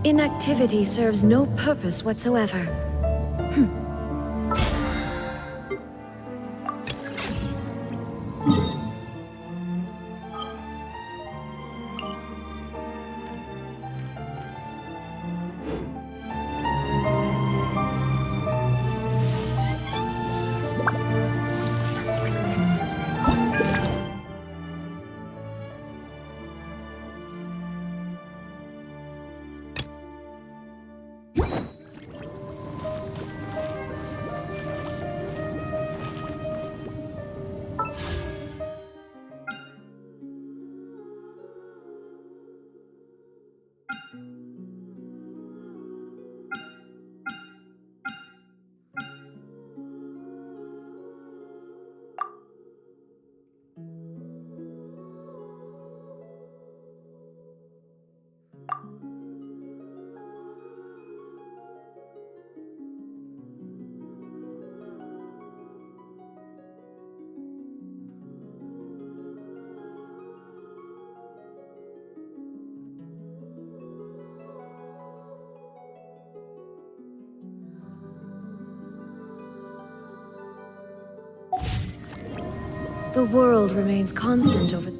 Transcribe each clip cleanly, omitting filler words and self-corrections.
Inactivity serves no purpose whatsoever. The world remains constant over...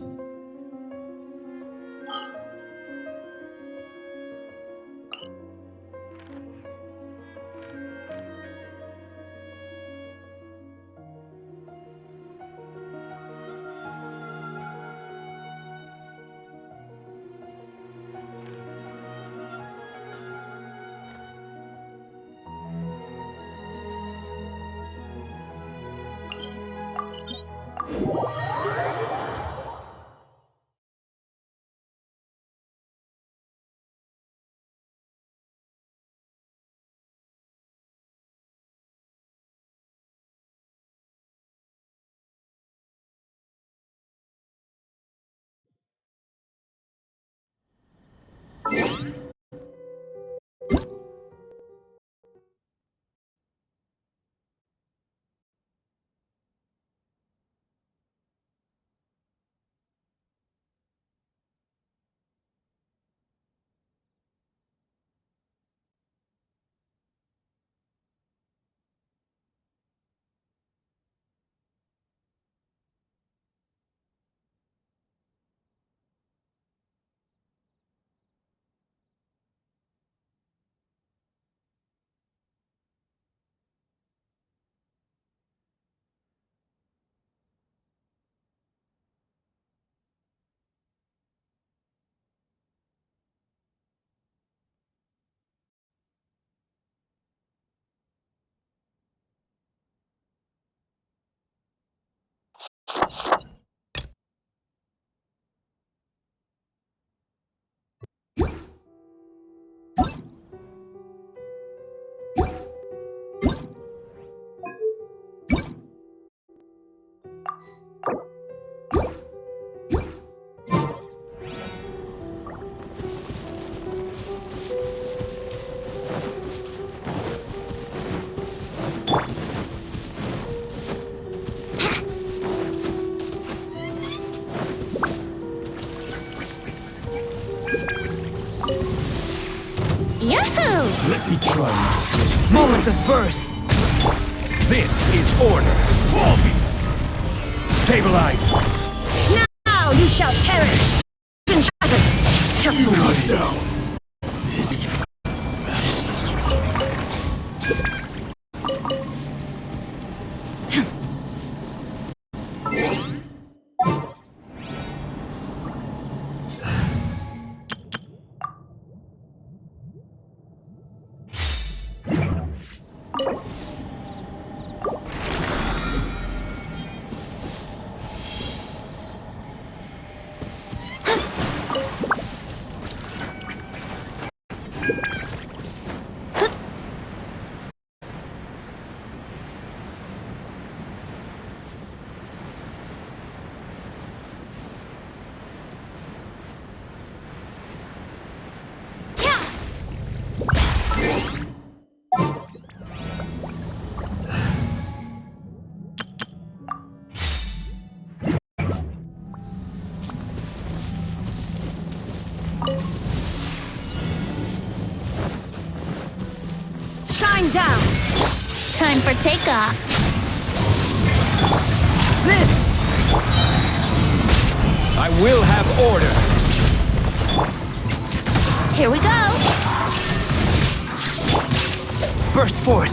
Yahoo! Let me try my Moment of birth! This is order. Volby! Stabilize! Now you shall perish! And shattered! You cut down. This matters. One down. Time for takeoff. This! I will have order. Here we go. Burst forth.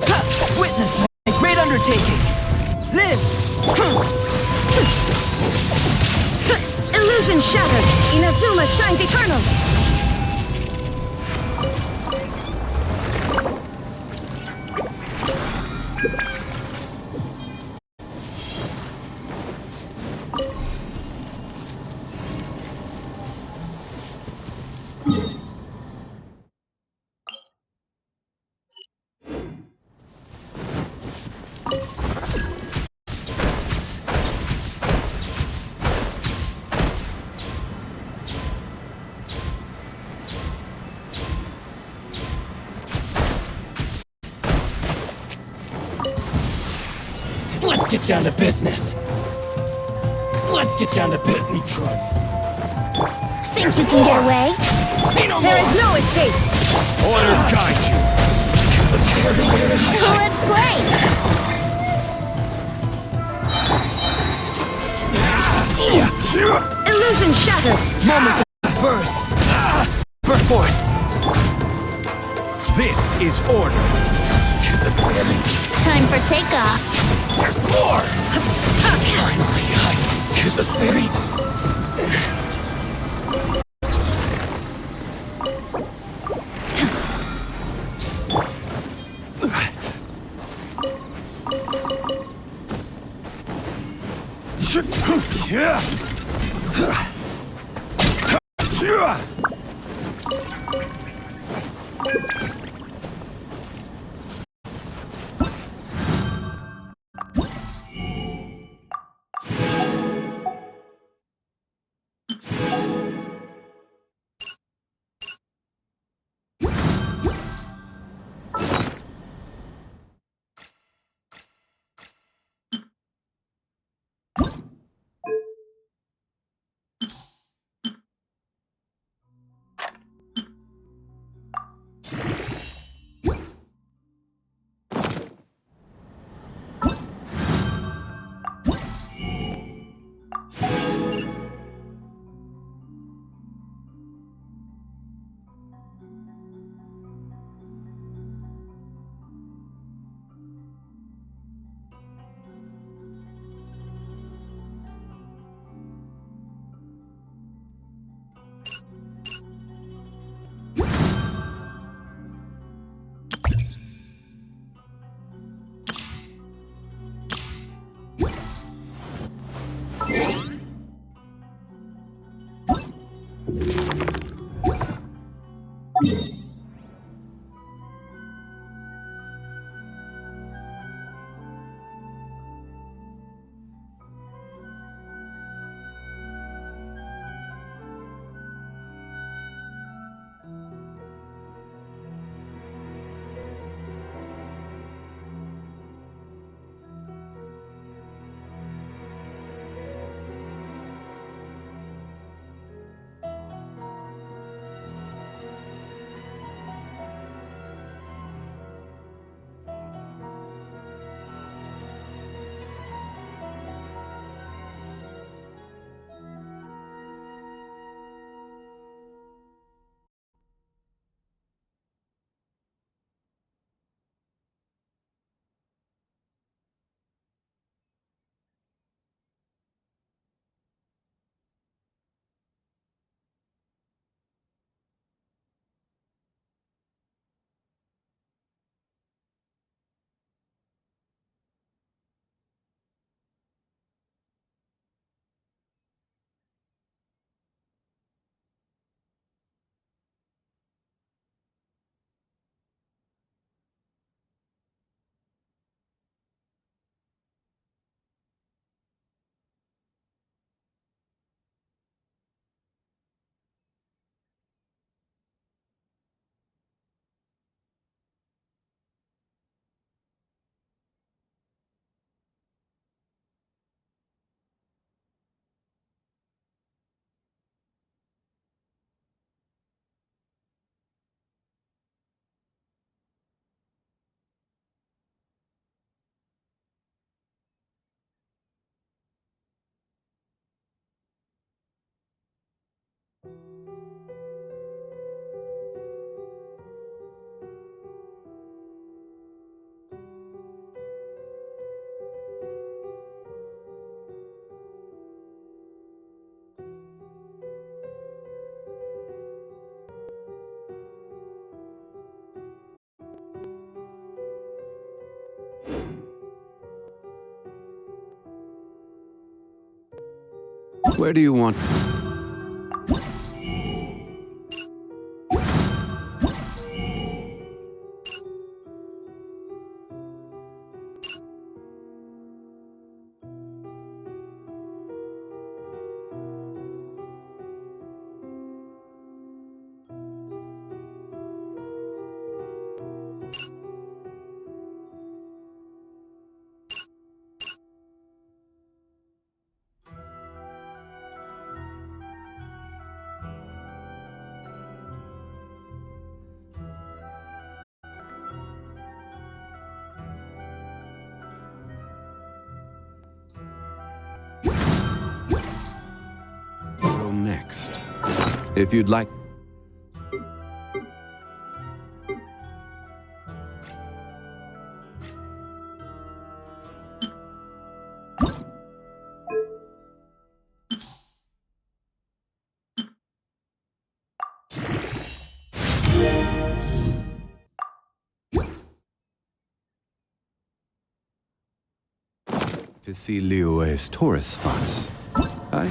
Ha! Witness my great undertaking. Live! Illusion shattered. Inazuma shines eternal. Let's get down to business. Let's get down to business. Think you can get away? See no There more. is no escape. Order guide you. Let's play. Illusion shattered. Moment of birth. Burst forth. This is order. Time for takeoff. There's more. Finally, to the city. Where do you want... Go next. If you'd like... to see Liyue's tourist spots. I...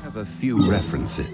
have a few references.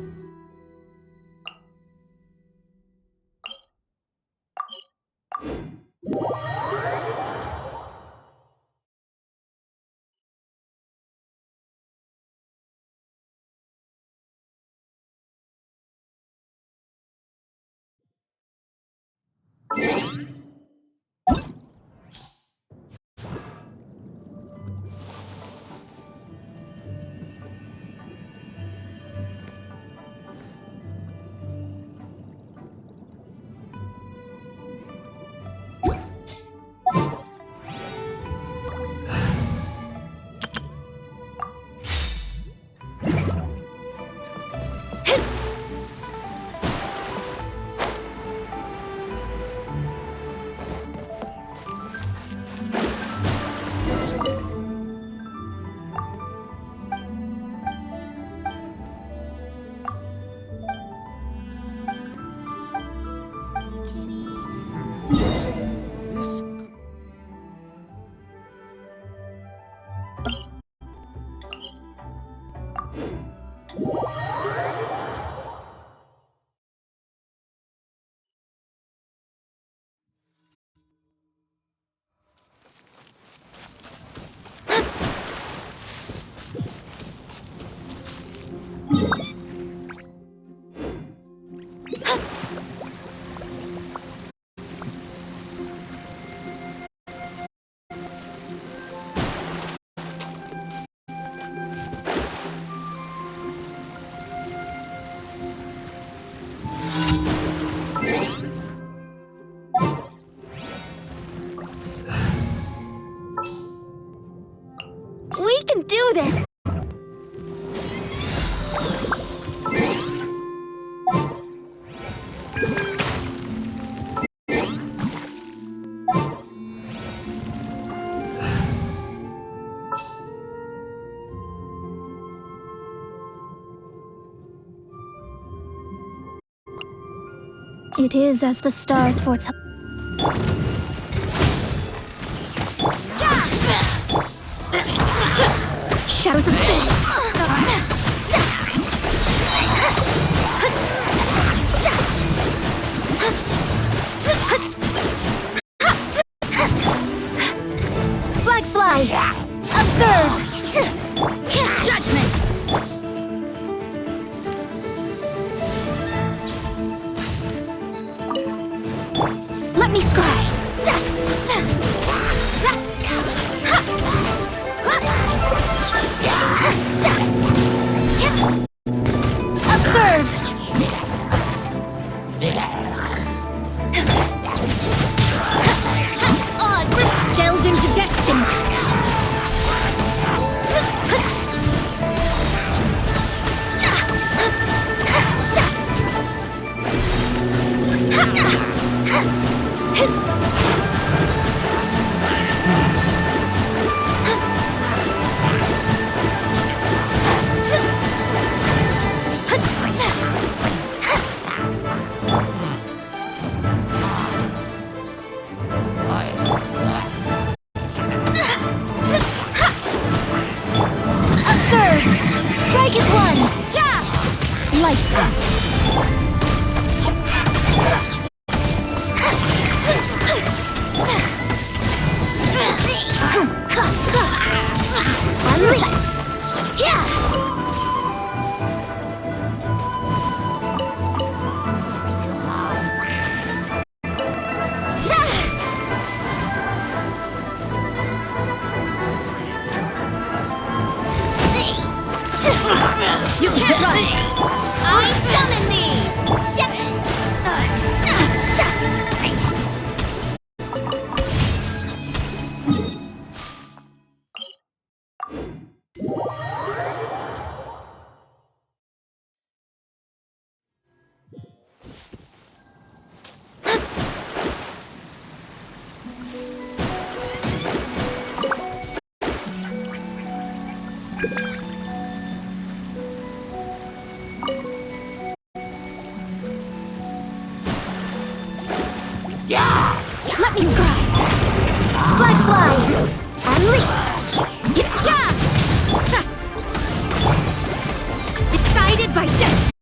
this! It is as the stars foretell. Shadows of fate! Flags fly! Observe! Judgment! Let me scry! Observe! Oz delves into destiny! Observe! Strike is one! Yeah! Lights out! Unleash! Yeah! You can't run! I summon thee! Let me scry! Flags fly! And leap! Yeah! Decided by destiny!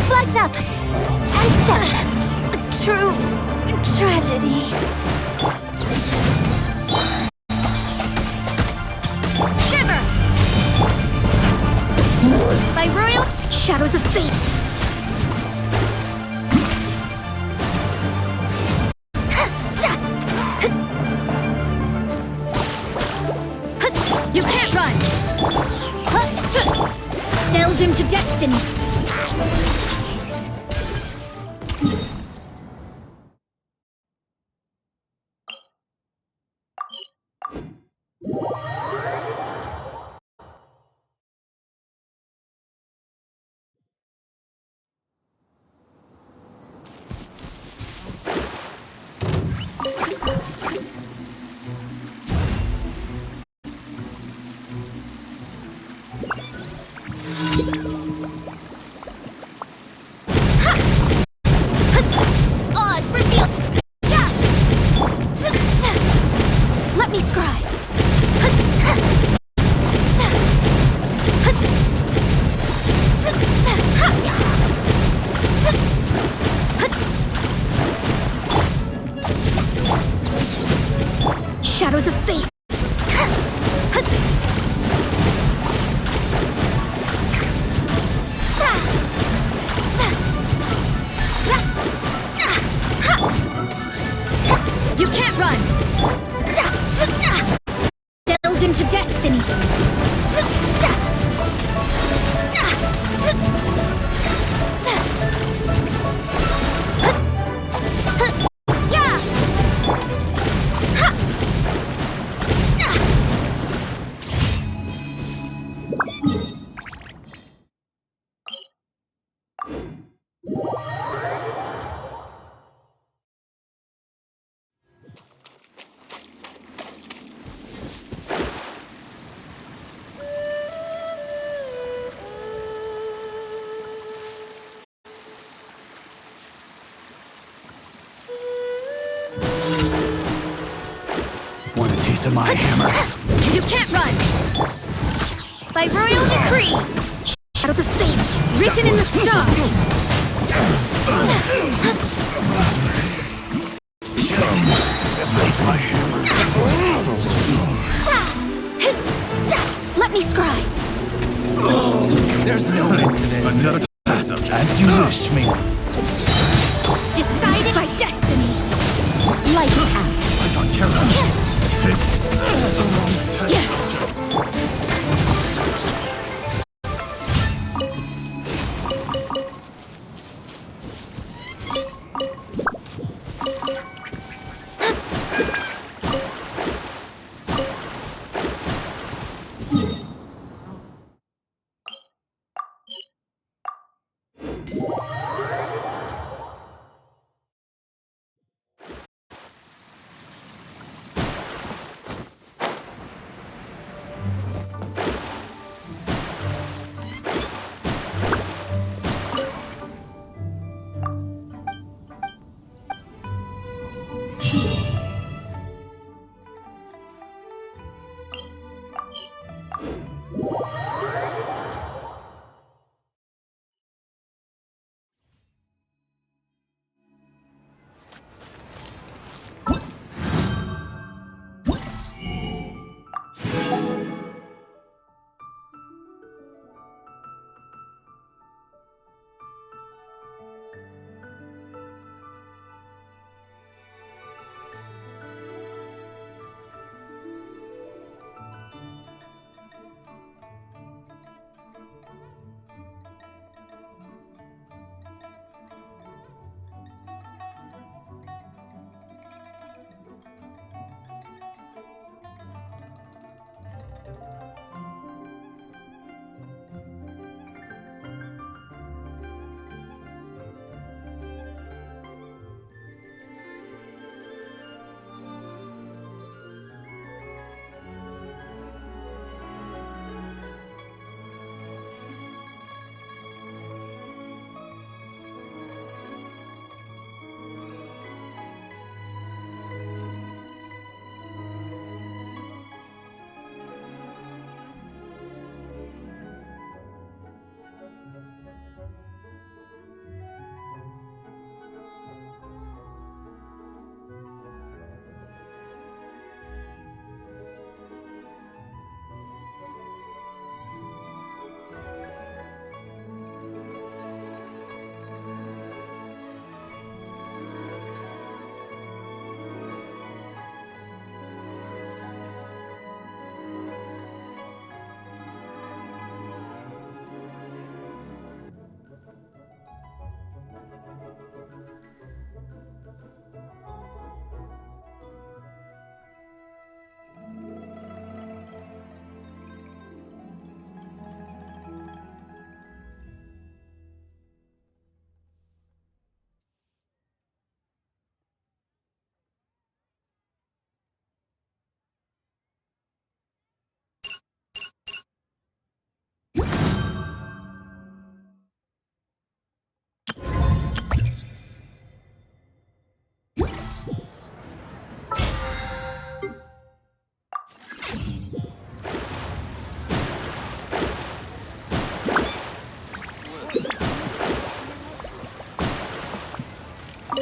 Flags up! And step! A true tragedy. Shiver! By royal shadows of fate! You can't run! Delved into destiny! Oz revealed! Yeah! Let me scry! Shadows of fate! You can't run! Delved into destiny! to my hammer. You can't run! By royal decree! Shadows of fate, written in the stars! Raise my hammer. Let me scry! There's no end to this. Another as you wish, me. Decided by destiny! Lights out! I don't care.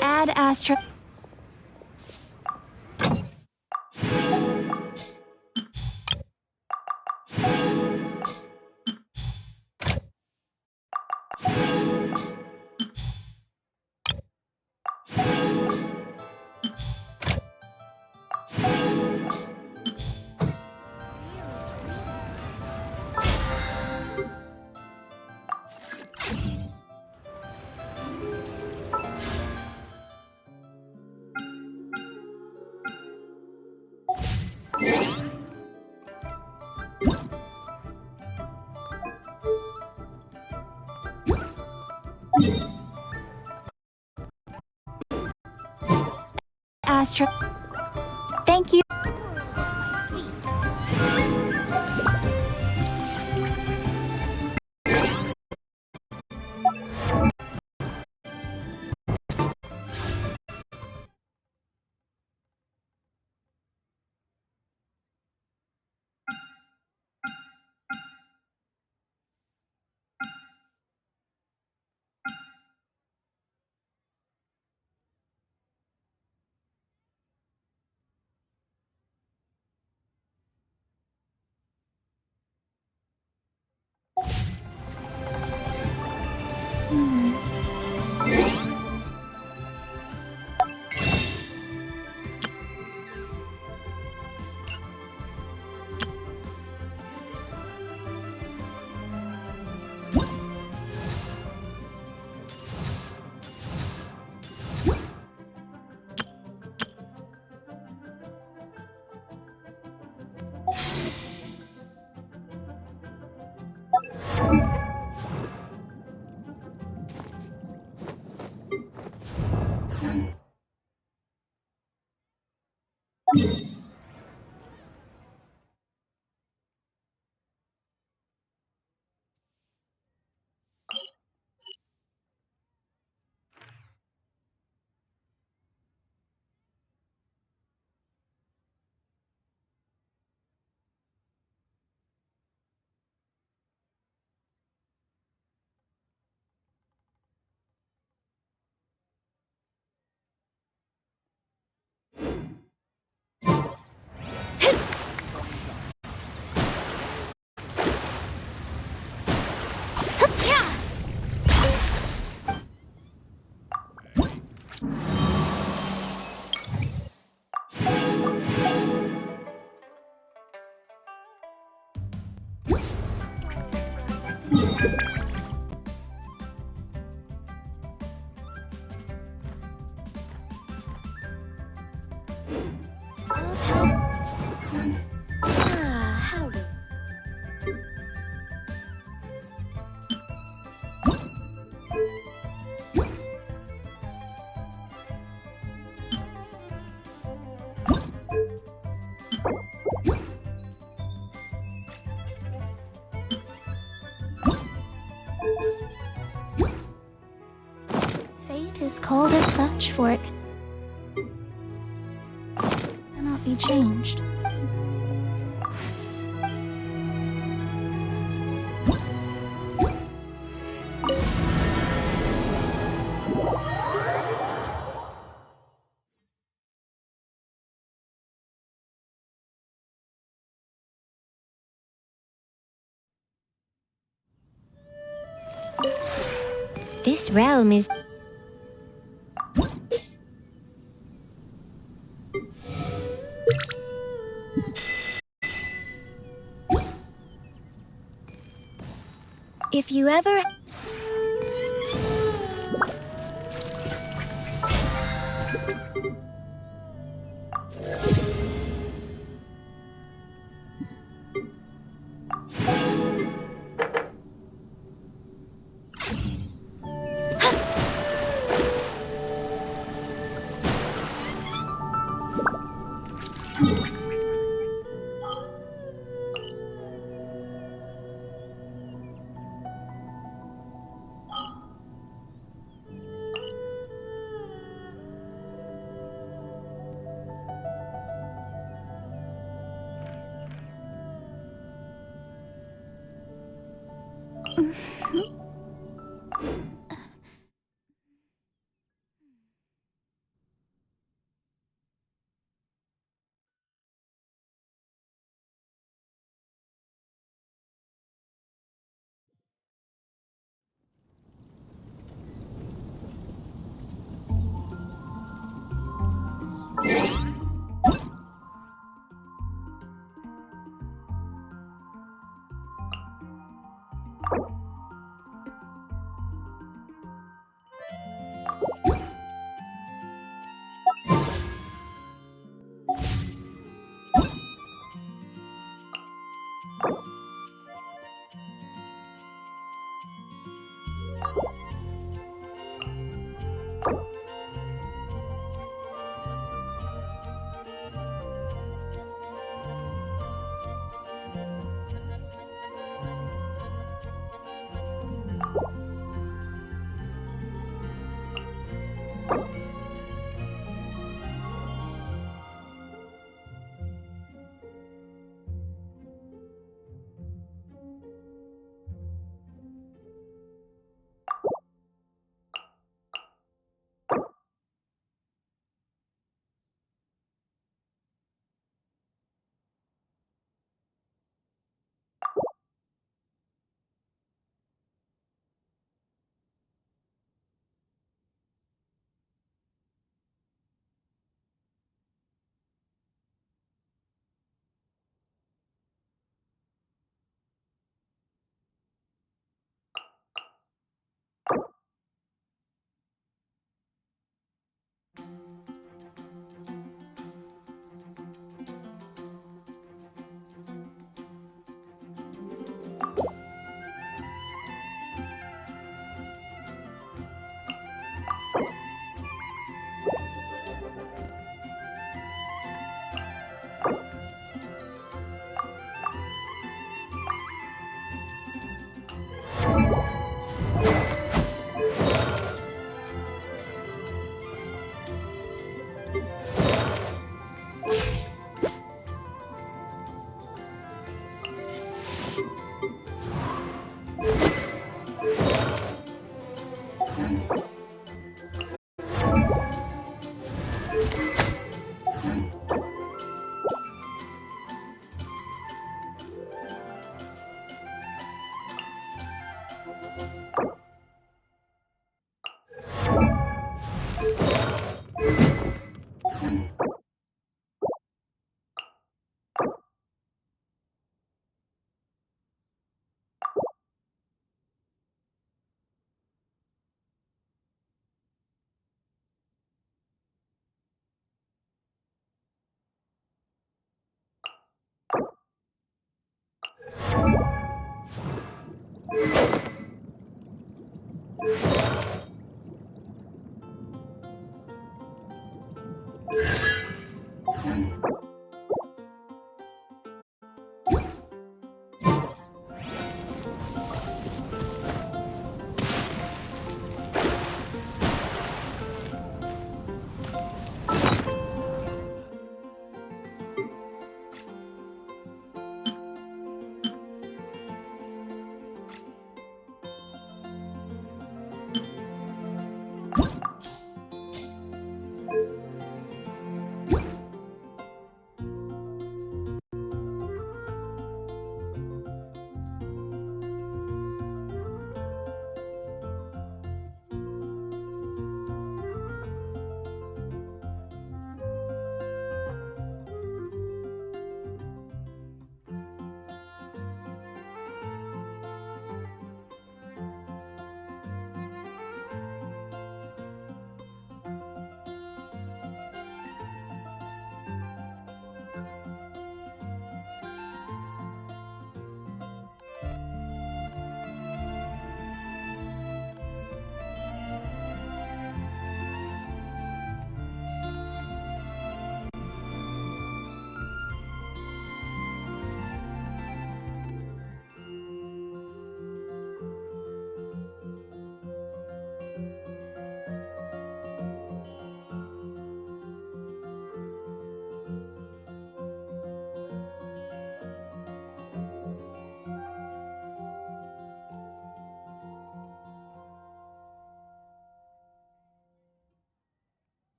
Ad Astra. Astra. Thank you. Howdy. Fate is called as such, for it cannot be changed. This realm is... If you ever...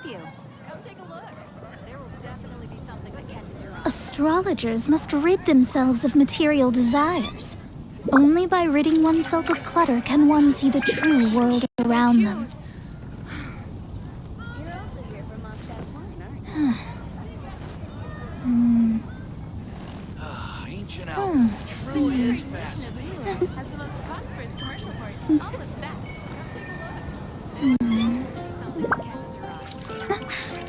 you? Come take a look. There will definitely be something that catches your eye. Astrologers must rid themselves of material desires. Only by ridding oneself of clutter can one see the true world around them. Choose. You're also here for Mondstadt's wine, aren't you? Ancient Alchemy truly is fascinating. Has the most prosperous commercial port. I'll live to that. Come take a look. Something that catches your eye.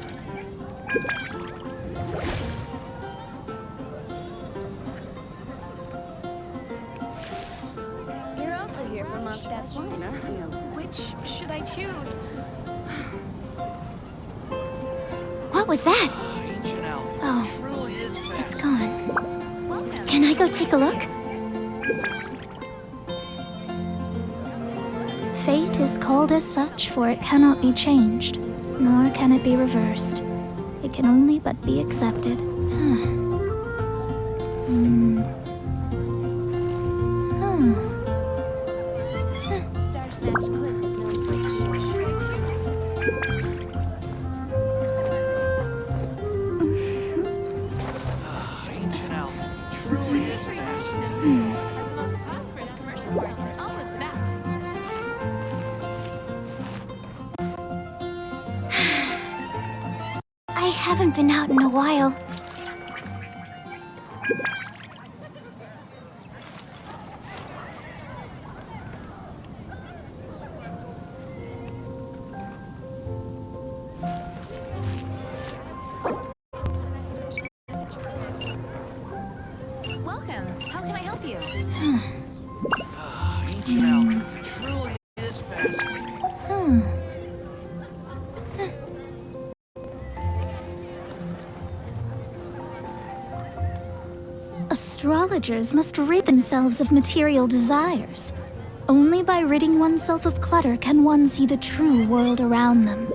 You're also here for Mondstadt's wine, aren't you? Which should I choose? What was that? Ancient Alchemy Oh, truly is fascinating. it's gone. Welcome. Can I go take a look? Fate is called as such, for it cannot be changed, nor can it be reversed. It can only but be accepted. Star Snatch Cliff is known for its short choose. Ancient Alchemy truly is fascinating. Has the most prosperous commercial port. I'll live to that. I haven't been out in a while. Welcome. How can I help you? Ancient Alchemy truly is fascinating. Astrologers must rid themselves of material desires. Only by ridding oneself of clutter can one see the true world around them.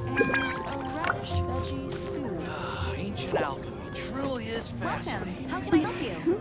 And a radish veggie soup. Ancient Alchemy truly is Welcome. fascinating. How can I help you?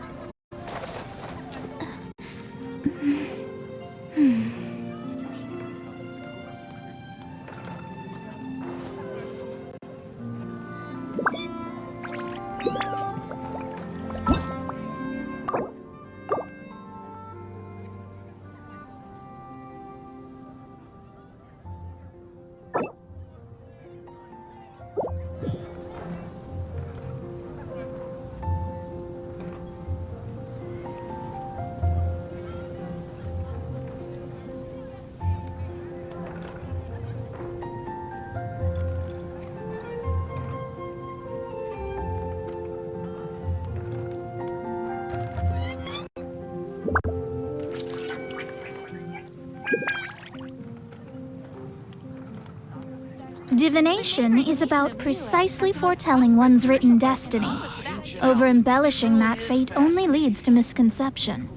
Divination is about precisely foretelling one's written destiny. Over-embellishing that fate only leads to misconception.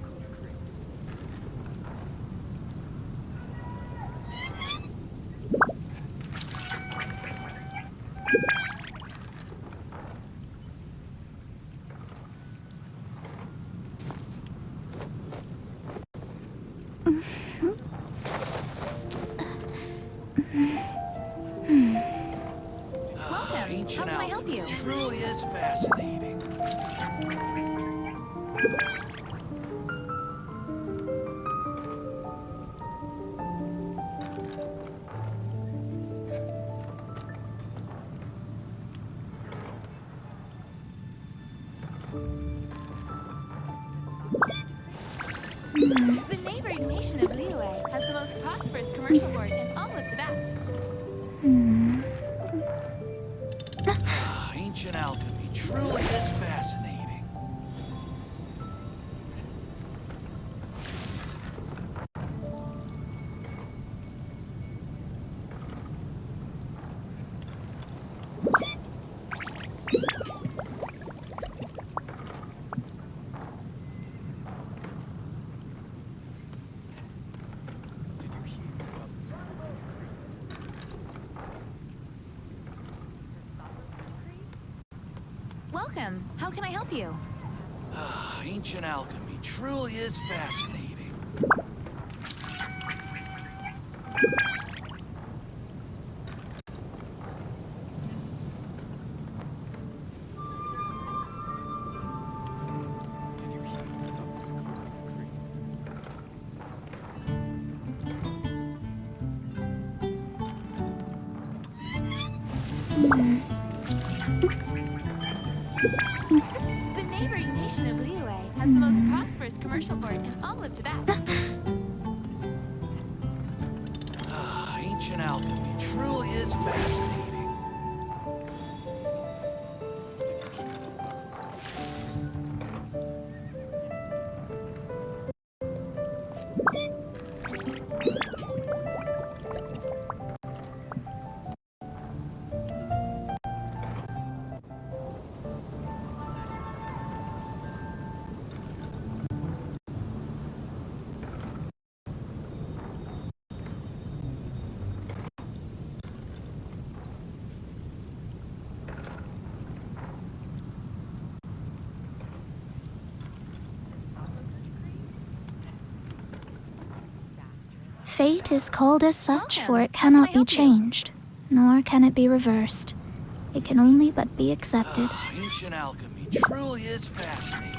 Welcome. Ancient How can I help Alchemy you? truly is fascinating. The neighboring nation of Liyue has the most prosperous commercial port, and I'll live to that. Ancient Alchemy truly is fascinating. Welcome. How can I help you? Ancient Alchemy truly is fascinating. The neighboring nation of Liyue has the most prosperous commercial port in all of Tibet. Ancient alchemy truly is fascinating. Fate is called as such, for it cannot be changed, nor can it be reversed. It can only but be accepted. Ancient alchemy truly is fascinating.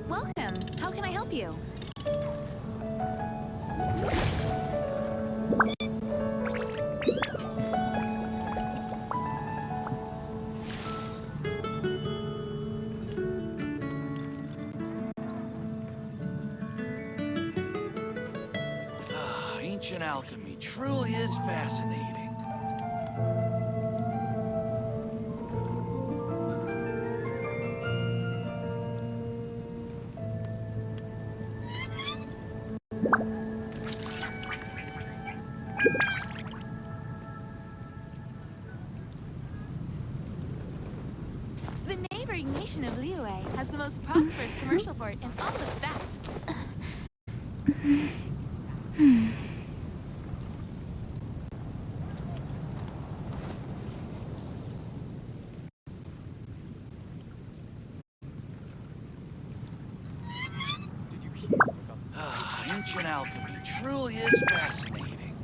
Welcome. How can I help you? Ancient alchemy truly is fascinating. The neighboring nation of Liyue has the most prosperous commercial port in all of Tibet. Ancient alchemy truly is fascinating.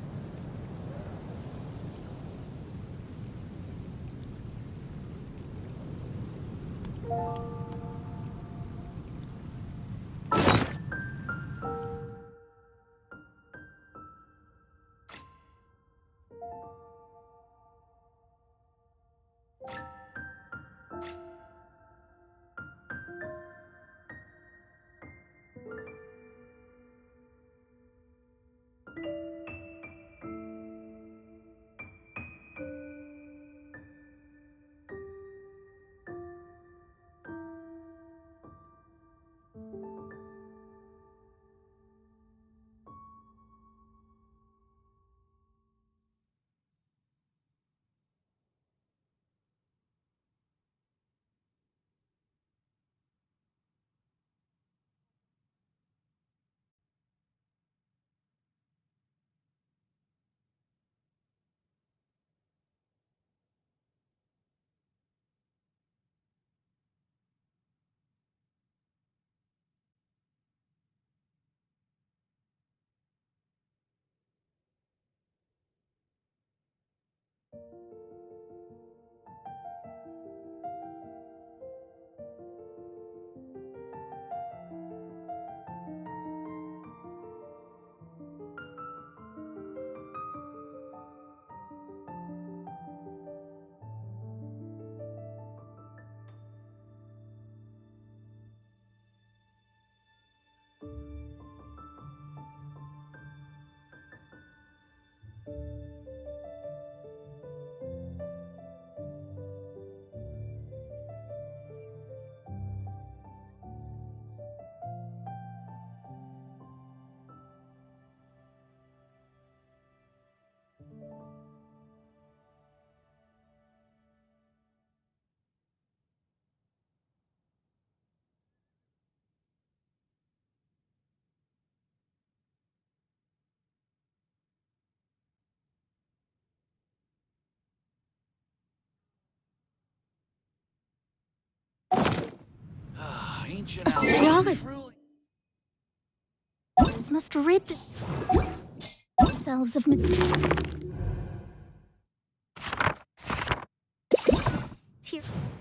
Ancient alchemy truly... Must rid themselves of material.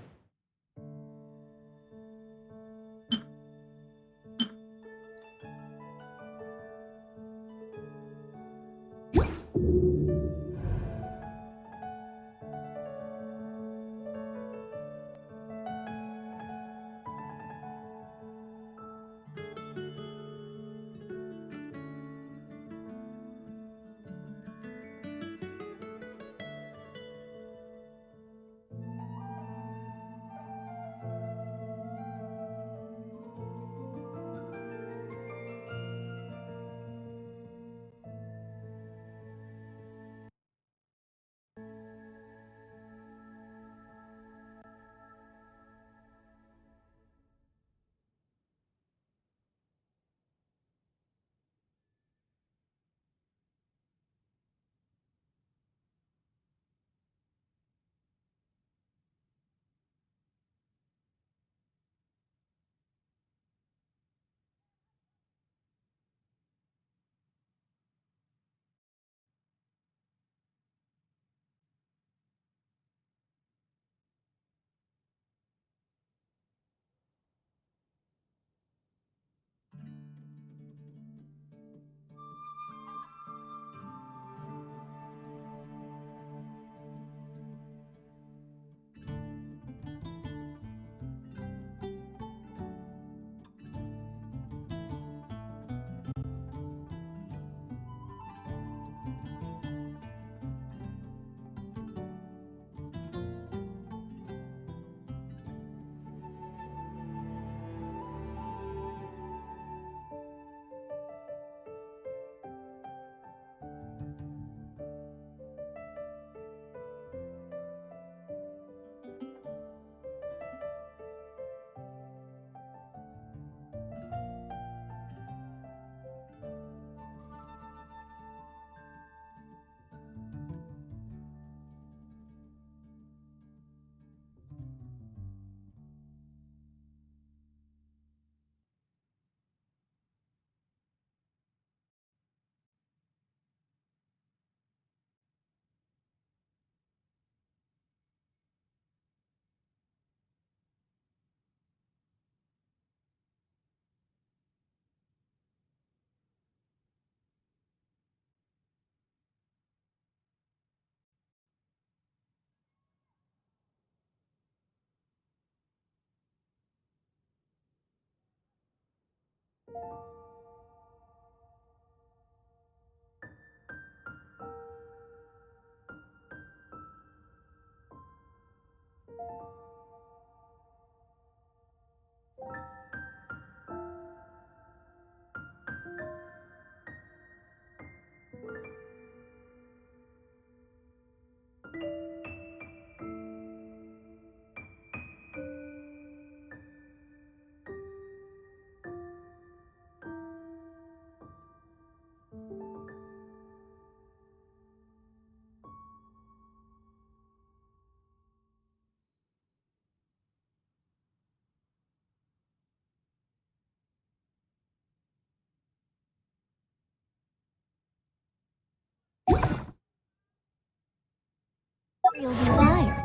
Desire.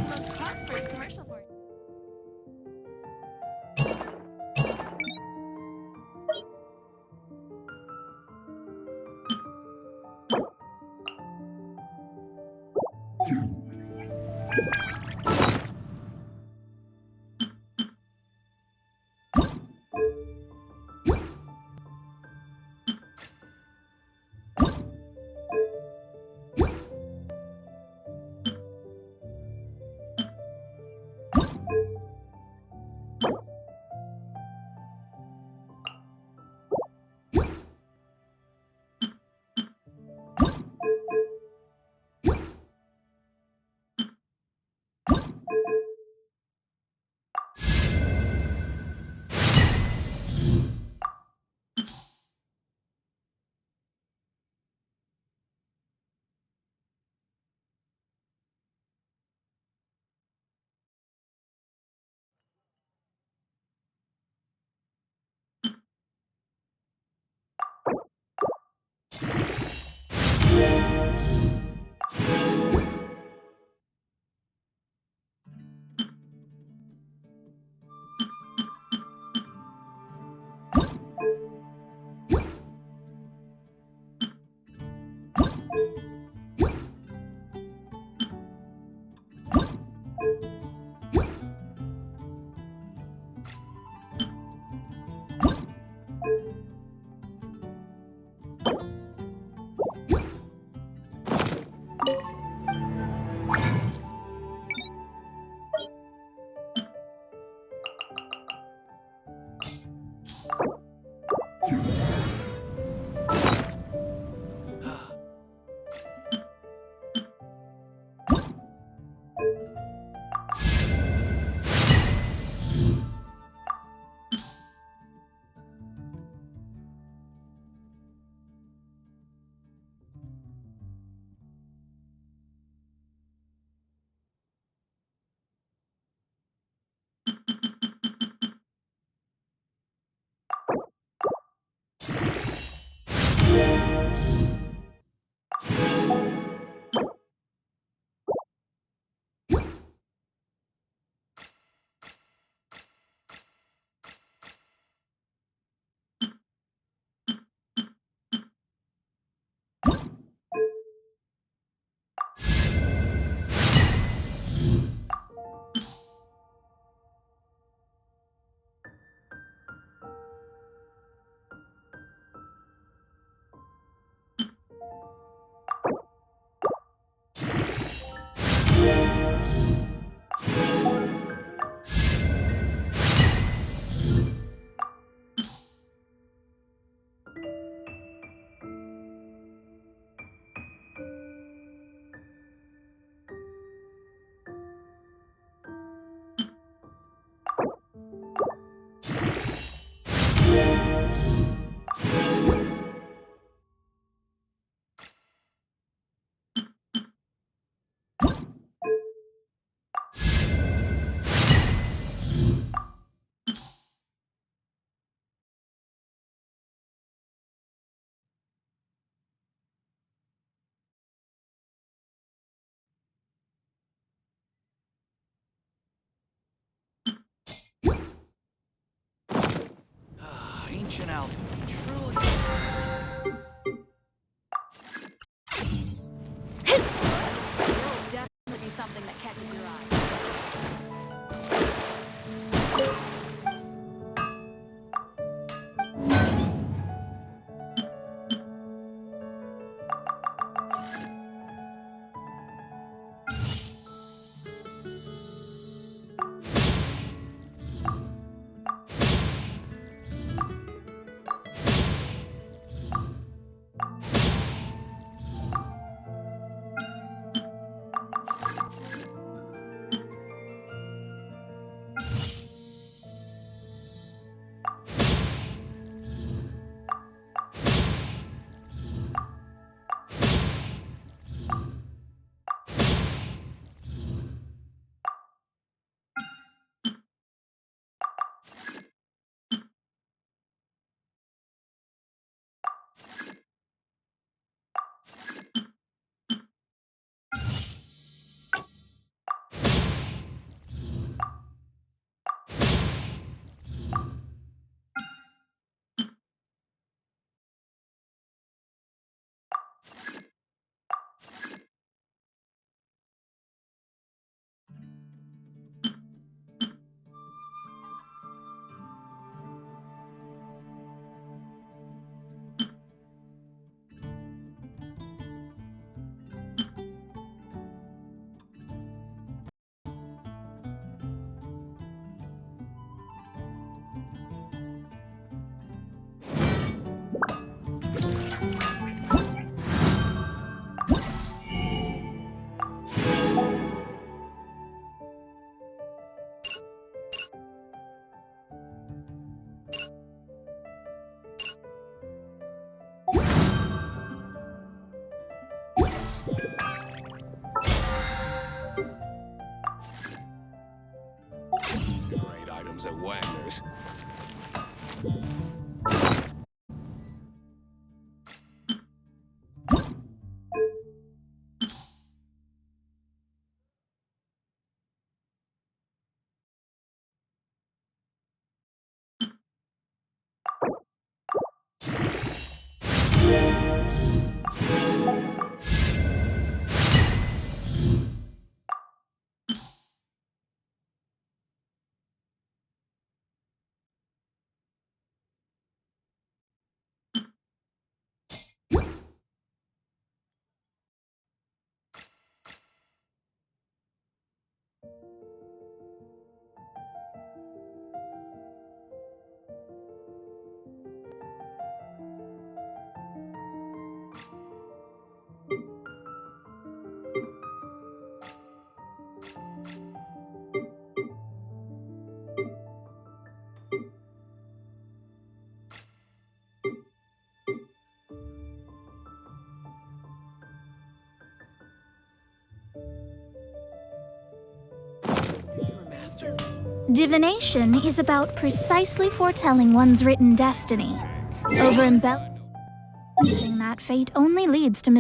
Most prosperous commercial port. Ancient alchemy, truly. There will definitely be something that catches your eye. Great items at Wagner's. master. Divination is about precisely foretelling one's written destiny. Over-embellishing that fate only leads to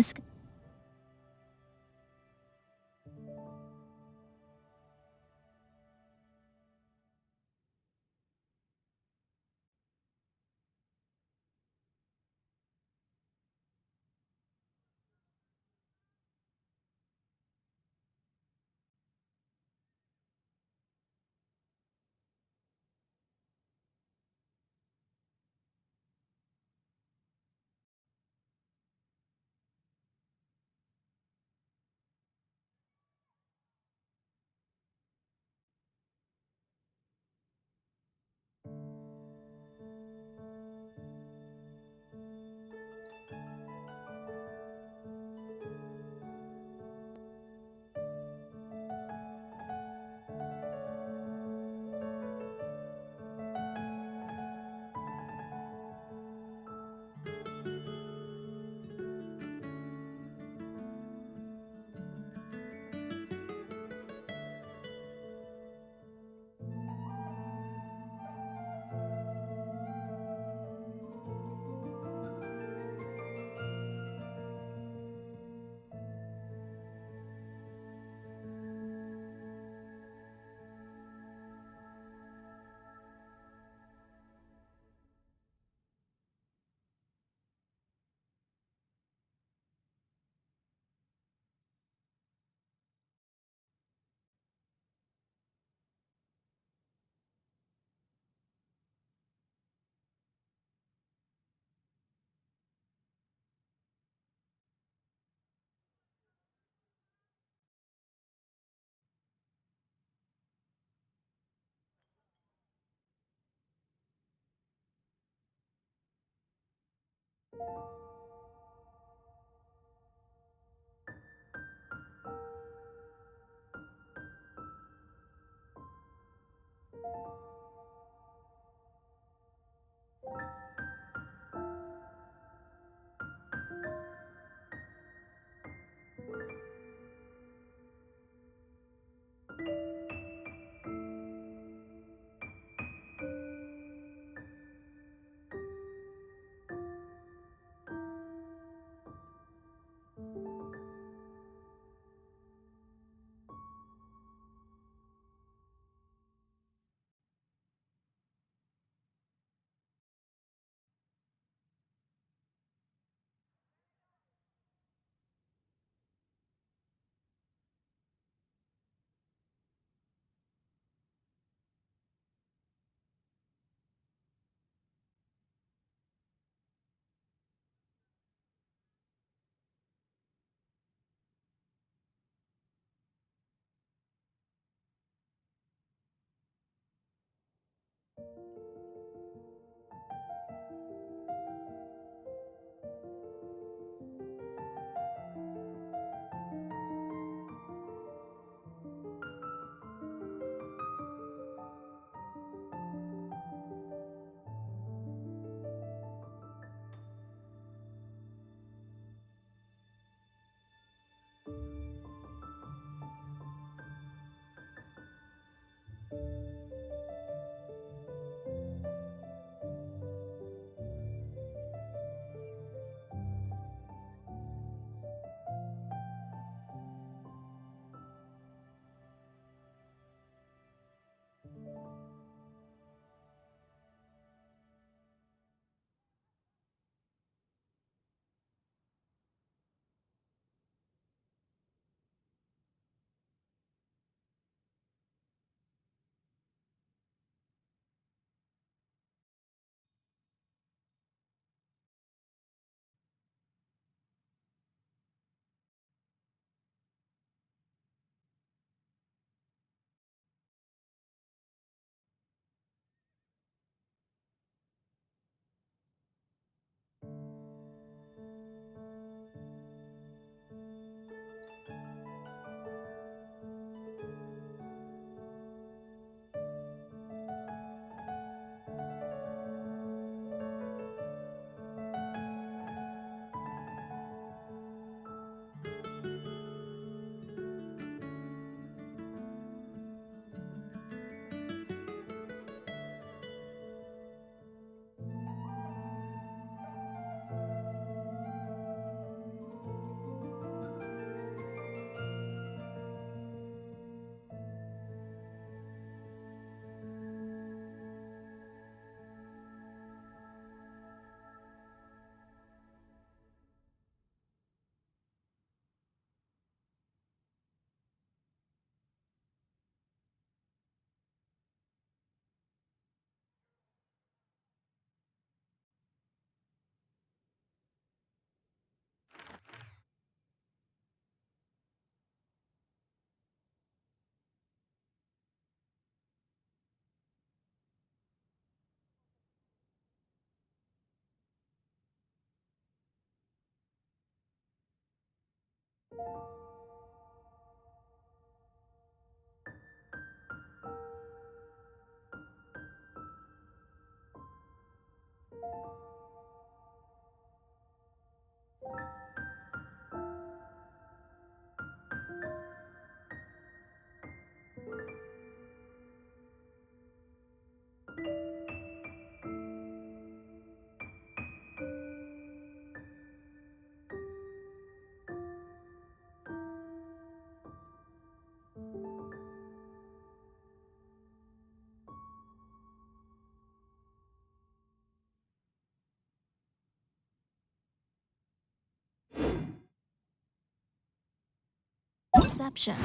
deception.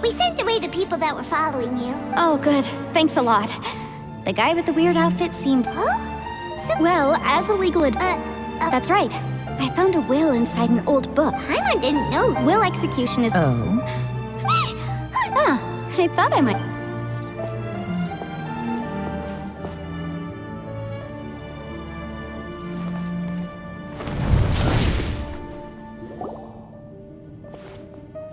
We sent away the people that were following you. Oh, good. Thanks a lot. The guy with the weird outfit seemed... Huh? Well, as a legal That's right. I found a will inside an old book. Paimon didn't know. Will execution is... Oh? I thought I might...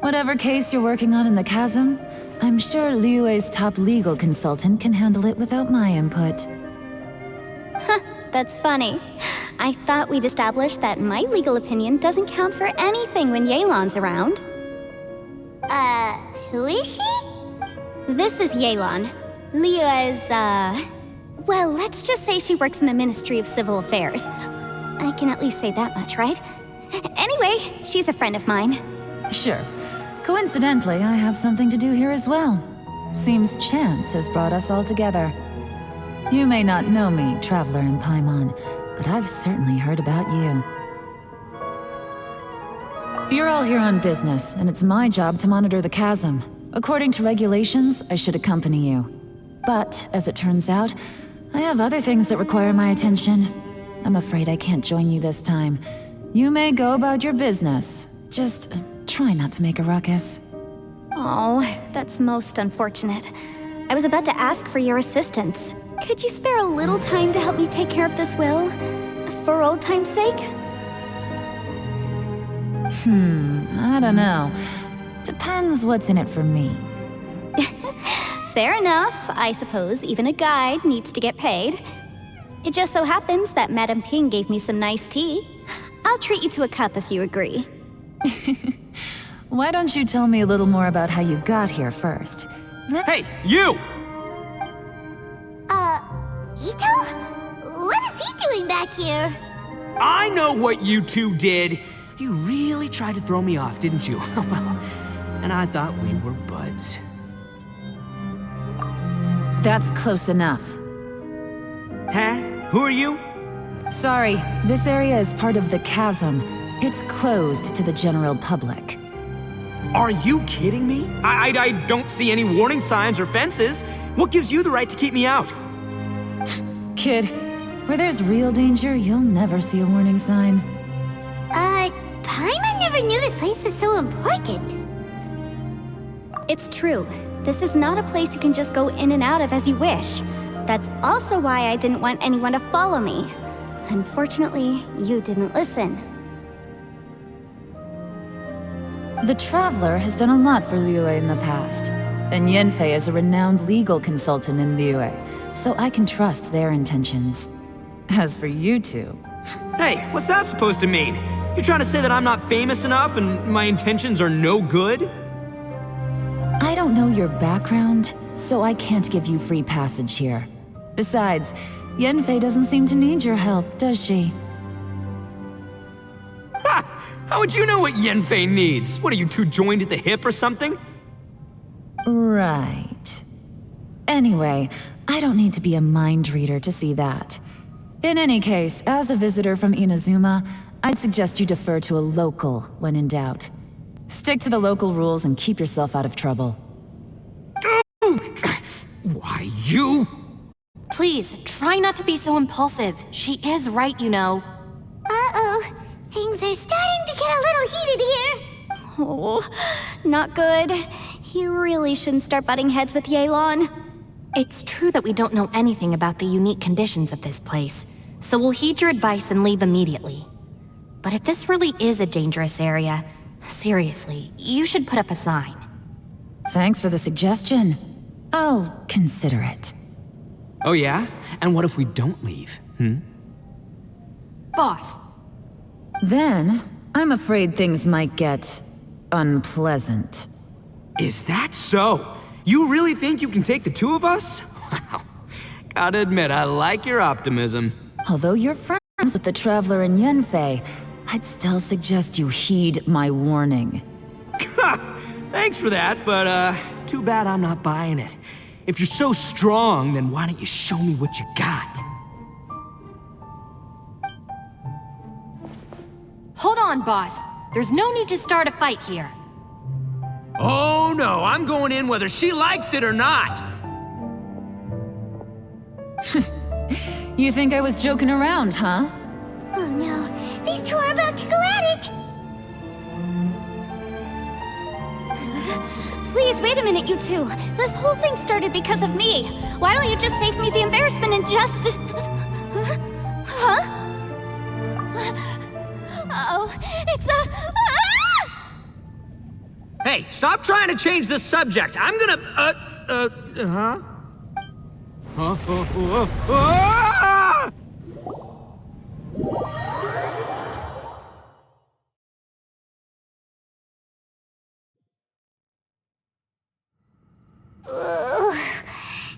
Whatever case you're working on in the chasm, I'm sure Liyue's top legal consultant can handle it without my input. That's funny. I thought we'd established that my legal opinion doesn't count for anything when Yelan's around. Who is she? This is Yelan. Liyue's, well, let's just say she works in the Ministry of Civil Affairs. I can at least say that much, right? Anyway, she's a friend of mine. Sure. Coincidentally, I have something to do here as well. Seems chance has brought us all together. You may not know me, Traveler in Paimon, but I've certainly heard about you. You're all here on business, and it's my job to monitor the chasm. According to regulations, I should accompany you. But, as it turns out, I have other things that require my attention. I'm afraid I can't join you this time. You may go about your business. Just try not to make a ruckus. Oh, that's most unfortunate. I was about to ask for your assistance. Could you spare a little time to help me take care of this will? For old time's sake? I don't know. Depends what's in it for me. Fair enough. I suppose even a guide needs to get paid. It just so happens that Madame Ping gave me some nice tea. I'll treat you to a cup if you agree. Why don't you tell me a little more about how you got here first? Hey, you! Ito? What is he doing back here? I know what you two did. You really tried to throw me off, didn't you? And I thought we were buds. That's close enough. Huh? Who are you? Sorry, this area is part of the chasm. It's closed to the general public. Are you kidding me? I don't see any warning signs or fences. What gives you the right to keep me out? Kid, where there's real danger, you'll never see a warning sign. Paimon never knew this place was so important. It's true. This is not a place you can just go in and out of as you wish. That's also why I didn't want anyone to follow me. Unfortunately, you didn't listen. The Traveler has done a lot for Liyue in the past, and Yanfei is a renowned legal consultant in Liyue, so I can trust their intentions. As for you two... Hey, what's that supposed to mean? You trying to say that I'm not famous enough and my intentions are no good? I don't know your background, so I can't give you free passage here. Besides, Yanfei doesn't seem to need your help, does she? How would you know what Yanfei needs? What, are you two joined at the hip or something? Right. Anyway, I don't need to be a mind reader to see that. In any case, as a visitor from Inazuma, I'd suggest you defer to a local when in doubt. Stick to the local rules and keep yourself out of trouble. Why, you? Please, try not to be so impulsive. She is right, you know. Uh-oh. Things are starting to get a little heated here. Oh, not good. You really shouldn't start butting heads with Yelan. It's true that we don't know anything about the unique conditions of this place, so we'll heed your advice and leave immediately. But if this really is a dangerous area, seriously, you should put up a sign. Thanks for the suggestion. I'll consider it. Oh yeah? And what if we don't leave? Boss, Then, I'm afraid things might get... unpleasant. Is that so? You really think you can take the two of us? Wow. Gotta admit, I like your optimism. Although you're friends with the Traveler and Yanfei, I'd still suggest you heed my warning. Thanks for that, but too bad I'm not buying it. If you're so strong, then why don't you show me what you got? hold on, boss. There's no need to start a fight here. Oh no, I'm going in whether she likes it or not. You think I was joking around, huh? Oh no, these two are about to go at it! Please, wait a minute, you two. This whole thing started because of me. Why don't you just save me the embarrassment and just... Huh? Uh-oh, it's a... Ah! Hey, stop trying to change the subject. I'm gonna, huh? Ah!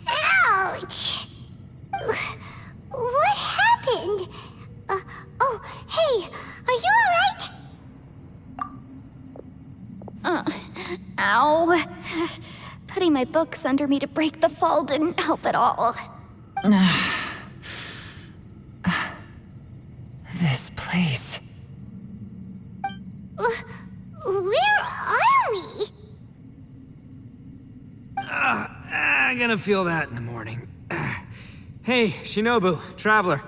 Ouch! What happened? Oh, hey, are you alright? Ow. Putting my books under me to break the fall didn't help at all. This place. Where are we? I'm gonna feel that in the morning. Hey, Shinobu, Traveler,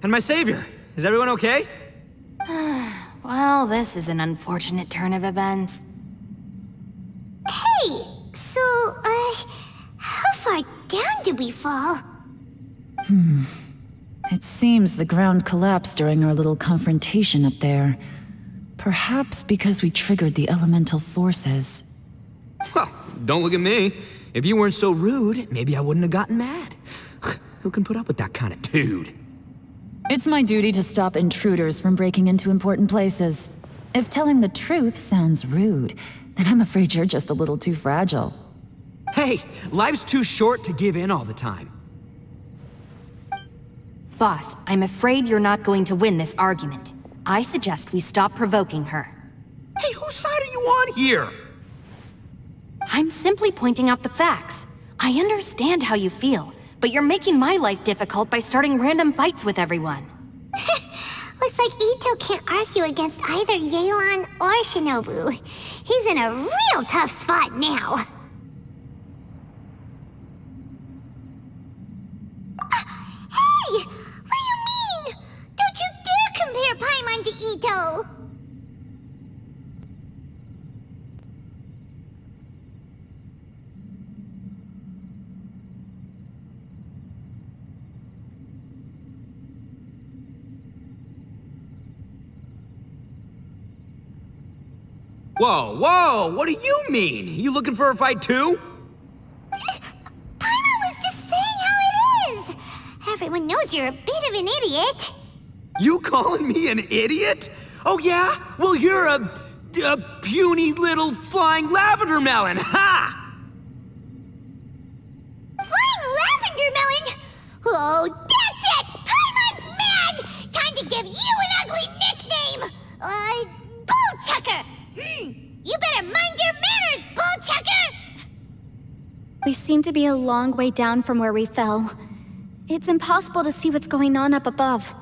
and my savior. Is everyone okay? Well, this is an unfortunate turn of events. Hey, so, how far down did we fall? It seems the ground collapsed during our little confrontation up there. Perhaps because we triggered the elemental forces. Well, don't look at me. If you weren't so rude, maybe I wouldn't have gotten mad. Who can put up with that kind of dude? It's my duty to stop intruders from breaking into important places. If telling the truth sounds rude, then I'm afraid you're just a little too fragile. Hey, life's too short to give in all the time. Boss, I'm afraid you're not going to win this argument. I suggest we stop provoking her. Hey, whose side are you on here? I'm simply pointing out the facts. I understand how you feel, but you're making my life difficult by starting random fights with everyone. Looks like Ito can't argue against either Yelan or Shinobu. He's in a real tough spot now. Hey! What do you mean? Don't you dare compare Paimon to Ito! Whoa, whoa, what do you mean? You looking for a fight too? Paimon was just saying how it is! Everyone knows you're a bit of an idiot. You calling me an idiot? Oh yeah? Well, you're a puny little flying lavender melon, ha! Flying lavender melon? Oh, that's it! Paimon's mad! Time to give you an ugly nickname! Bullchucker! You better mind your manners, Bullchucker! We seem to be a long way down from where we fell. It's impossible to see what's going on up above.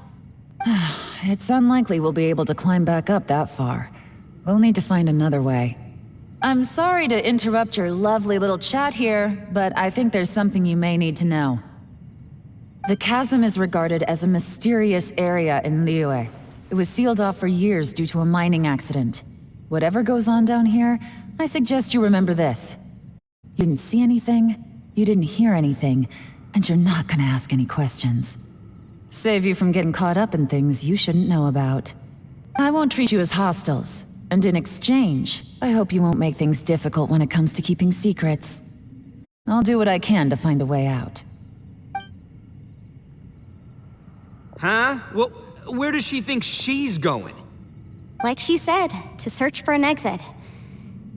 It's unlikely we'll be able to climb back up that far. We'll need to find another way. I'm sorry to interrupt your lovely little chat here, but I think there's something you may need to know. The chasm is regarded as a mysterious area in Liyue. It was sealed off for years due to a mining accident. Whatever goes on down here, I suggest you remember this. You didn't see anything, you didn't hear anything, and you're not gonna ask any questions. Save you from getting caught up in things you shouldn't know about. I won't treat you as hostiles, and in exchange, I hope you won't make things difficult when it comes to keeping secrets. I'll do what I can to find a way out. Huh? Well, where does she think she's going? Like she said, to search for an exit.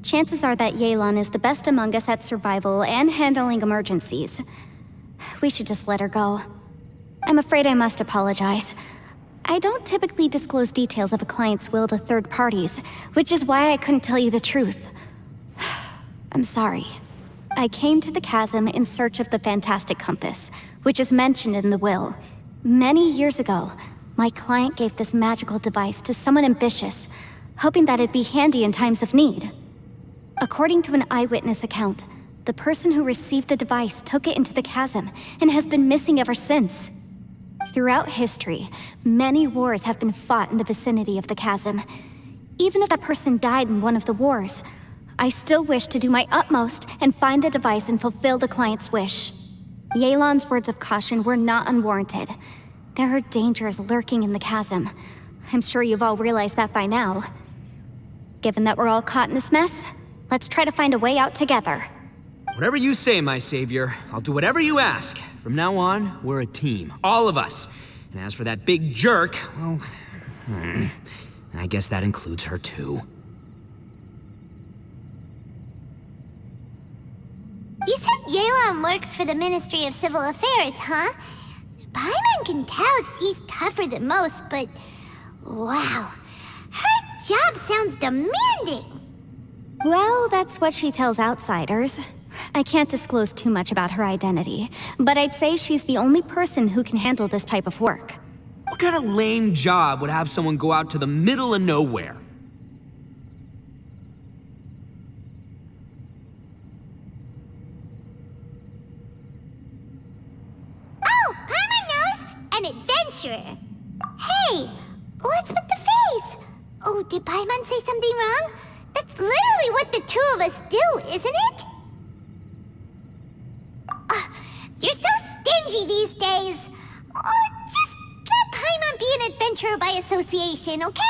Chances are that Yelan is the best among us at survival and handling emergencies. We should just let her go. I'm afraid I must apologize. I don't typically disclose details of a client's will to third parties, which is why I couldn't tell you the truth. I'm sorry. I came to the chasm in search of the Fantastic Compass, which is mentioned in the will. Many years ago, my client gave this magical device to someone ambitious, hoping that it'd be handy in times of need. According to an eyewitness account, the person who received the device took it into the chasm and has been missing ever since. Throughout history, many wars have been fought in the vicinity of the chasm. Even if that person died in one of the wars, I still wish to do my utmost and find the device and fulfill the client's wish. Yelan's words of caution were not unwarranted. There are dangers lurking in the chasm. I'm sure you've all realized that by now. Given that we're all caught in this mess, let's try to find a way out together. Whatever you say, my savior. I'll do whatever you ask. From now on, we're a team. All of us. And as for that big jerk, well, I guess that includes her too. You said Yelan works for the Ministry of Civil Affairs, huh? Paimon can tell she's tougher than most, but... wow. Her job sounds demanding! Well, that's what she tells outsiders. I can't disclose too much about her identity, but I'd say she's the only person who can handle this type of work. What kind of lame job would have someone go out to the middle of nowhere? Oh, Paimon knows! An adventurer! Hey, what's with the face? Oh, did Paimon say something wrong? That's literally what the two of us do, isn't it? You're so stingy these days. Just let Paimon be an adventurer by association, okay?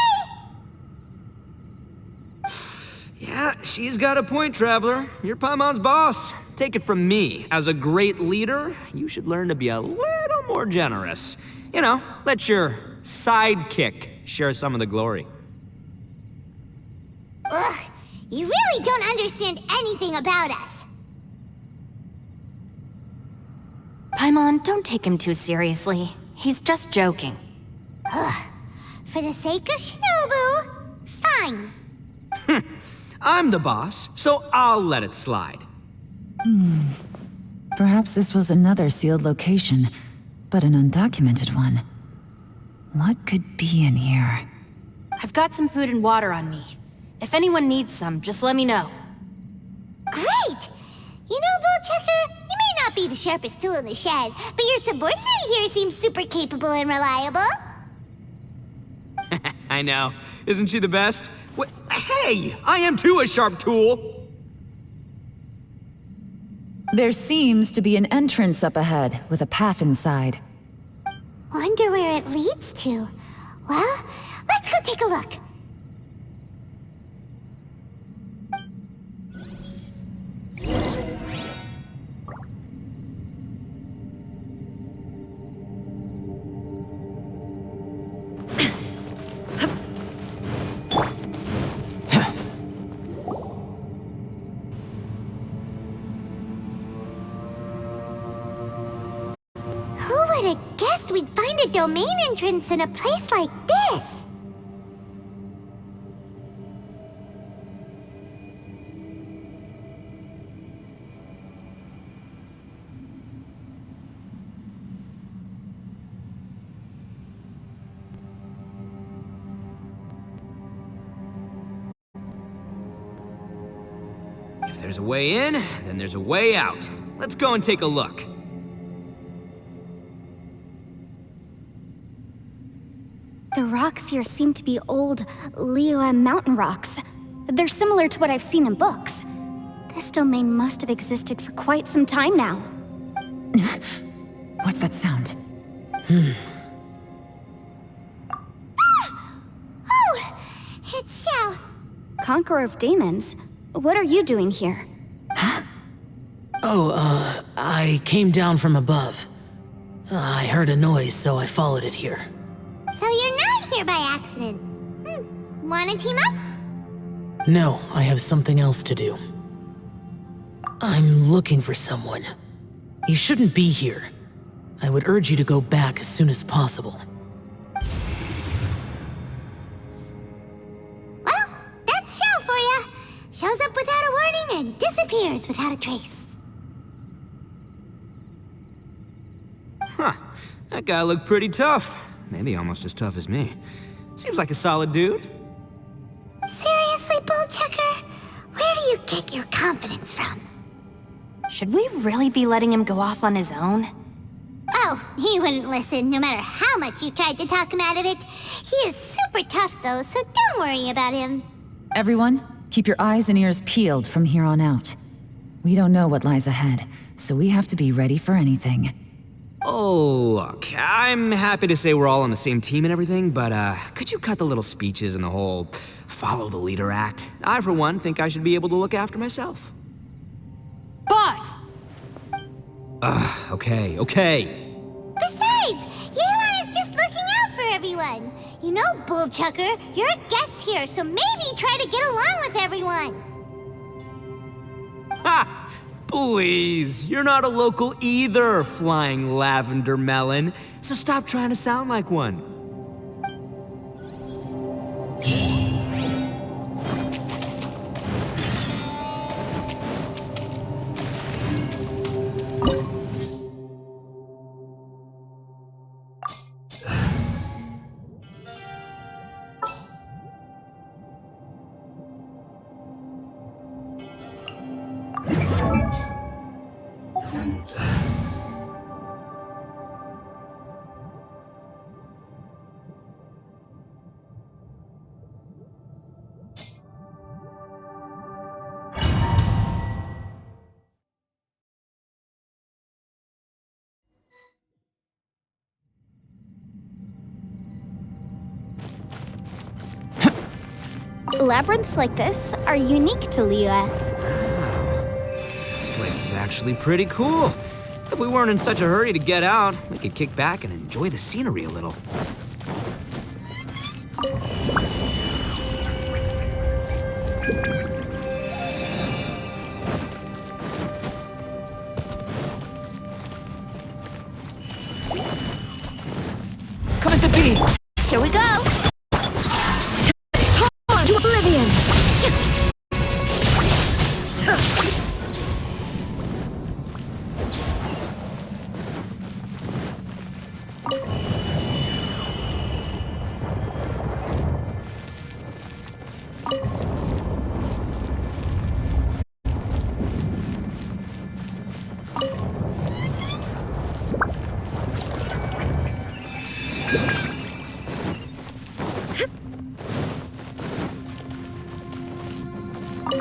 Yeah, She's got a point, Traveler. You're Paimon's boss. Take it from me. As a great leader, you should learn to be a little more generous. You know, let your sidekick share some of the glory. Ugh, you really don't understand anything about us. Paimon, don't take him too seriously. He's just joking. For the sake of Shinobu, fine. I'm the boss, so I'll let it slide. Perhaps this was another sealed location, but an undocumented one. What could be in here? I've got some food and water on me. If anyone needs some, just let me know. Great! You know, Bullchucker, you may not be the sharpest tool in the shed, but your subordinate here seems super capable and reliable. I know. Isn't she the best? Hey, I am too a sharp tool. There seems to be an entrance up ahead, with a path inside. Wonder where it leads to. Well, let's go take a look. Who would have guessed we'd find a domain entrance in a place like this? If there's a way in, then there's a way out. Let's go and take a look. The rocks here seem to be old Liyue mountain rocks. They're similar to what I've seen in books. This domain must have existed for quite some time now. What's that sound? Oh, it's Xiao. Conqueror of Demons, what are you doing here? I came down from above. I heard a noise, so I followed it here. So you're not here by accident. Wanna team up? No, I have something else to do. I'm looking for someone. You shouldn't be here. I would urge you to go back as soon as possible. Well, that's Xiao for ya. Shows up without a warning and disappears without a trace. Huh. That guy looked pretty tough. Maybe almost as tough as me. Seems like a solid dude. Seriously, Bullchucker? Where do you get your confidence from? Should we really be letting him go off on his own? Oh, he wouldn't listen no matter how much you tried to talk him out of it. He is super tough though, so don't worry about him. Everyone, keep your eyes and ears peeled from here on out. We don't know what lies ahead, so we have to be ready for anything. Oh, look, I'm happy to say we're all on the same team and everything, but could you cut the little speeches and the whole follow the leader act? I, for one, think I should be able to look after myself. Boss! Okay. Besides, Yelan is just looking out for everyone. You know, Bullchucker, you're a guest here, so maybe try to get along with everyone. Ha! Please, you're not a local either, Flying Lavender Melon, so stop trying to sound like one. Labyrinths like this are unique to Liyue. This place is actually pretty cool. If we weren't in such a hurry to get out, we could kick back and enjoy the scenery a little. Coming to be! Here we go! To oblivion!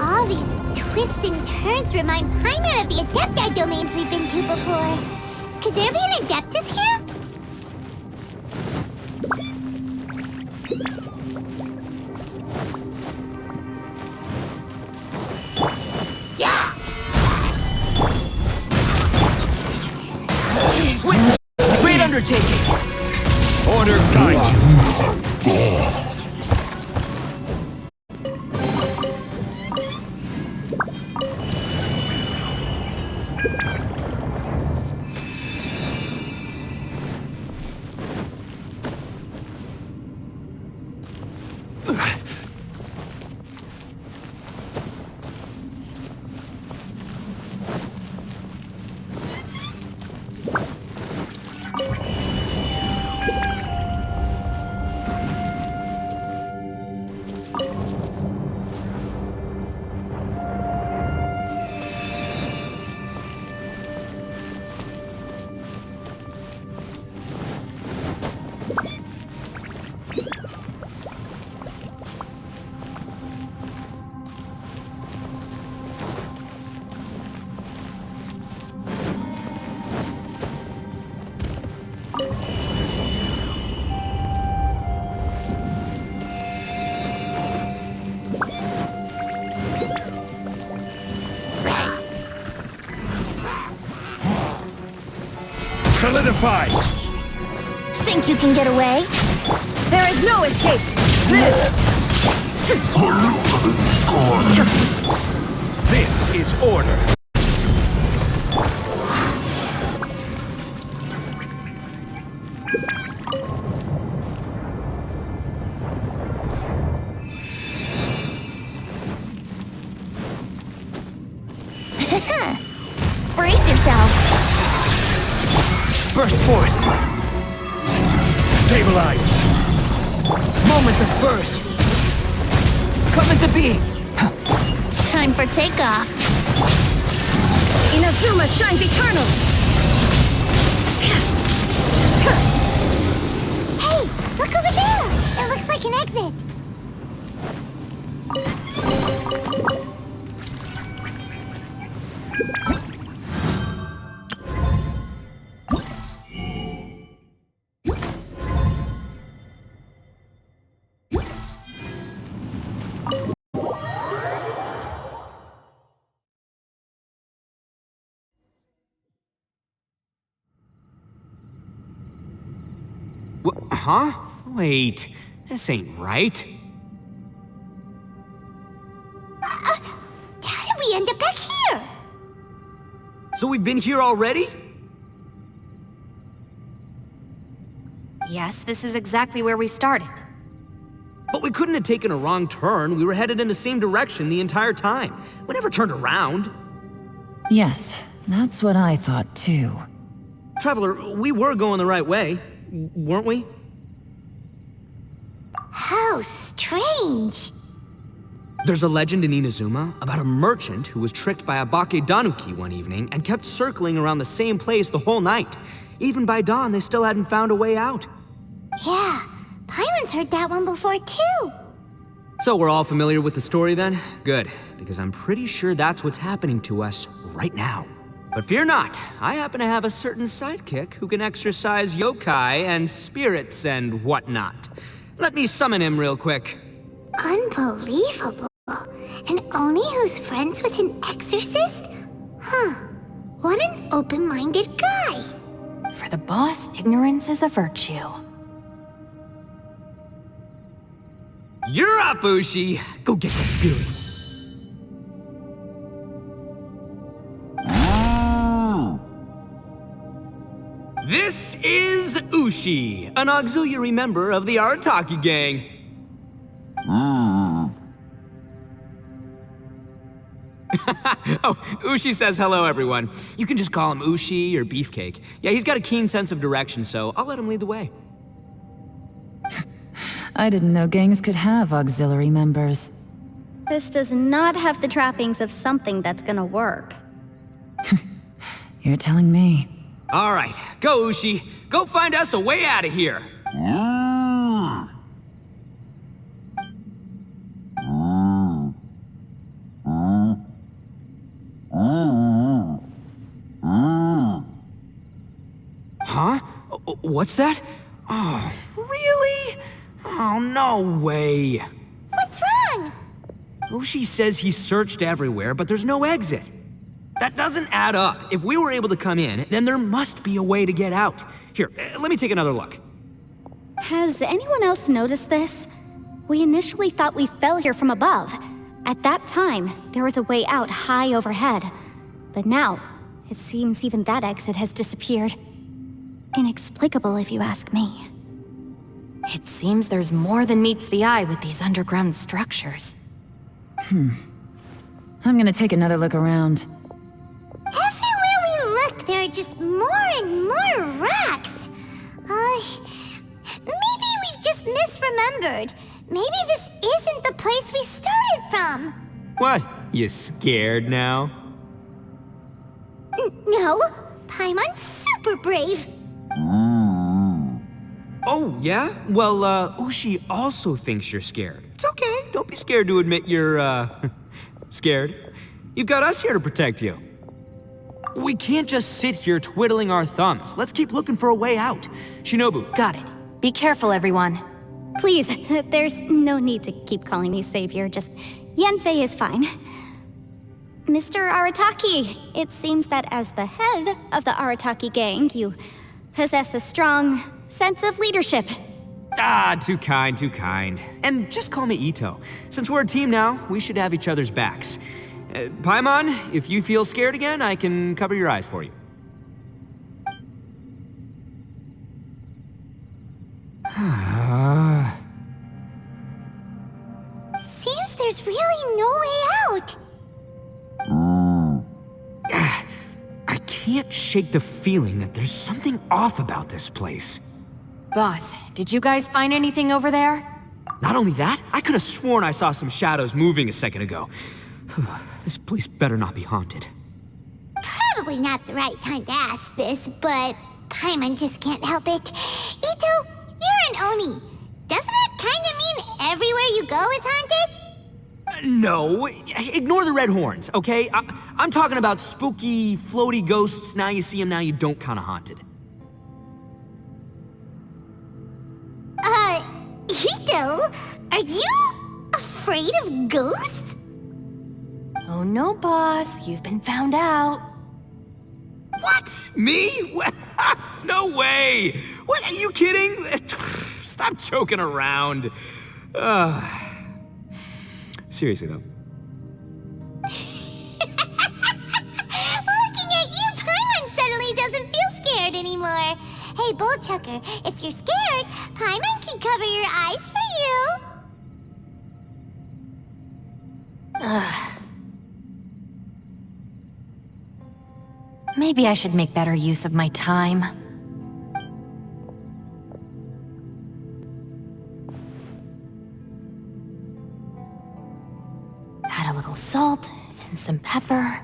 All these twists and turns remind Paimon of the Adepti domains we've been to before. Could there be an Adeptus here? Great undertaking! Order guide you. Solidified! Think you can get away? There is no escape! This is order. Brace yourself! Burst forth! Stabilize! Moments of burst! Coming to be! Time for takeoff. Inazuma shines eternal! Hey, look over there! It looks like an exit. Huh? Wait, this ain't right. How did we end up back here? So we've been here already? Yes, this is exactly where we started. But we couldn't have taken a wrong turn. We were headed in the same direction the entire time. We never turned around. Yes, that's what I thought too. Traveler, we were going the right way, weren't we? How strange. There's a legend in Inazuma about a merchant who was tricked by a Bakedanuki one evening and kept circling around the same place the whole night. Even by dawn, they still hadn't found a way out. Yeah, Paimon's heard that one before too. So we're all familiar with the story then? Good, because I'm pretty sure that's what's happening to us right now. But fear not, I happen to have a certain sidekick who can exercise yokai and spirits and whatnot. Let me summon him real quick. Unbelievable. And Oni who's friends with an exorcist? Huh. What an open-minded guy. For the boss, ignorance is a virtue. You're up, Ushi. Go get that spirit. This is Ushi, an auxiliary member of the Arataki gang. Oh, Ushi says hello, everyone. You can just call him Ushi or Beefcake. Yeah, he's got a keen sense of direction, so I'll let him lead the way. I didn't know gangs could have auxiliary members. This does not have the trappings of something that's gonna work. You're telling me. All right, go, Ushi. Go find us a way out of here. Huh? What's that? Oh, really? Oh, no way. What's wrong? Ushi says he searched everywhere, but there's no exit. That doesn't add up. If we were able to come in, then there must be a way to get out. Here, let me take another look. Has anyone else noticed this? We initially thought we fell here from above. At that time, there was a way out high overhead. But now, it seems even that exit has disappeared. Inexplicable, if you ask me. It seems there's more than meets the eye with these underground structures. I'm gonna take another look around. Everywhere we look, there are just more and more rocks. Maybe we've just misremembered. Maybe this isn't the place we started from. What? You scared now? No, Paimon's super brave. Oh, yeah? Well, Ushi also thinks you're scared. It's okay. Don't be scared to admit you're, scared. You've got us here to protect you. We can't just sit here twiddling our thumbs. Let's keep looking for a way out. Shinobu. Got it. Be careful, everyone. Please, there's no need to keep calling me Savior, just Yanfei is fine. Mr. Arataki, it seems that as the head of the Arataki gang, you possess a strong sense of leadership. Ah, too kind, too kind. And just call me Ito. Since we're a team now, we should have each other's backs. Paimon, if you feel scared again, I can cover your eyes for you. Seems there's really no way out. I can't shake the feeling that there's something off about this place. Boss, did you guys find anything over there? Not only that, I could have sworn I saw some shadows moving a second ago. This place better not be haunted. Probably not the right time to ask this, but Paimon just can't help it. Ito, you're an Oni. Doesn't it kind of mean everywhere you go is haunted? No, ignore the red horns, okay? I'm talking about spooky, floaty ghosts. Now you see them, now you don't kind of haunted. Ito, are you afraid of ghosts? Oh no, boss. You've been found out. What? Me? No way! What, are you kidding? Stop joking around. Seriously, though. Looking at you, Paimon suddenly doesn't feel scared anymore. Hey, Bullchucker, if you're scared, Paimon can cover your eyes for you. Maybe I should make better use of my time. Add a little salt and some pepper.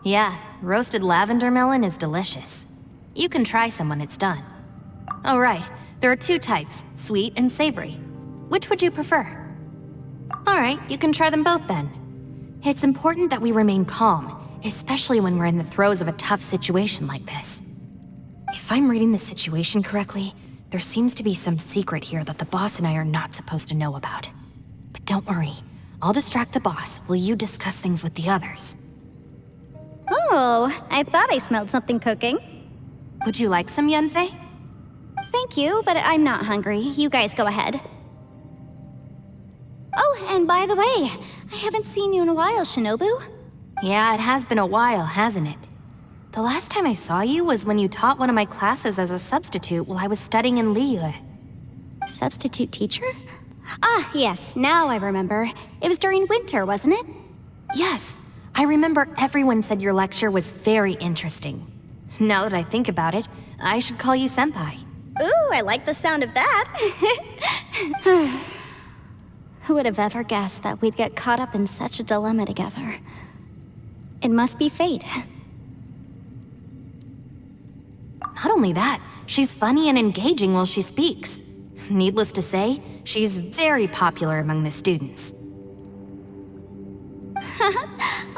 Yeah, roasted lavender melon is delicious. You can try some when it's done. Oh right, there are two types, sweet and savory. Which would you prefer? Alright, you can try them both then. It's important that we remain calm, especially when we're in the throes of a tough situation like this. If I'm reading the situation correctly, There seems to be some secret here that the boss and I are not supposed to know about. But don't worry, I'll distract the boss while you discuss things with the others. Oh, I thought I smelled something cooking. Would you like some, Yanfei? Thank you, but I'm not hungry. You guys go ahead. Oh, and by the way, I haven't seen you in a while, Shinobu. Yeah, it has been a while, hasn't it? The last time I saw you was when you taught one of my classes as a substitute while I was studying in Liyue. Substitute teacher? Ah, yes, now I remember. It was during winter, wasn't it? Yes, I remember everyone said your lecture was very interesting. Now that I think about it, I should call you Senpai. Ooh, I like the sound of that. Who would have ever guessed that we'd get caught up in such a dilemma together? It must be fate. Not only that, she's funny and engaging while she speaks. Needless to say, she's very popular among the students.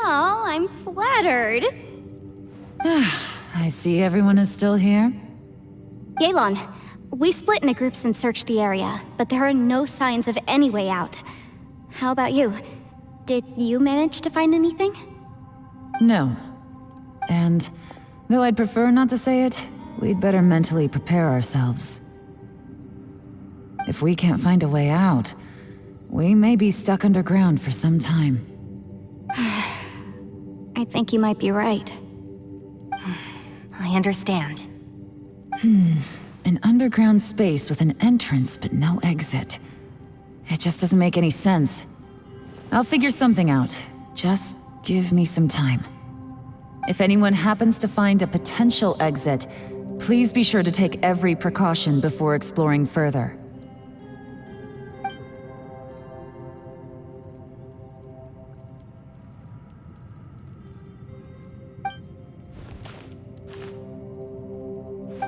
Oh, I'm flattered. I see everyone is still here. Yelan, we split into groups and searched the area, but there are no signs of any way out. How about you? Did you manage to find anything? No. And though I'd prefer not to say it, we'd better mentally prepare ourselves. If we can't find a way out, we may be stuck underground for some time. I think you might be right. I understand. An underground space with an entrance but no exit. It just doesn't make any sense. I'll figure something out. Just give me some time. If anyone happens to find a potential exit, please be sure to take every precaution before exploring further.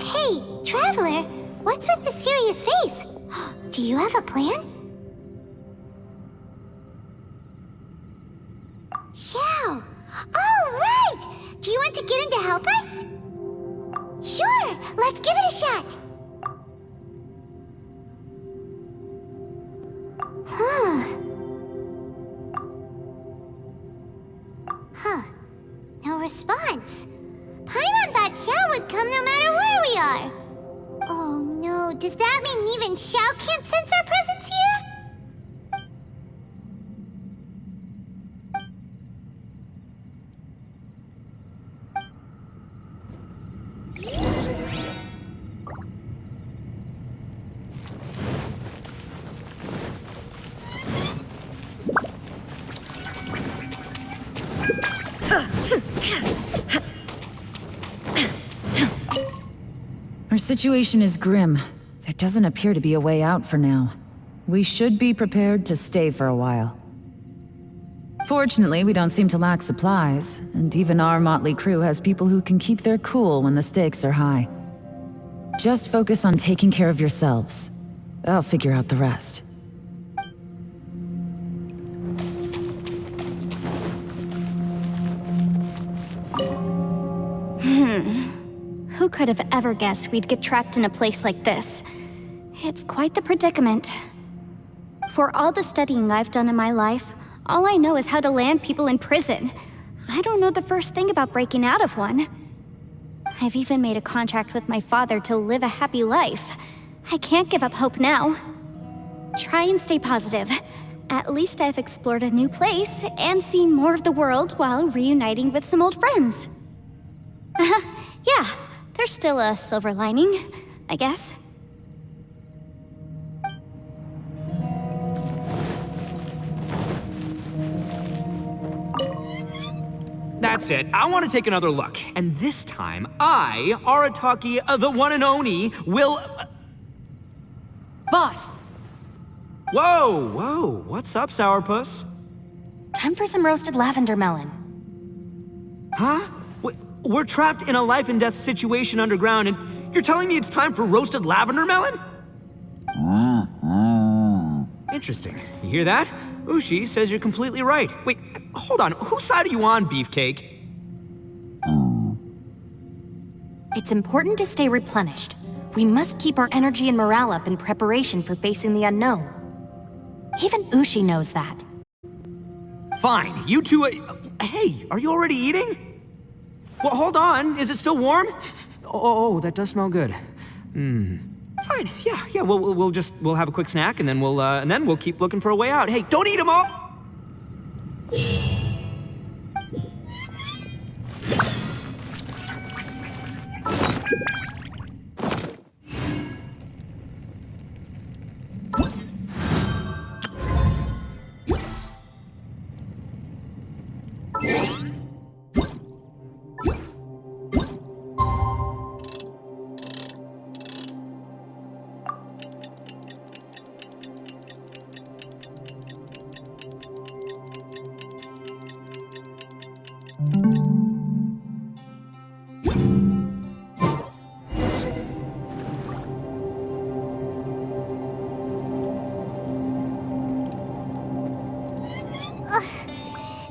Hey, Traveler, what's with the serious face? Do you have a plan? Xiao! Oh, right! Do you want to get in to help us? Sure, let's give it a shot. No response. Paimon thought Xiao would come no matter where we are. Oh no, does that mean even Xiao can't sense our presence here? Our situation is grim. There doesn't appear to be a way out for now. We should be prepared to stay for a while. Fortunately, we don't seem to lack supplies, and even our motley crew has people who can keep their cool when the stakes are high. Just focus on taking care of yourselves. I'll figure out the rest. Who could have ever guessed we'd get trapped in a place like this? It's quite the predicament. For all the studying I've done in my life, all I know is how to land people in prison. I don't know the first thing about breaking out of one. I've even made a contract with my father to live a happy life. I can't give up hope now. Try and stay positive. At least I've explored a new place and seen more of the world while reuniting with some old friends. Yeah, there's still a silver lining, I guess. That's it. I want to take another look. And this time, I, Arataki, the one and only, will... Boss, Whoa, whoa. What's up, Sourpuss? time for some roasted lavender melon. Huh? We're trapped in a life and death situation underground, and you're telling me it's time for roasted lavender melon? Interesting. You hear that? Ushi says you're completely right. Wait, hold on. Whose side are you on, Beefcake? It's important to stay replenished. We must keep our energy and morale up in preparation for facing the unknown. Even Ushi knows that. Fine, you two. Hey, are you already eating? Well, hold on. Is it still warm? Oh, that does smell good. Fine. Yeah. We'll have a quick snack, and then we'll keep looking for a way out. Hey, don't eat them all.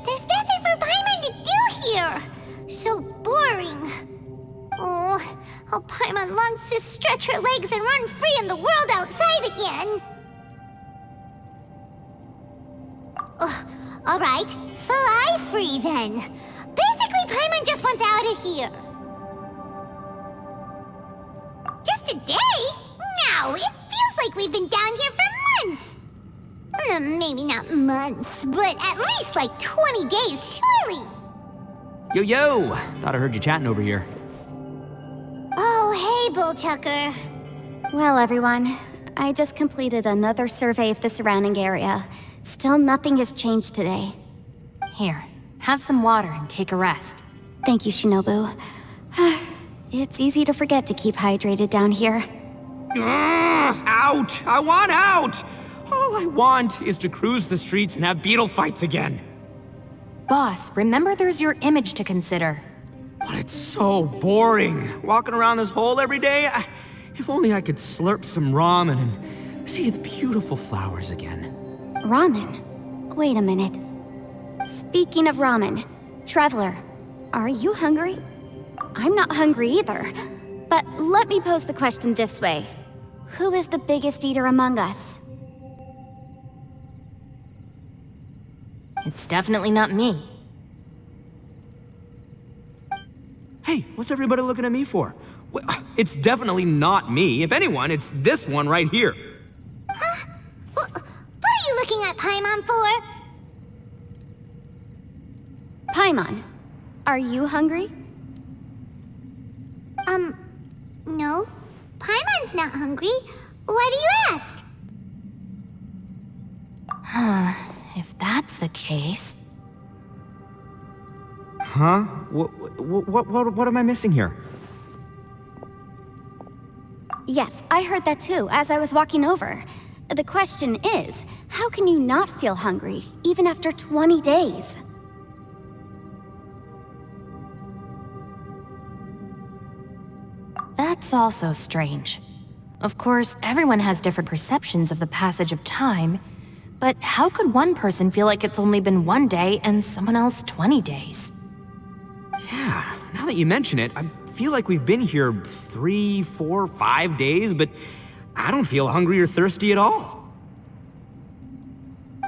There's nothing for Paimon to do here. So boring. Oh, how Paimon longs to stretch her legs and run free in the world outside again. All right, fly free then. Basically, Paimon just wants out of here. Just a day? No, it feels like we've been down here for months. Maybe not months, but at least like 20 days, surely. Yo! Thought I heard you chatting over here. Oh, hey, Bullchucker. Well, everyone, I just completed another survey of the surrounding area. Still nothing has changed today. Here, have some water and take a rest. Thank you, Shinobu. It's easy to forget to keep hydrated down here. Out! I want out! All I want is to cruise the streets and have beetle fights again. Boss, remember there's your image to consider. But it's so boring, walking around this hole every day. If only I could slurp some ramen and see the beautiful flowers again. Ramen? Wait a minute. Speaking of ramen, Traveler, are you hungry? I'm not hungry either. But let me pose the question this way. Who is the biggest eater among us? It's definitely not me. Hey, what's everybody looking at me for? Well, it's definitely not me. If anyone, it's this one right here. Huh? What are you looking at Paimon for? Paimon, are you hungry? No. Paimon's not hungry. Why do you ask? If that's the case... Huh? What am I missing here? Yes, I heard that too, as I was walking over. The question is, how can you not feel hungry, even after 20 days? That's also strange. Of course, everyone has different perceptions of the passage of time, but how could one person feel like it's only been 1 day and someone else 20 days? Yeah, now that you mention it, I feel like we've been here 3, 4, 5 days, but I don't feel hungry or thirsty at all.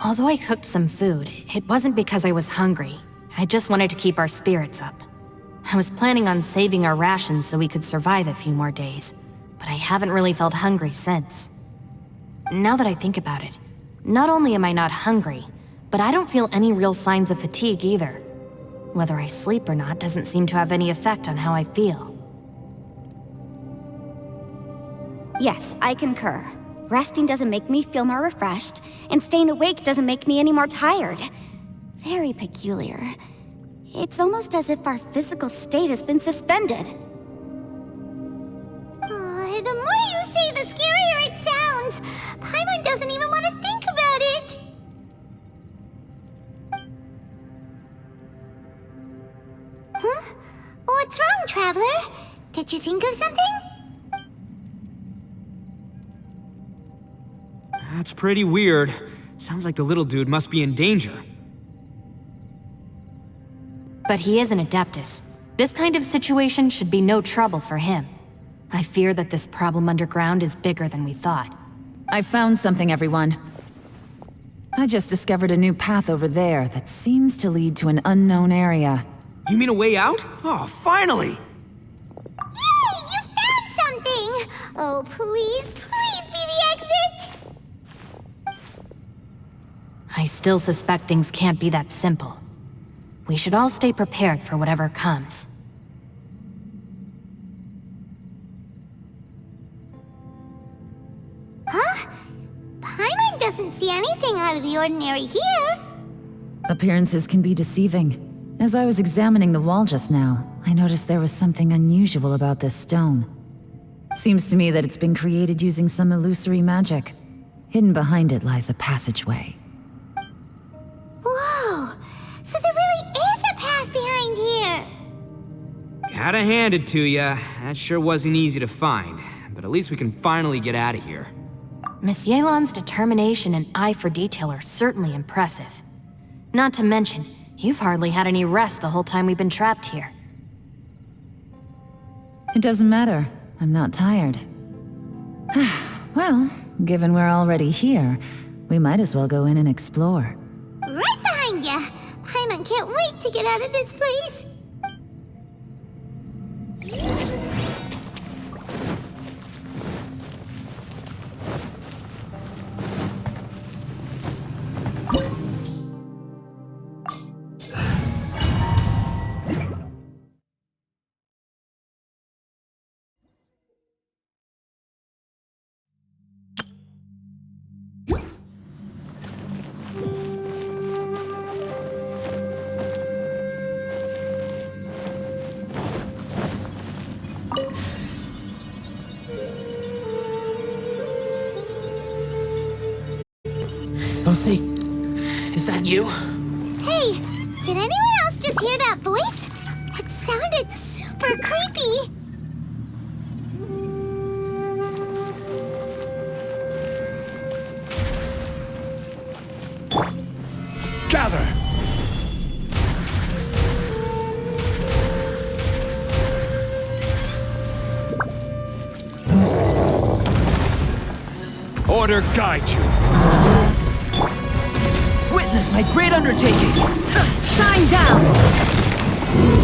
Although I cooked some food, it wasn't because I was hungry. I just wanted to keep our spirits up. I was planning on saving our rations so we could survive a few more days, but I haven't really felt hungry since. Now that I think about it, not only am I not hungry, but I don't feel any real signs of fatigue either. Whether I sleep or not doesn't seem to have any effect on how I feel. Yes, I concur. Resting doesn't make me feel more refreshed, and staying awake doesn't make me any more tired. Very peculiar. It's almost as if our physical state has been suspended. The more you say, the scarier it sounds. Paimon doesn't even want to think about it. Huh? What's wrong, Traveler? Did you think of something? That's pretty weird. Sounds like the little dude must be in danger. But he is an Adeptus. This kind of situation should be no trouble for him. I fear that this problem underground is bigger than we thought. I found something, everyone. I just discovered a new path over there that seems to lead to an unknown area. You mean a way out? Oh, finally! Yay! You found something! Oh, please, please be the exit! I still suspect things can't be that simple. We should all stay prepared for whatever comes. Huh? Paimon doesn't see anything out of the ordinary here. Appearances can be deceiving. As I was examining the wall just now, I noticed there was something unusual about this stone. Seems to me that it's been created using some illusory magic. Hidden behind it lies a passageway. Whoa! So there really is a path behind here! Gotta hand it to ya. That sure wasn't easy to find. But at least we can finally get out of here. Miss Yelan's determination and eye for detail are certainly impressive. Not to mention, you've hardly had any rest the whole time we've been trapped here. It doesn't matter. I'm not tired. Well, given we're already here, we might as well go in and explore. Right behind ya! Paimon can't wait to get out of this place! Lucy, is that you? Hey, did anyone else just hear that voice? It sounded super creepy. Gather! Order guide you. Witness my great undertaking! Shine down!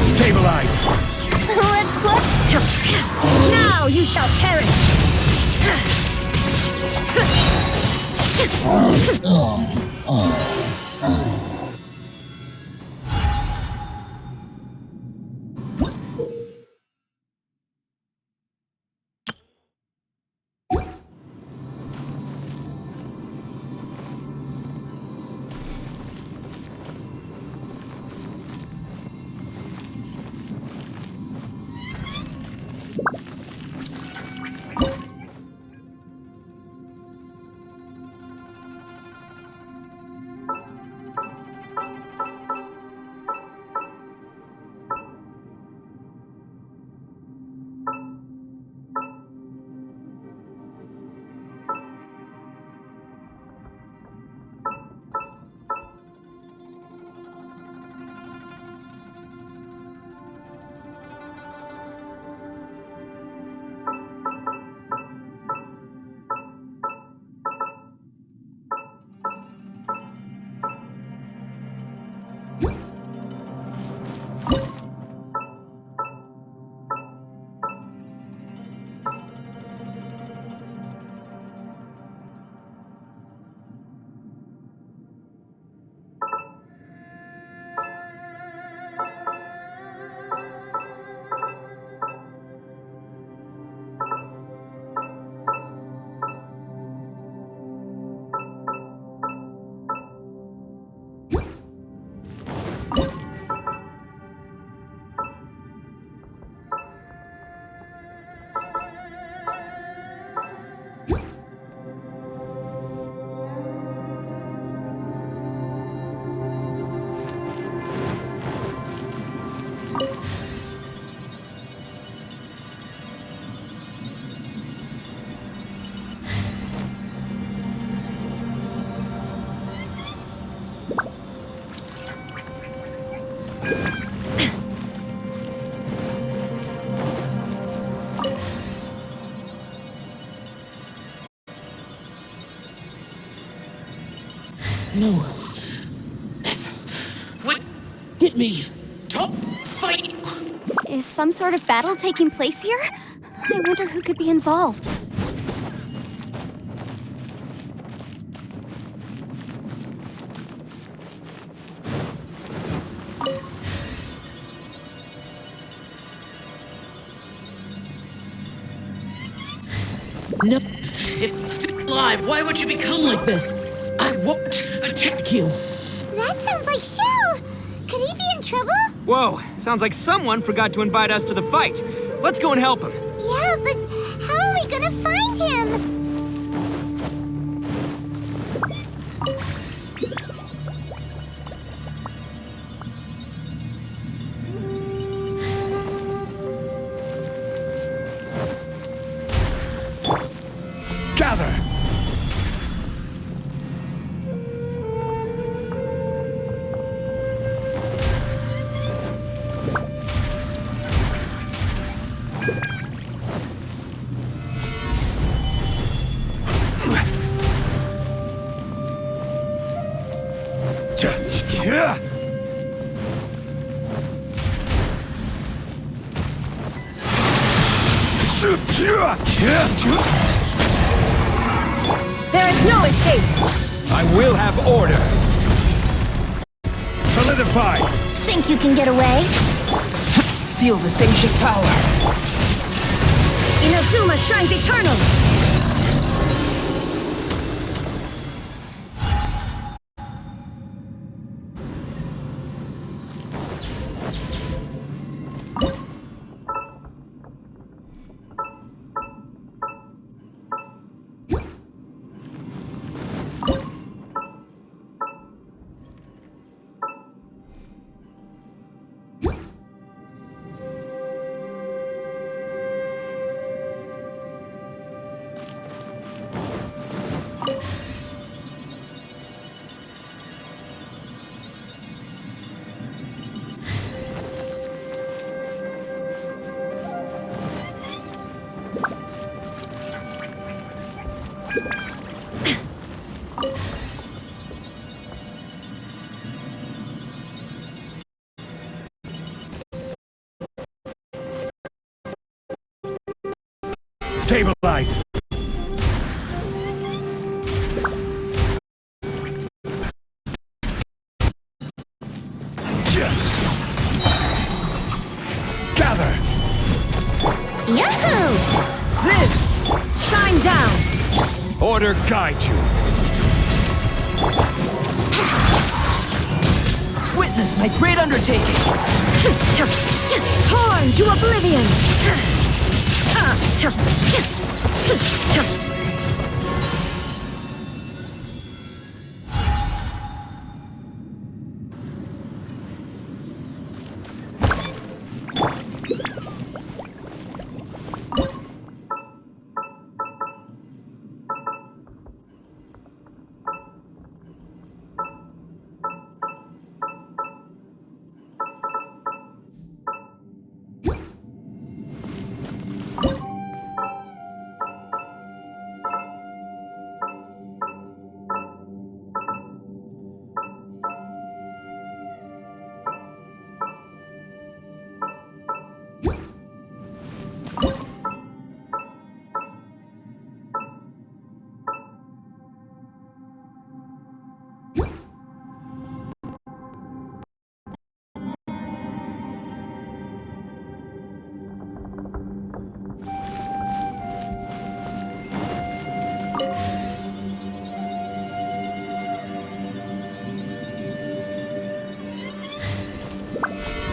Stabilize. Let's flip! Now you shall perish! No. What? Get me. Top fight. Is some sort of battle taking place here? I wonder who could be involved. No. It's still alive. Why would you become like this? I won't attack you. That sounds like Shell. Could he be in trouble? Whoa, sounds like someone forgot to invite us to the fight. Let's go and help him. Yeah, but how are we gonna find him? Gather! There is no escape! I will have order. Solidify! Think you can get away? Feel the sanctioned power. Inazuma shines eternal! Stabilize! Gather! Yahoo! Live! Shine down! Order guide you. Witness my great undertaking. Torn to oblivion!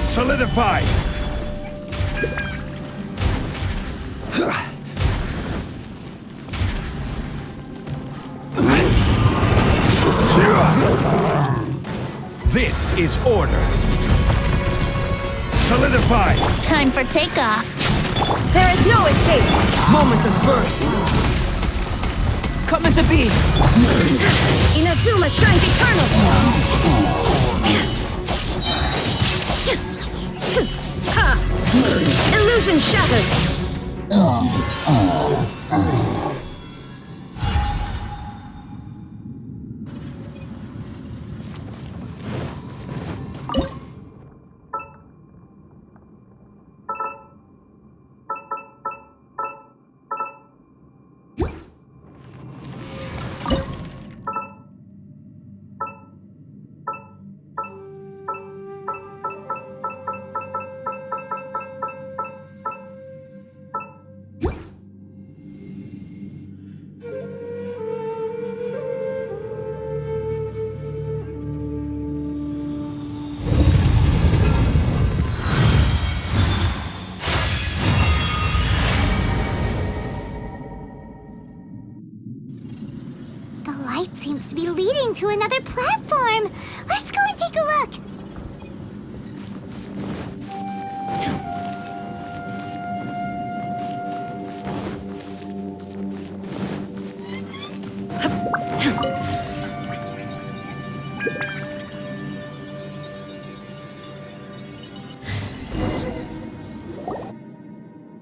Solidify! This is order. Solidify! Time for takeoff. There is no escape! Moment of birth. Coming to be. Inazuma shines eternal! Ha! Illusion shattered! to another platform. Let's go and take a look.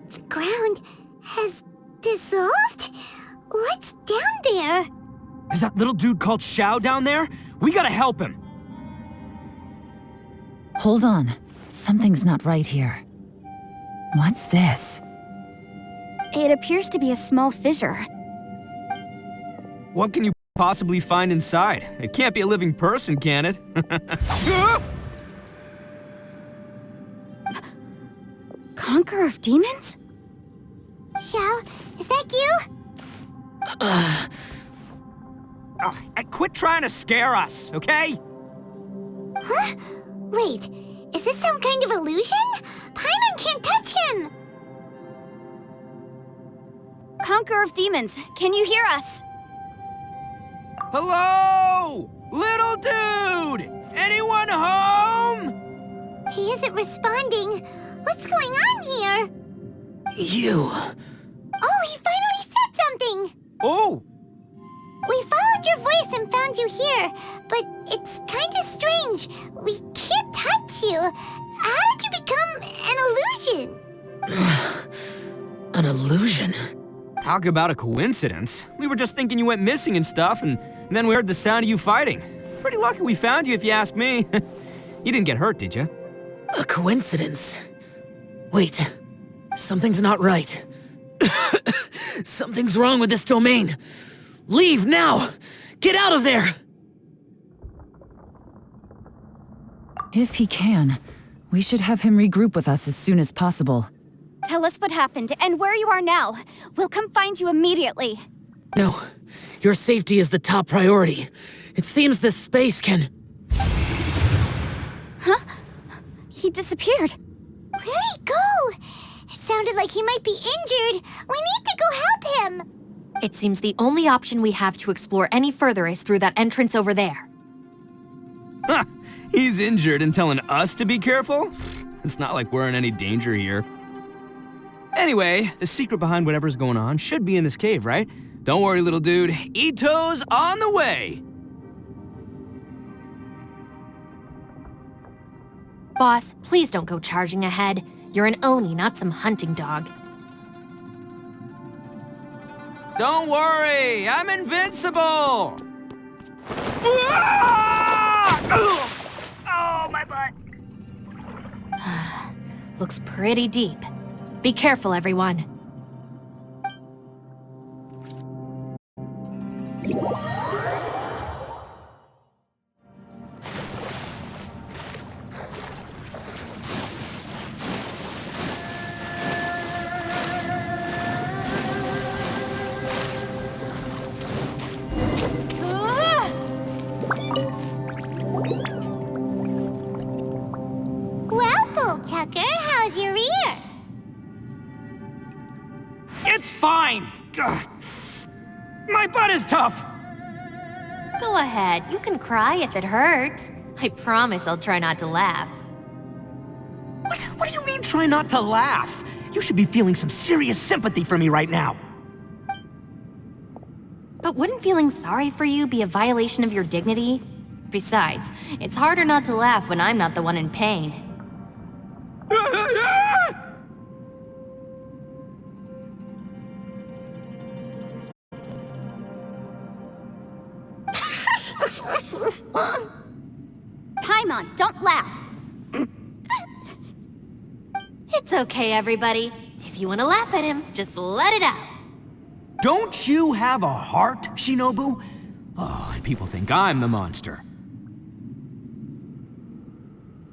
The ground has dissolved? What's down there? Is that little dude called Xiao down there? We gotta help him. Hold on. Something's not right here. What's this? It appears to be a small fissure. What can you possibly find inside? It can't be a living person, can it? Conqueror of demons? Xiao, is that you? Quit trying to scare us, okay? Huh? Wait, is this some kind of illusion? Paimon can't touch him! Conqueror of demons, can you hear us? Hello? Little dude! Anyone home? He isn't responding. What's going on here? You. Oh, he finally said something! Oh! We followed your voice and found you here, but it's kinda strange. We can't touch you. How did you become an illusion? An illusion? Talk about a coincidence. We were just thinking you went missing and stuff, and then we heard the sound of you fighting. Pretty lucky we found you, if you ask me. You didn't get hurt, did you? A coincidence? Wait, something's not right. Something's wrong with this domain. Leave now! Get out of there! If he can, we should have him regroup with us as soon as possible. Tell us what happened and where you are now. We'll come find you immediately. No, your safety is the top priority. It seems this space can... Huh? He disappeared. Where'd he go? It sounded like he might be injured. We need to go help him. It seems the only option we have to explore any further is through that entrance over there. Huh, he's injured and telling us to be careful? It's not like we're in any danger here. Anyway, the secret behind whatever's going on should be in this cave, right? Don't worry, little dude. Ito's on the way! Boss, please don't go charging ahead. You're an Oni, not some hunting dog. Don't worry, I'm invincible! Ah! Oh, my butt! Looks pretty deep. Be careful, everyone. Well, Bullchucker, how's your ear? It's fine! Ugh. My butt is tough! Go ahead, you can cry if it hurts. I promise I'll try not to laugh. What do you mean, try not to laugh? You should be feeling some serious sympathy for me right now. But wouldn't feeling sorry for you be a violation of your dignity? Besides, it's harder not to laugh when I'm not the one in pain. Paimon, don't laugh. It's okay, everybody. If you want to laugh at him, just let it out. Don't you have a heart, Shinobu? Oh, and people think I'm the monster.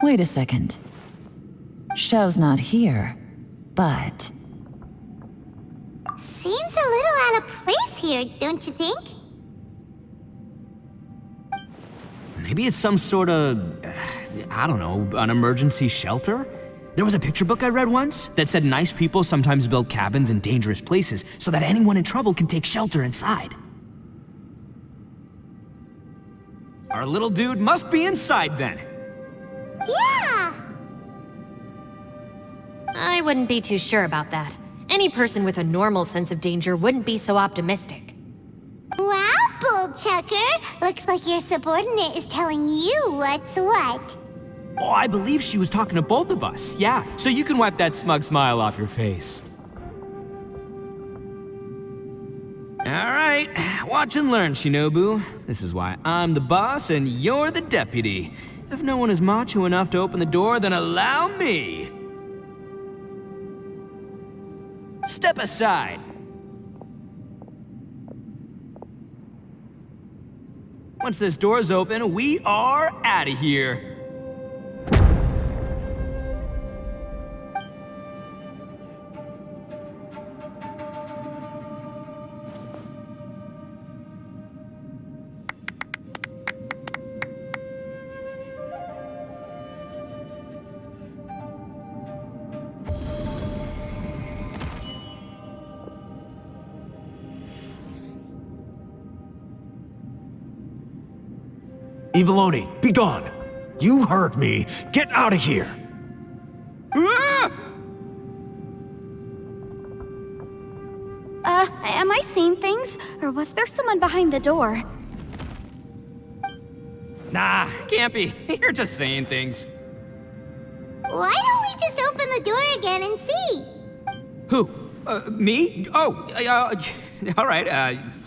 Wait a second. Xiao's not here, but... Seems a little out of place here, don't you think? Maybe it's some sort of, I don't know, an emergency shelter? There was a picture book I read once that said nice people sometimes build cabins in dangerous places so that anyone in trouble can take shelter inside. Our little dude must be inside then. Yeah! I wouldn't be too sure about that. Any person with a normal sense of danger wouldn't be so optimistic. Wow, Bullchucker! Looks like your subordinate is telling you what's what. Oh, I believe she was talking to both of us. Yeah, so you can wipe that smug smile off your face. All right, watch and learn, Shinobu. This is why I'm the boss and you're the deputy. If no one is macho enough to open the door, then allow me. Step aside. Once this door's open, we are out of here. Eviloni, be gone! You heard me! Get out of here! Am I seeing things? Or was there someone behind the door? Nah, can't be. You're just saying things. Why don't we just open the door again and see? Who? Me? Oh, all right,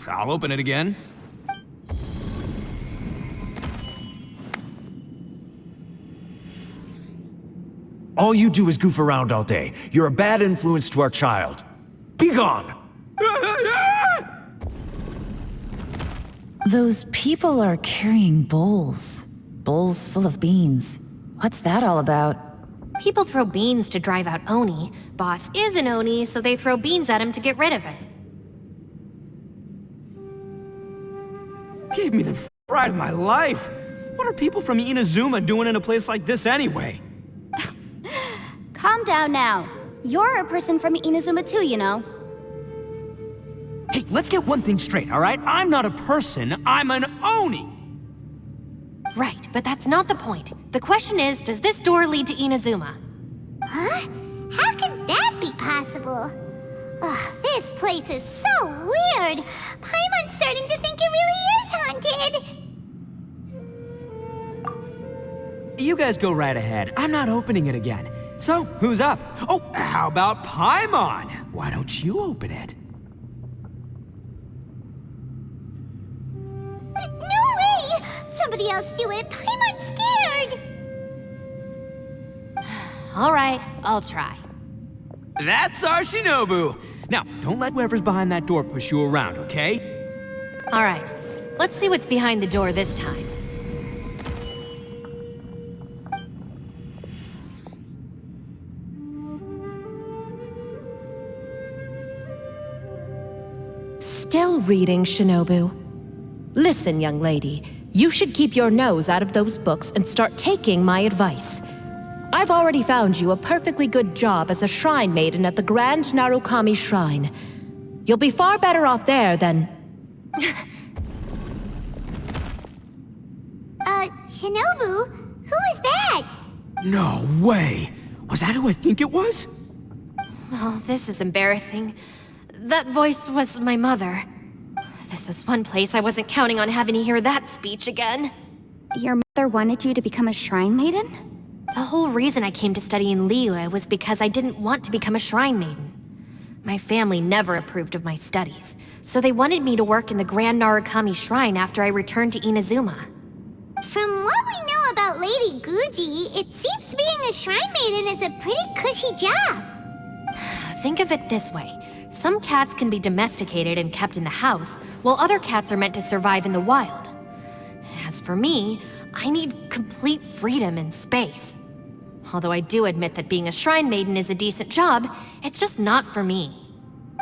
I'll open it again. All you do is goof around all day. You're a bad influence to our child. Be gone! Those people are carrying bowls. Bowls full of beans. What's that all about? People throw beans to drive out Oni. Boss is an Oni, so they throw beans at him to get rid of him. Gave me the ride of my life. What are people from Inazuma doing in a place like this anyway? Calm down now. You're a person from Inazuma too, you know. Hey, let's get one thing straight, all right? I'm not a person, I'm an Oni! Right, but that's not the point. The question is, does this door lead to Inazuma? Huh? How could that be possible? Ugh, this place is so weird. Paimon's starting to think it really is haunted. You guys go right ahead. I'm not opening it again. So, who's up? Oh, how about Paimon? Why don't you open it? No way! Somebody else do it. Paimon's scared. All right, I'll try. That's our Shinobu! Now, don't let whoever's behind that door push you around, okay? All right, let's see what's behind the door this time. Still reading, Shinobu. Listen, young lady, you should keep your nose out of those books and start taking my advice. I've already found you a perfectly good job as a shrine maiden at the Grand Narukami Shrine. You'll be far better off there than... Shinobu? Who is that? No way! Was that who I think it was? Oh, this is embarrassing. That voice was my mother. This is one place I wasn't counting on having to hear that speech again. Your mother wanted you to become a shrine maiden? The whole reason I came to study in Liyue was because I didn't want to become a shrine maiden. My family never approved of my studies, so they wanted me to work in the Grand Narukami Shrine after I returned to Inazuma. From what we know about Lady Guji, it seems being a shrine maiden is a pretty cushy job. Think of it this way. Some cats can be domesticated and kept in the house, while other cats are meant to survive in the wild. As for me, I need complete freedom and space. Although I do admit that being a shrine maiden is a decent job, it's just not for me.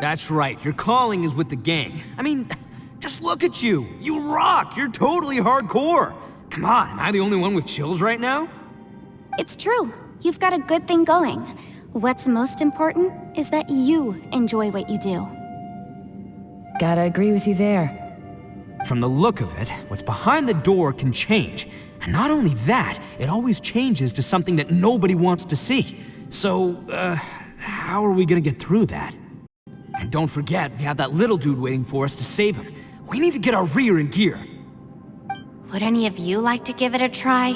That's right, your calling is with the gang. I mean, just look at you. You rock, you're totally hardcore. Come on, am I the only one with chills right now? It's true. You've got a good thing going. What's most important is that you enjoy what you do. Gotta agree with you there. From the look of it, what's behind the door can change. And not only that, it always changes to something that nobody wants to see. So, how are we gonna get through that? And don't forget, we have that little dude waiting for us to save him. We need to get our rear in gear. Would any of you like to give it a try?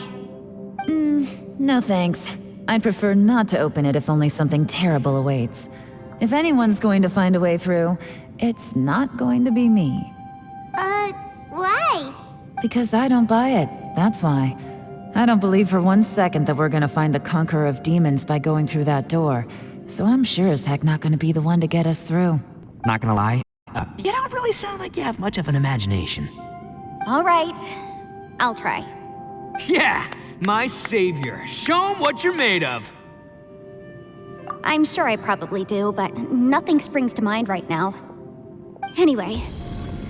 No thanks. I'd prefer not to open it if only something terrible awaits. If anyone's going to find a way through, it's not going to be me. Why? Because I don't buy it, that's why. I don't believe for 1 second that we're gonna find the Conqueror of Demons by going through that door. So I'm sure as heck not gonna be the one to get us through. Not gonna lie, you don't really sound like you have much of an imagination. All right, I'll try. Yeah, my savior. Show him what you're made of. I'm sure I probably do, but nothing springs to mind right now. Anyway,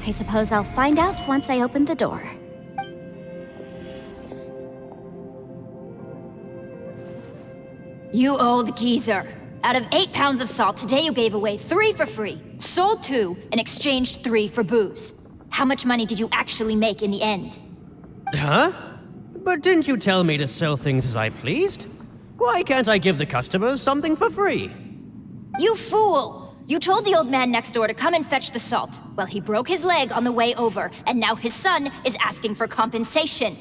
I suppose I'll find out once I open the door. You old geezer. Out of 8 pounds of salt, today you gave away 3 for free, sold 2, and exchanged 3 for booze. How much money did you actually make in the end? Huh? But didn't you tell me to sell things as I pleased? Why can't I give the customers something for free? You fool! You told the old man next door to come and fetch the salt. Well, he broke his leg on the way over, and now his son is asking for compensation.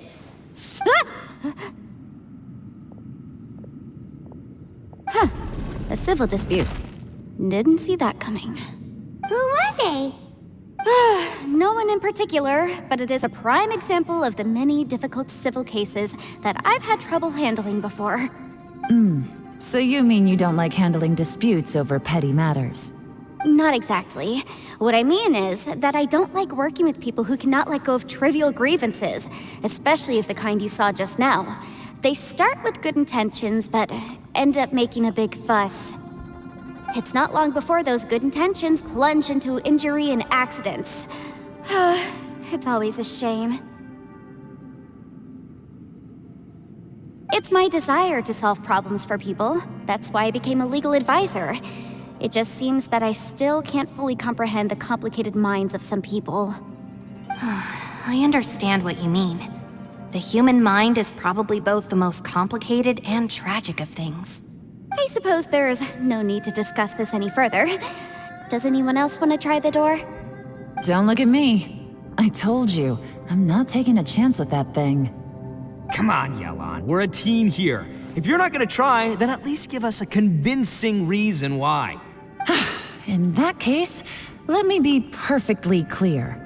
A civil dispute. Didn't see that coming. Who were they? No one in particular, but it is a prime example of the many difficult civil cases that I've had trouble handling before. So you mean you don't like handling disputes over petty matters? Not exactly. What I mean is that I don't like working with people who cannot let go of trivial grievances, especially of the kind you saw just now. They start with good intentions, but end up making a big fuss. It's not long before those good intentions plunge into injury and accidents. It's always a shame. It's my desire to solve problems for people. That's why I became a legal advisor. It just seems that I still can't fully comprehend the complicated minds of some people. I understand what you mean. The human mind is probably both the most complicated and tragic of things. I suppose there's no need to discuss this any further. Does anyone else want to try the door? Don't look at me. I told you, I'm not taking a chance with that thing. Come on, Yelan, we're a team here. If you're not gonna try, then at least give us a convincing reason why. In that case, let me be perfectly clear.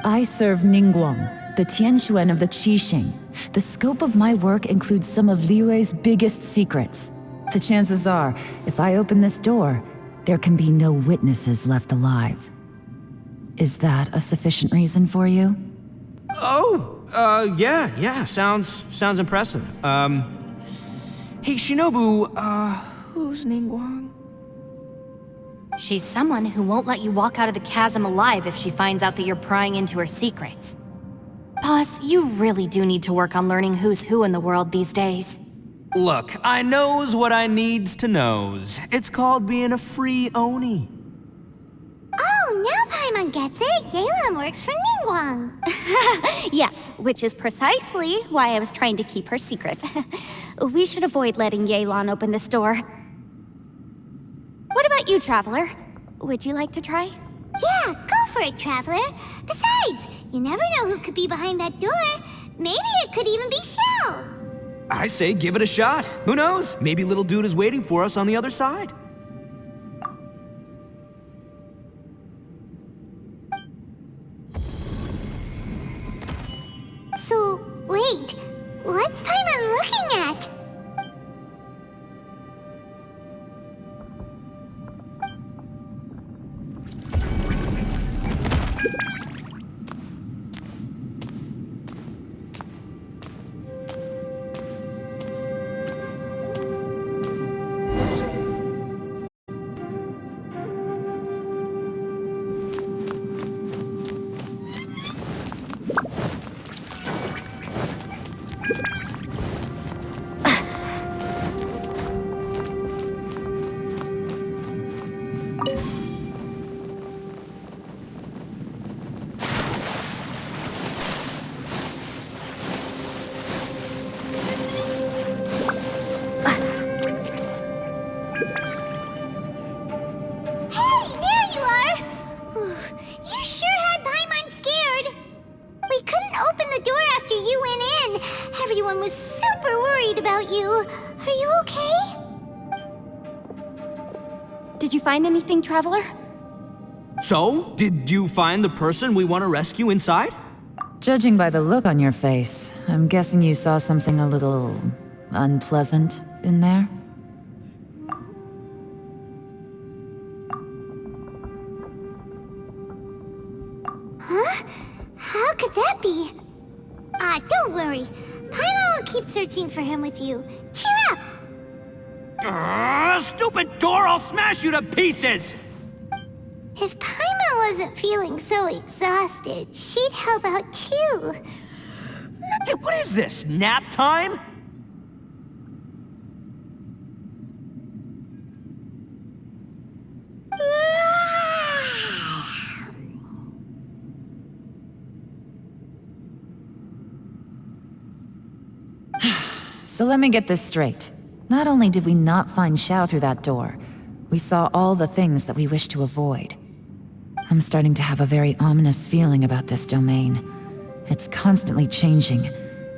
I serve Ningguang, the Tianquan of the Qixing. The scope of my work includes some of Liyue's biggest secrets. The chances are, if I open this door, there can be no witnesses left alive. Is that a sufficient reason for you? Yeah, sounds impressive. Hey, Shinobu, who's Ningguang? She's someone who won't let you walk out of the chasm alive if she finds out that you're prying into her secrets. Boss, you really do need to work on learning who's who in the world these days. Look, I knows what I needs to knows. It's called being a free Oni. Oh, now Paimon gets it. Yelan works for Ningguang. Yes, which is precisely why I was trying to keep her secret. We should avoid letting Yelan open this door. What about you, Traveler? Would you like to try? Yeah, go for it, Traveler. Besides, you never know who could be behind that door. Maybe it could even be Shell. I say give it a shot. Who knows? Maybe little dude is waiting for us on the other side. So, wait. What's Paimon looking at? you. Are you okay? Did you find anything, Traveler? So, did you find the person we want to rescue inside? Judging by the look on your face, I'm guessing you saw something a little unpleasant in there? Huh? How could that be? Ah, don't worry. Paimon will keep searching for him with you. Cheer up! Stupid door! I'll smash you to pieces! If Paimon wasn't feeling so exhausted, she'd help out too. Hey, what is this? Nap time? So let me get this straight. Not only did we not find Xiao through that door, we saw all the things that we wish to avoid. I'm starting to have a very ominous feeling about this domain. It's constantly changing,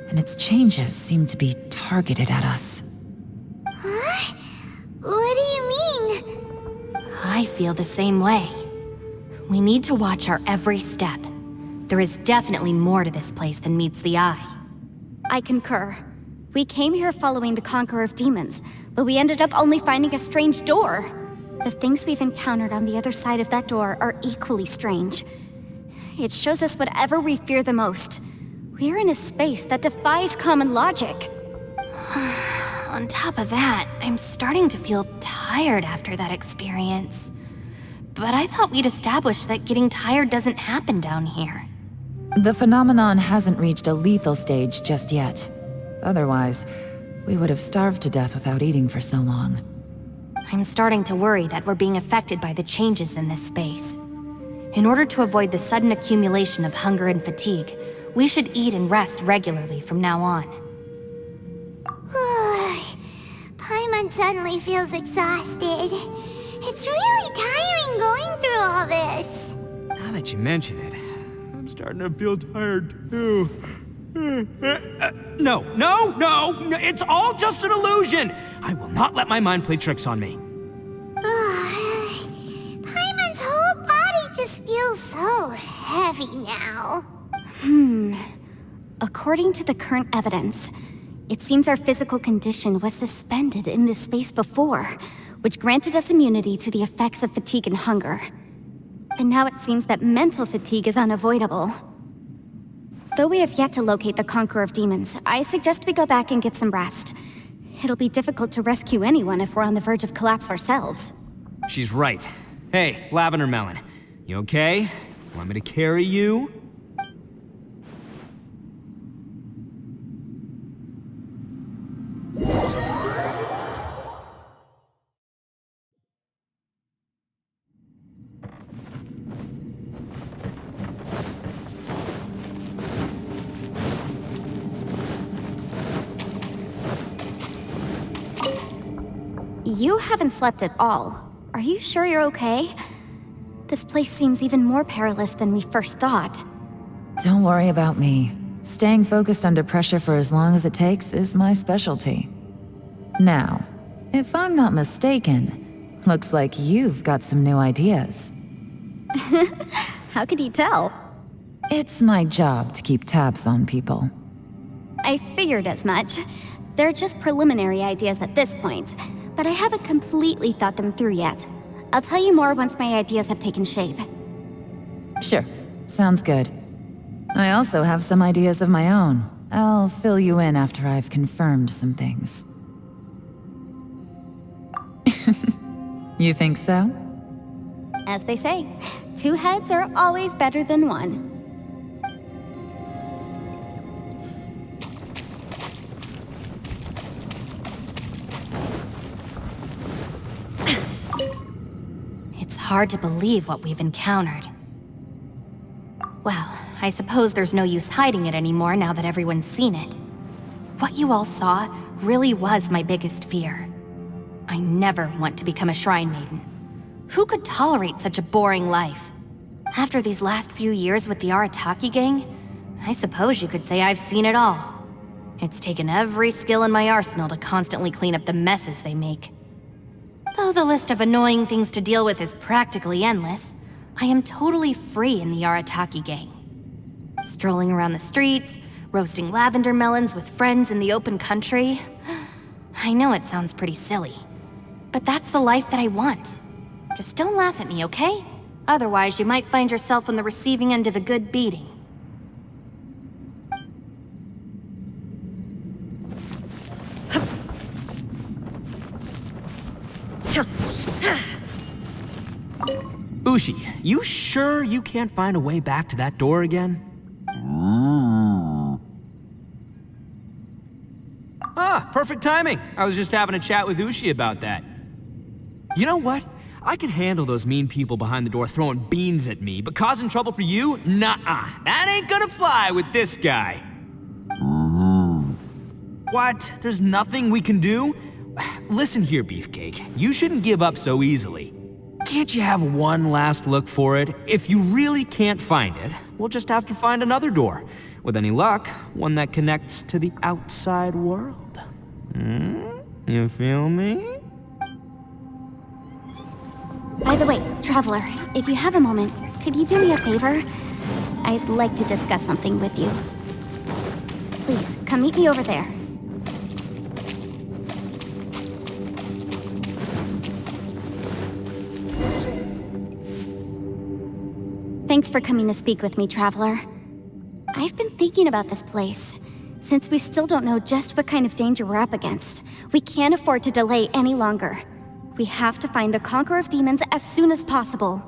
and its changes seem to be targeted at us. Huh? What do you mean? I feel the same way. We need to watch our every step. There is definitely more to this place than meets the eye. I concur. We came here following the Conqueror of Demons, but we ended up only finding a strange door. The things we've encountered on the other side of that door are equally strange. It shows us whatever we fear the most. We're in a space that defies common logic. On top of that, I'm starting to feel tired after that experience. But I thought we'd established that getting tired doesn't happen down here. The phenomenon hasn't reached a lethal stage just yet. Otherwise, we would have starved to death without eating for so long. I'm starting to worry that we're being affected by the changes in this space. In order to avoid the sudden accumulation of hunger and fatigue, we should eat and rest regularly from now on. Paimon suddenly feels exhausted. It's really tiring going through all this. Now that you mention it, I'm starting to feel tired too. No, it's all just an illusion! I will not let my mind play tricks on me. Paimon's whole body just feels so heavy now. According to the current evidence, it seems our physical condition was suspended in this space before, which granted us immunity to the effects of fatigue and hunger. And now it seems that mental fatigue is unavoidable. Though we have yet to locate the Conqueror of Demons, I suggest we go back and get some rest. It'll be difficult to rescue anyone if we're on the verge of collapse ourselves. She's right. Hey, Lavender Melon, you okay? Want me to carry you? You haven't slept at all. Are you sure you're okay? This place seems even more perilous than we first thought. Don't worry about me. Staying focused under pressure for as long as it takes is my specialty. Now, if I'm not mistaken, looks like you've got some new ideas. How could you tell? It's my job to keep tabs on people. I figured as much. They're just preliminary ideas at this point, but I haven't completely thought them through yet. I'll tell you more once my ideas have taken shape. Sure, sounds good. I also have some ideas of my own. I'll fill you in after I've confirmed some things. You think so? As they say, two heads are always better than one. It's hard to believe what we've encountered. Well, I suppose there's no use hiding it anymore now that everyone's seen it. What you all saw really was my biggest fear. I never want to become a Shrine Maiden. Who could tolerate such a boring life? After these last few years with the Arataki gang, I suppose you could say I've seen it all. It's taken every skill in my arsenal to constantly clean up the messes they make. Though the list of annoying things to deal with is practically endless, I am totally free in the Arataki gang. Strolling around the streets, roasting lavender melons with friends in the open country. I know it sounds pretty silly, but that's the life that I want. Just don't laugh at me, okay? Otherwise, you might find yourself on the receiving end of a good beating. Ushi, you sure you can't find a way back to that door again? Ah, perfect timing. I was just having a chat with Ushi about that. You know what? I can handle those mean people behind the door throwing beans at me, but causing trouble for you? Nuh-uh. That ain't gonna fly with this guy. What? There's nothing we can do? Listen here, Beefcake. You shouldn't give up so easily. Can't you have one last look for it? If you really can't find it, we'll just have to find another door. With any luck, one that connects to the outside world. You feel me? By the way, Traveler, if you have a moment, could you do me a favor? I'd like to discuss something with you. Please, come meet me over there. Thanks for coming to speak with me, Traveler. I've been thinking about this place. Since we still don't know just what kind of danger we're up against, we can't afford to delay any longer. We have to find the Conqueror of Demons as soon as possible.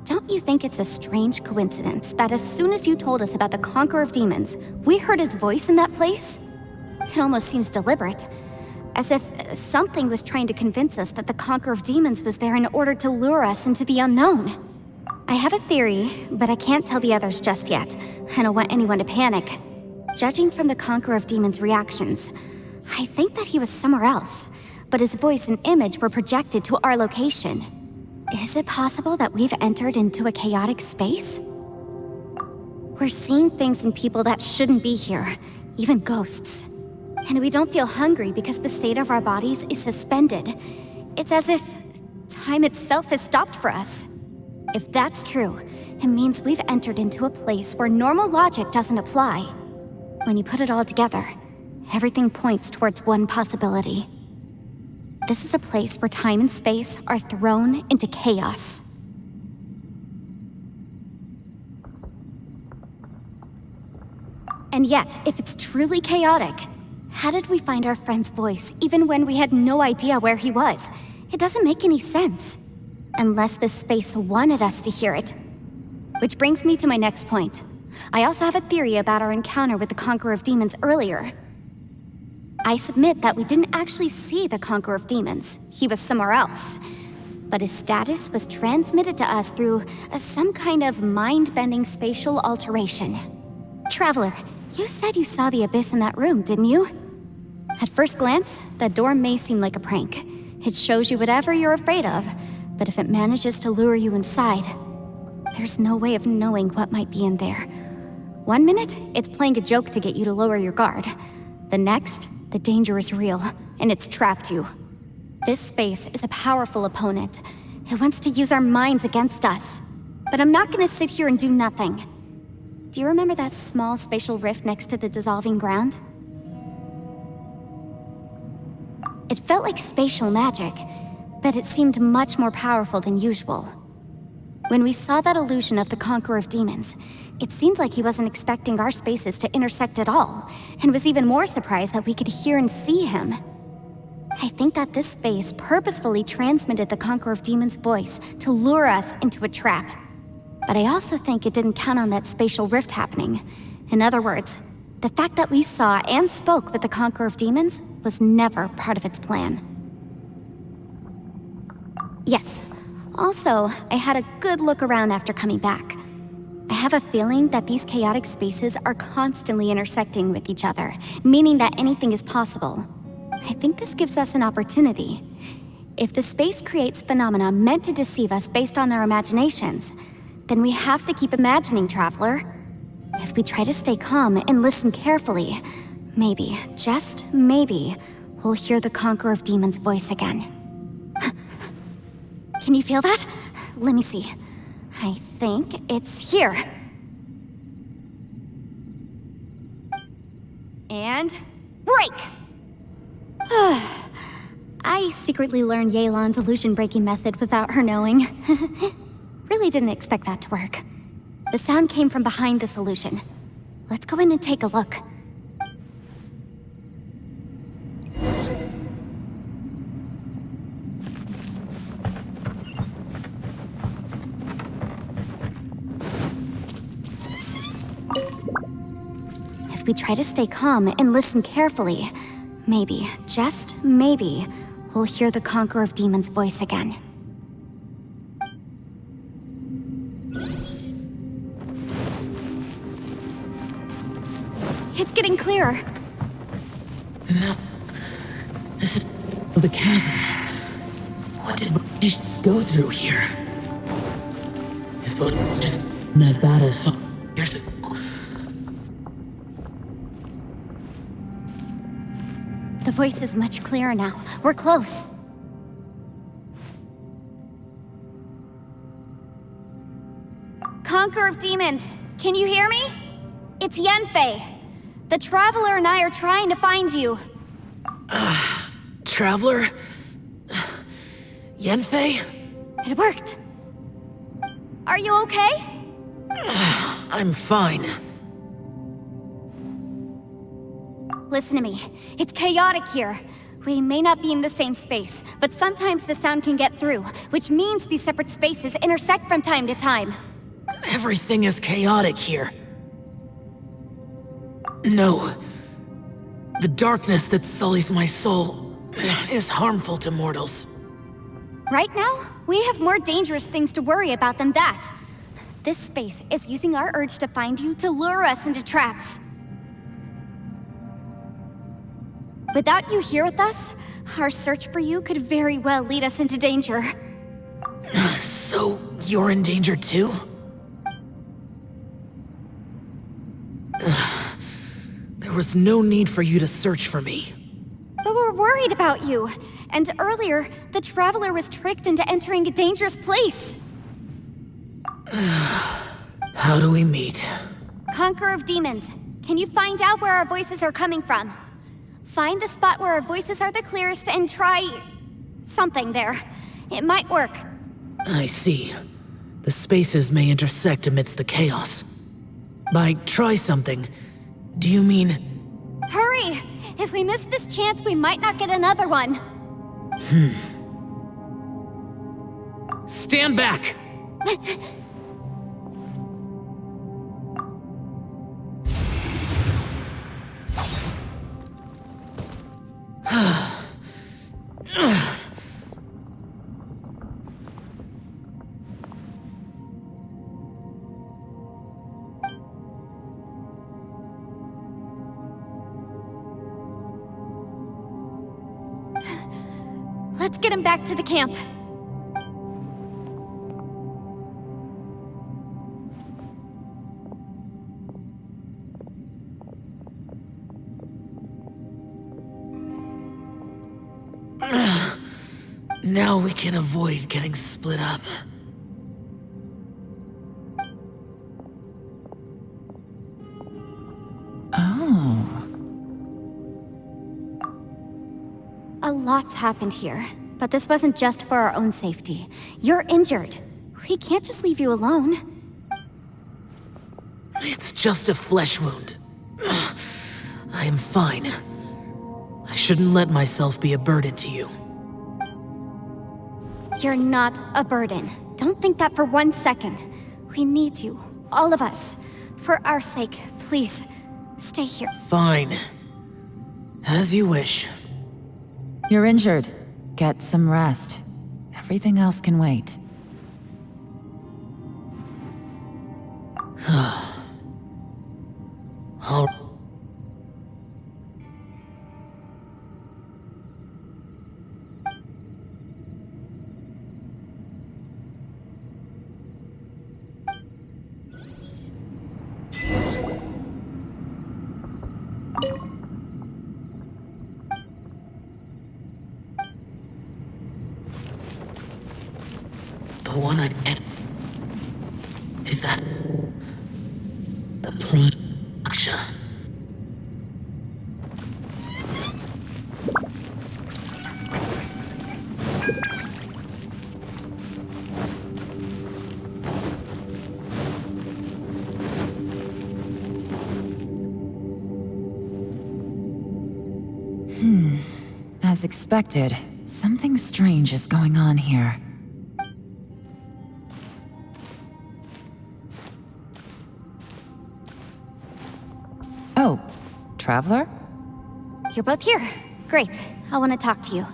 Don't you think it's a strange coincidence that as soon as you told us about the Conqueror of Demons, we heard his voice in that place? It almost seems deliberate. As if something was trying to convince us that the Conqueror of Demons was there in order to lure us into the unknown. I have a theory, but I can't tell the others just yet. I don't want anyone to panic. Judging from the Conqueror of Demons' reactions, I think that he was somewhere else, but his voice and image were projected to our location. Is it possible that we've entered into a chaotic space? We're seeing things in people that shouldn't be here, even ghosts. And we don't feel hungry because the state of our bodies is suspended. It's as if time itself has stopped for us. If that's true, it means we've entered into a place where normal logic doesn't apply. When you put it all together, everything points towards one possibility. This is a place where time and space are thrown into chaos. And yet, if it's truly chaotic, how did we find our friend's voice even when we had no idea where he was? It doesn't make any sense. Unless this space wanted us to hear it. Which brings me to my next point. I also have a theory about our encounter with the Conqueror of Demons earlier. I submit that we didn't actually see the Conqueror of Demons. He was somewhere else. But his status was transmitted to us through some kind of mind-bending spatial alteration. Traveler, you said you saw the abyss in that room, didn't you? At first glance, that door may seem like a prank. It shows you whatever you're afraid of. But if it manages to lure you inside, there's no way of knowing what might be in there. One minute, it's playing a joke to get you to lower your guard. The next, the danger is real, and it's trapped you. This space is a powerful opponent. It wants to use our minds against us. But I'm not gonna sit here and do nothing. Do you remember that small spatial rift next to the dissolving ground? It felt like spatial magic, but it seemed much more powerful than usual. When we saw that illusion of the Conqueror of Demons, it seemed like he wasn't expecting our spaces to intersect at all, and was even more surprised that we could hear and see him. I think that this space purposefully transmitted the Conqueror of Demons' voice to lure us into a trap. But I also think it didn't count on that spatial rift happening. In other words, the fact that we saw and spoke with the Conqueror of Demons was never part of its plan. Yes. Also, I had a good look around after coming back. I have a feeling that these chaotic spaces are constantly intersecting with each other, meaning that anything is possible. I think this gives us an opportunity. If the space creates phenomena meant to deceive us based on our imaginations, then we have to keep imagining, Traveler. If we try to stay calm and listen carefully, maybe, just maybe, we'll hear the Conqueror of Demons' voice again. Can you feel that? Let me see. I think it's here. And break! I secretly learned Yelan's illusion-breaking method without her knowing. Really didn't expect that to work. The sound came from behind this illusion. Let's go in and take a look. If we try to stay calm and listen carefully, maybe, just maybe, we'll hear the Conqueror of Demons' voice again. It's getting clearer. No. This is the chasm. What did British go through here? If it was just that bad as 5 years ago. The voice is much clearer now. We're close. Conqueror of Demons, can you hear me? It's Yanfei. The Traveler and I are trying to find you. Traveler? Yanfei? It worked. Are you okay? I'm fine. Listen to me. It's chaotic here. We may not be in the same space, but sometimes the sound can get through, which means these separate spaces intersect from time to time. Everything is chaotic here. No. The darkness that sullies my soul is harmful to mortals. Right now, we have more dangerous things to worry about than that. This space is using our urge to find you to lure us into traps. Without you here with us, our search for you could very well lead us into danger. So, you're in danger too? There was no need for you to search for me. But we're worried about you. And earlier, the Traveler was tricked into entering a dangerous place. How do we meet? Conqueror of Demons, can you find out where our voices are coming from? Find the spot where our voices are the clearest and try... something there. It might work. I see. The spaces may intersect amidst the chaos. By try something, do you mean... Hurry! If we miss this chance, we might not get another one. Stand back! Let's get him back to the camp. Now we can avoid getting split up. A lot's happened here, but this wasn't just for our own safety. You're injured. We can't just leave you alone. It's just a flesh wound. I am fine. I shouldn't let myself be a burden to you. You're not a burden. Don't think that for 1 second. We need you, all of us. For our sake, please, stay here. Fine. As you wish. You're injured. Get some rest. Everything else can wait. All The one I get. Is that the Prime Aksha? As expected, something strange is going on here. Oh, Traveler? You're both here. Great. I want to talk to you.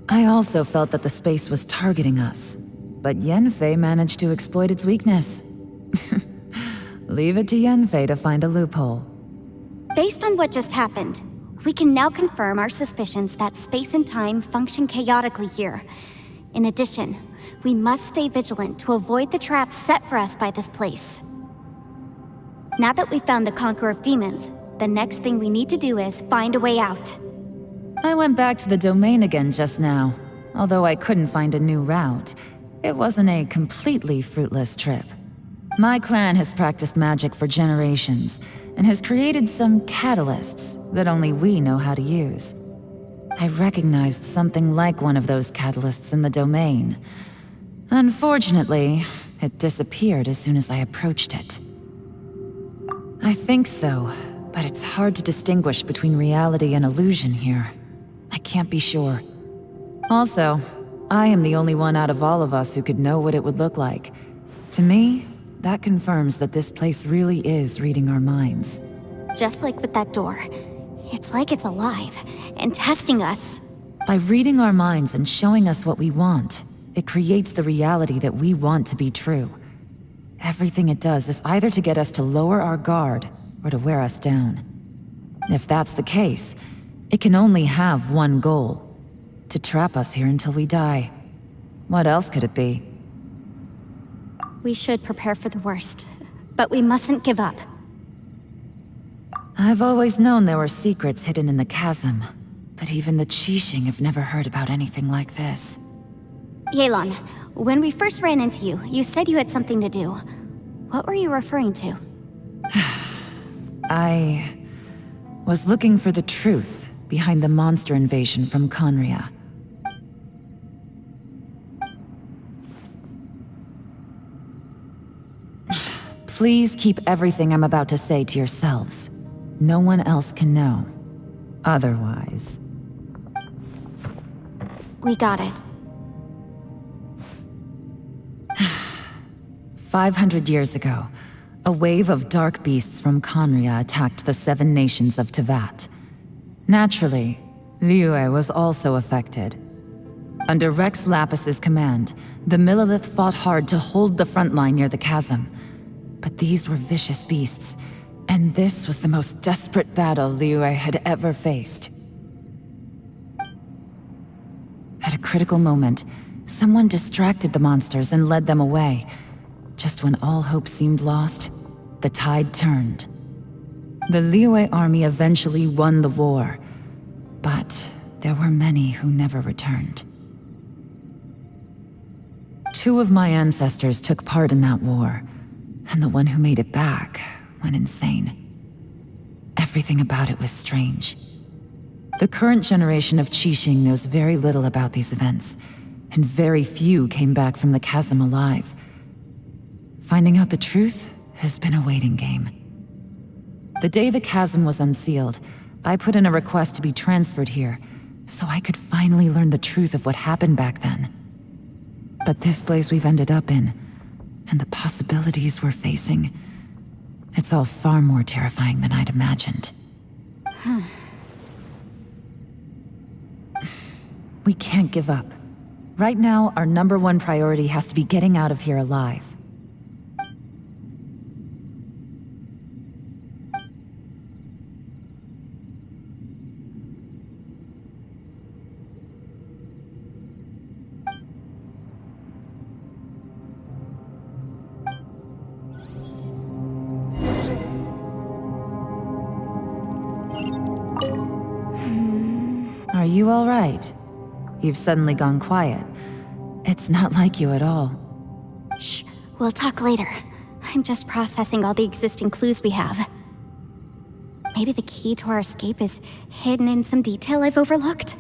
I also felt that the space was targeting us, but Yanfei managed to exploit its weakness. Leave it to Yanfei to find a loophole. Based on what just happened, we can now confirm our suspicions that space and time function chaotically here. In addition, we must stay vigilant to avoid the traps set for us by this place. Now that we've found the Conqueror of Demons, the next thing we need to do is find a way out. I went back to the domain again just now. Although I couldn't find a new route, it wasn't a completely fruitless trip. My clan has practiced magic for generations, and has created some catalysts that only we know how to use. I recognized something like one of those catalysts in the domain. Unfortunately, it disappeared as soon as I approached it. I think so, but it's hard to distinguish between reality and illusion here. I can't be sure. Also, I am the only one out of all of us who could know what it would look like. To me, that confirms that this place really is reading our minds. Just like with that door. It's like it's alive, and testing us. By reading our minds and showing us what we want, it creates the reality that we want to be true. Everything it does is either to get us to lower our guard, or to wear us down. If that's the case, it can only have one goal. To trap us here until we die. What else could it be? We should prepare for the worst, but we mustn't give up. I've always known there were secrets hidden in the chasm, but even the Qixing have never heard about anything like this. Yelan, when we first ran into you, you said you had something to do. What were you referring to? I was looking for the truth behind the monster invasion from Conria. Please keep everything I'm about to say to yourselves. No one else can know. Otherwise... We got it. 500 years ago, a wave of dark beasts from Conria attacked the 7 nations of Teyvat. Naturally, Liyue was also affected. Under Rex Lapis's command, the Millelith fought hard to hold the front line near the chasm. But these were vicious beasts, and this was the most desperate battle Liyue had ever faced. At a critical moment, someone distracted the monsters and led them away. Just when all hope seemed lost, the tide turned. The Liyue army eventually won the war, but there were many who never returned. 2 of my ancestors took part in that war, and the one who made it back went insane. Everything about it was strange. The current generation of Qixing knows very little about these events, and very few came back from the chasm alive. Finding out the truth has been a waiting game. The day the chasm was unsealed, I put in a request to be transferred here, so I could finally learn the truth of what happened back then. But this place we've ended up in, and the possibilities we're facing, it's all far more terrifying than I'd imagined. We can't give up. Right now, our #1 priority has to be getting out of here alive. Are Are you all right? You've suddenly gone quiet. It's not like you at all. Shh, we'll talk later. I'm just processing all the existing clues we have. Maybe the key to our escape is hidden in some detail I've overlooked.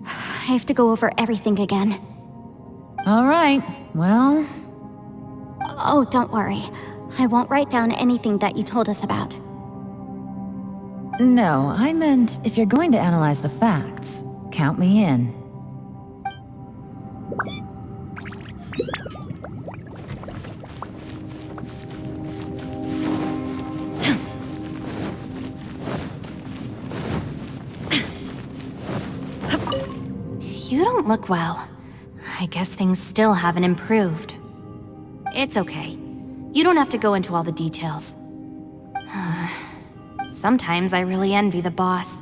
I have to go over everything again. All right, well... Oh, don't worry. I won't write down anything that you told us about. No, I meant if you're going to analyze the facts, count me in. You don't look well. I guess things still haven't improved. It's okay. You don't have to go into all the details. Sometimes I really envy the boss.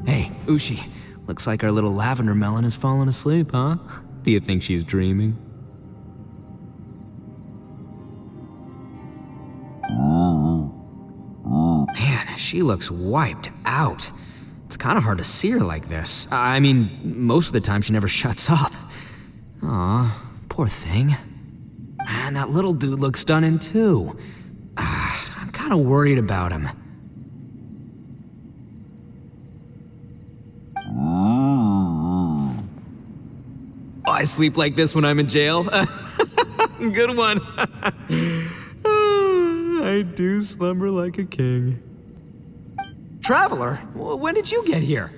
Hey, Ushi. Looks like our little lavender melon has fallen asleep, huh? Do you think she's dreaming? Man, she looks wiped out. It's kind of hard to see her like this. I mean, most of the time she never shuts up. Aw, poor thing. Man, that little dude looks stunning too. I'm kind of worried about him. I sleep like this when I'm in jail. Good one. I do slumber like a king. Traveler, when did you get here?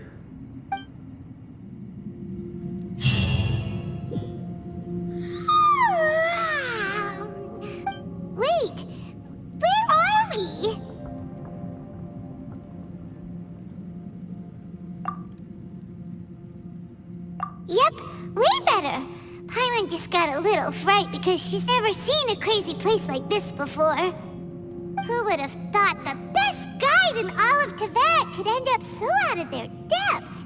Wait, where are we? Yep, way better. Paimon just got a little fright because she's never seen a crazy place like this before. Who would have thought the best guide in all of Teyvat could end up so out of their depth?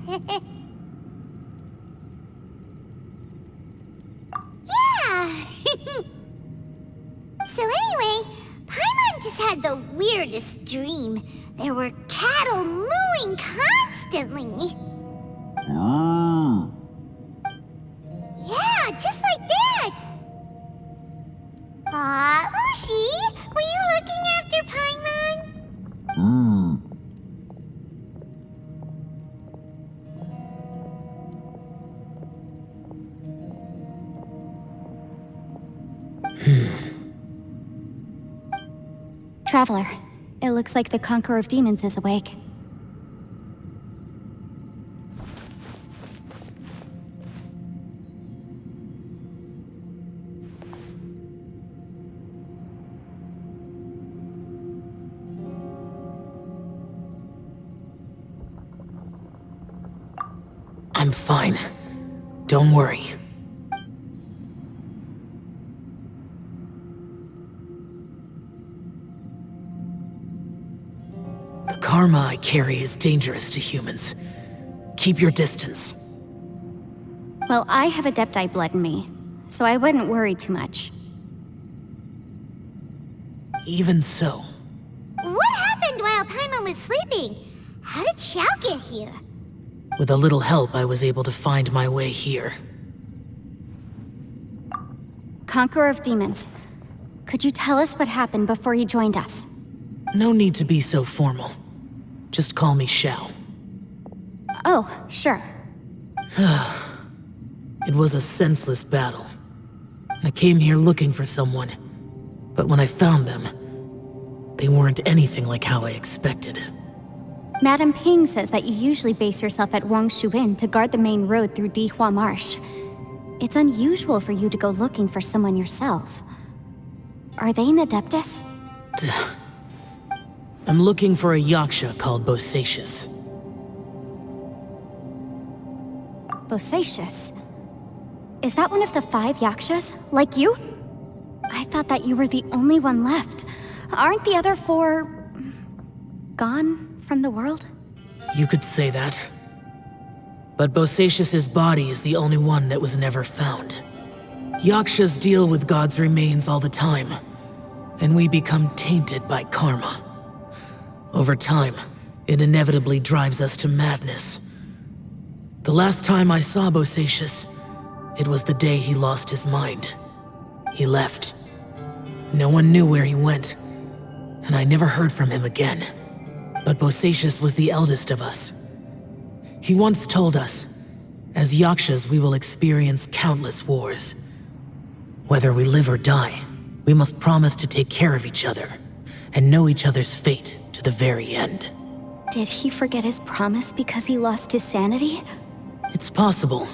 Yeah! So anyway, Paimon just had the weirdest dream. There were cattle mooing constantly. Yeah, just like that! Aw, Ushi, were you looking after Paimon? Traveler, it looks like the Conqueror of Demons is awake. I'm fine. Don't worry. The karma I carry is dangerous to humans. Keep your distance. Well, I have Adepti blood in me, so I wouldn't worry too much. Even so, What happened while Paimon was sleeping? How did Xiao get here? with a little help, I was able to find my way here. Conqueror of Demons, could you tell us what happened before you joined us? No need to be so formal. Just call me Xiao. Oh, sure. It was a senseless battle. I came here looking for someone, but when I found them, they weren't anything like how I expected. Madame Ping says that you usually base yourself at Wangshuin to guard the main road through Dihua Marsh. It's unusual for you to go looking for someone yourself. Are they an Adeptus? I'm looking for a Yaksha called Bosacius. Bosacius? Is that one of the 5 Yakshas, like you? I thought that you were the only one left. Aren't the other 4... gone from the world? You could say that. But Bosacius's body is the only one that was never found. Yakshas deal with God's remains all the time, and we become tainted by karma. Over time, it inevitably drives us to madness. The last time I saw Bosacius, it was the day he lost his mind. He left. No one knew where he went, and I never heard from him again. But Bosacius was the eldest of us. He once told us, as Yakshas we will experience countless wars. Whether we live or die, we must promise to take care of each other, and know each other's fate to the very end. Did he forget his promise because he lost his sanity? It's possible,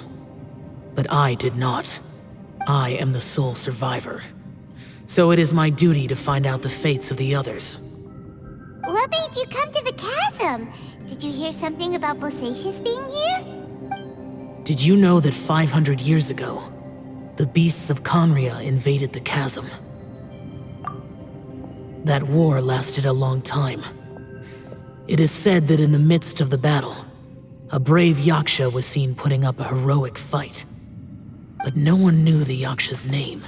but I did not. I am the sole survivor. So it is my duty to find out the fates of the others. What made you come to the chasm? Did you hear something about Bosacius being here? Did you know that 500 years ago, the beasts of Conria invaded the chasm? That war lasted a long time. It is said that in the midst of the battle, a brave Yaksha was seen putting up a heroic fight. But no one knew the Yaksha's name.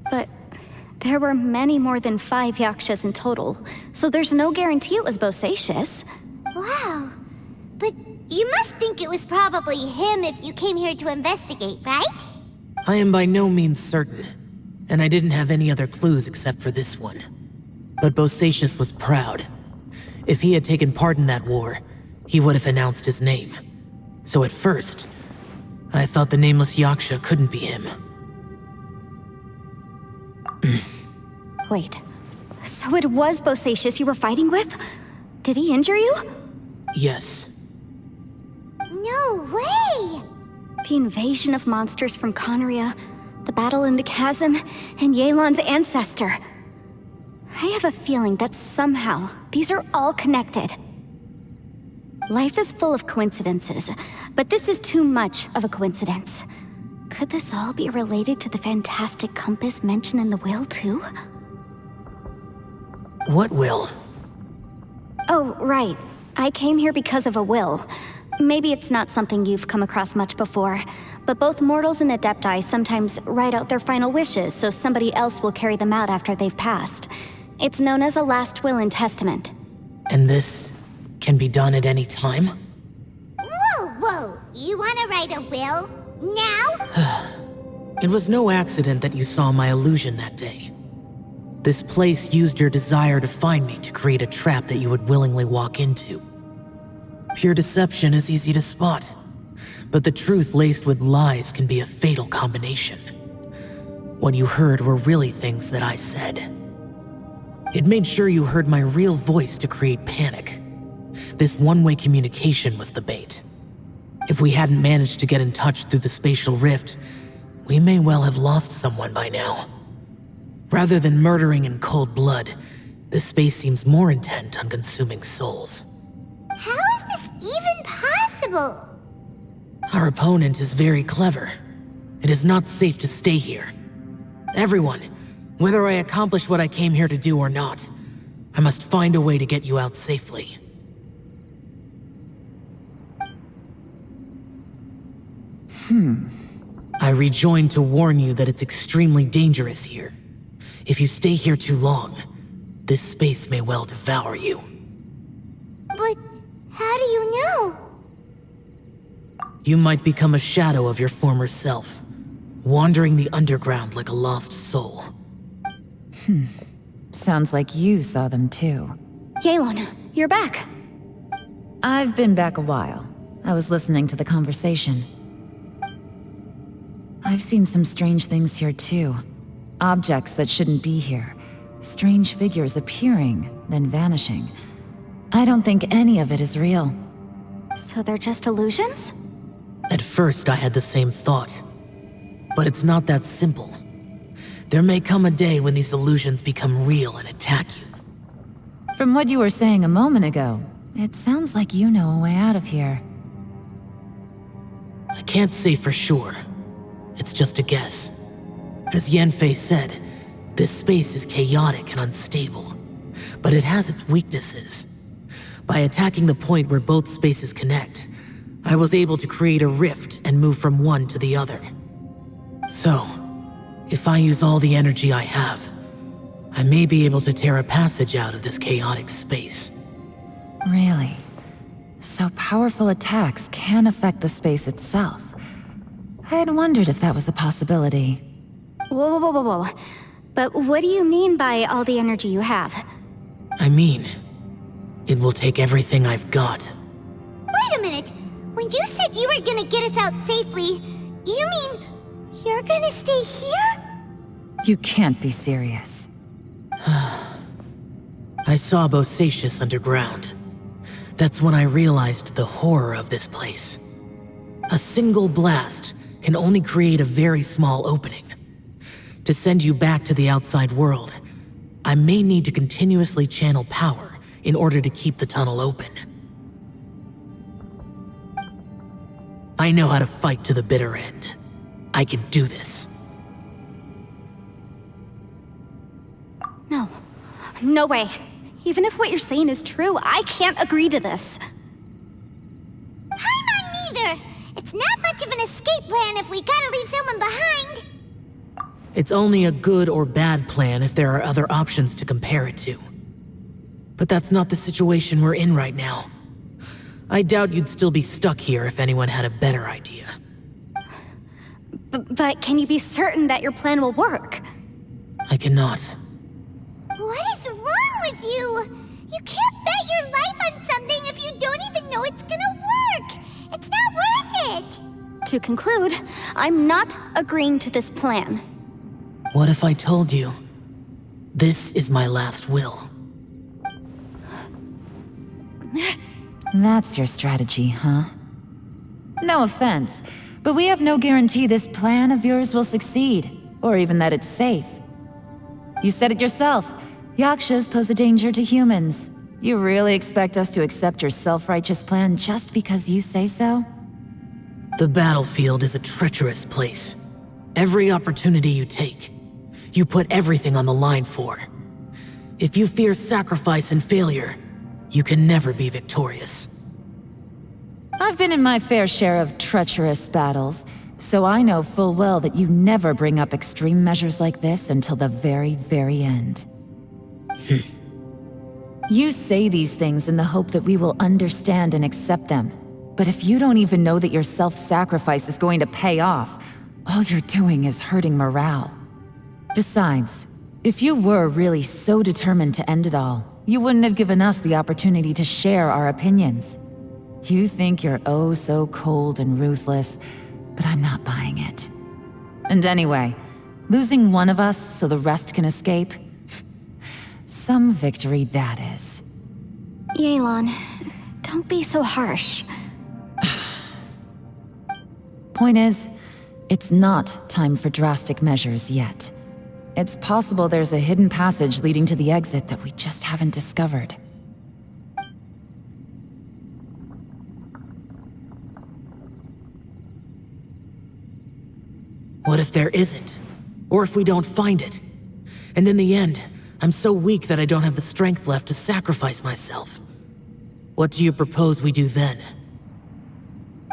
But there were many more than 5 Yakshas in total, so there's no guarantee it was Bosacius. Wow. But you must think it was probably him if you came here to investigate, right? I am by no means certain, and I didn't have any other clues except for this one. But Bosacius was proud. If he had taken part in that war, he would have announced his name. So at first, I thought the nameless Yaksha couldn't be him. Wait, so it was Bosacius you were fighting with? Did he injure you? Yes. No way! The invasion of monsters from Conria, the battle in the chasm, and Yelan's ancestor. I have a feeling that somehow these are all connected. Life is full of coincidences, but this is too much of a coincidence. Could this all be related to the fantastic compass mentioned in the will, too? What will? Oh, right. I came here because of a will. Maybe it's not something you've come across much before, but both mortals and Adepti sometimes write out their final wishes so somebody else will carry them out after they've passed. It's known as a last will and testament. And this can be done at any time? Whoa. You want to write a will? Now? It was no accident that you saw my illusion that day. This place used your desire to find me to create a trap that you would willingly walk into. Pure deception is easy to spot, but the truth laced with lies can be a fatal combination. What you heard were really things that I said. It made sure you heard my real voice to create panic. This one-way communication was the bait. If we hadn't managed to get in touch through the spatial rift, we may well have lost someone by now. Rather than murdering in cold blood, this space seems more intent on consuming souls. How is this even possible? Our opponent is very clever. It is not safe to stay here. Everyone, whether I accomplish what I came here to do or not, I must find a way to get you out safely. I rejoined to warn you that it's extremely dangerous here. If you stay here too long, this space may well devour you. But how do you know? You might become a shadow of your former self, wandering the underground like a lost soul. Sounds like you saw them too. Yelan, you're back. I've been back a while. I was listening to the conversation. I've seen some strange things here too. Objects that shouldn't be here. Strange figures appearing, then vanishing. I don't think any of it is real. So they're just illusions? At first, I had the same thought. But it's not that simple. There may come a day when these illusions become real and attack you. From what you were saying a moment ago, it sounds like you know a way out of here. I can't say for sure. It's it's just a guess. As Yanfei said, this space is chaotic and unstable, but it has its weaknesses. By attacking the point where both spaces connect, I was able to create a rift and move from one to the other. So, if I use all the energy I have, I may be able to tear a passage out of this chaotic space. Really? So powerful attacks can affect the space itself. I had wondered if that was a possibility. Whoa, whoa, whoa, whoa, whoa. But what do you mean by all the energy you have? I mean, it will take everything I've got. Wait a minute. When you said you were gonna get us out safely, you mean you're gonna stay here? You can't be serious. I saw Bosacius underground. That's when I realized the horror of this place. A single blast can only create a very small opening. To send you back to the outside world, I may need to continuously channel power in order to keep the tunnel open. I know how to fight to the bitter end. I can do this. No. No way. Even if what you're saying is true, I can't agree to this. I'm neither. It's not much of an escape plan if we gotta leave someone behind. It's only a good or bad plan if there are other options to compare it to. But that's not the situation we're in right now. I doubt you'd still be stuck here if anyone had a better idea. But can you be certain that your plan will work? I cannot. What is wrong with you? You can't bet your life on something if you don't even know it's gonna work. It's not worth it. To conclude, I'm not agreeing to this plan. What if I told you, this is my last will? That's your strategy, huh? No offense, but we have no guarantee this plan of yours will succeed, or even that it's safe. You said it yourself. Yakshas pose a danger to humans. You really expect us to accept your self-righteous plan just because you say so? The battlefield is a treacherous place. Every opportunity you take, you put everything on the line for. If you fear sacrifice and failure, you can never be victorious. I've been in my fair share of treacherous battles, so I know full well that you never bring up extreme measures like this until the very, very end. You say these things in the hope that we will understand and accept them. But if you don't even know that your self-sacrifice is going to pay off, all you're doing is hurting morale. Besides, if you were really so determined to end it all, you wouldn't have given us the opportunity to share our opinions. You think you're oh so cold and ruthless, but I'm not buying it. And anyway, losing one of us so the rest can escape? Some victory that is. Yelan, don't be so harsh. Point is, it's not time for drastic measures yet. It's possible there's a hidden passage leading to the exit that we just haven't discovered. What if there isn't? Or if we don't find it? And in the end, I'm so weak that I don't have the strength left to sacrifice myself. What do you propose we do then?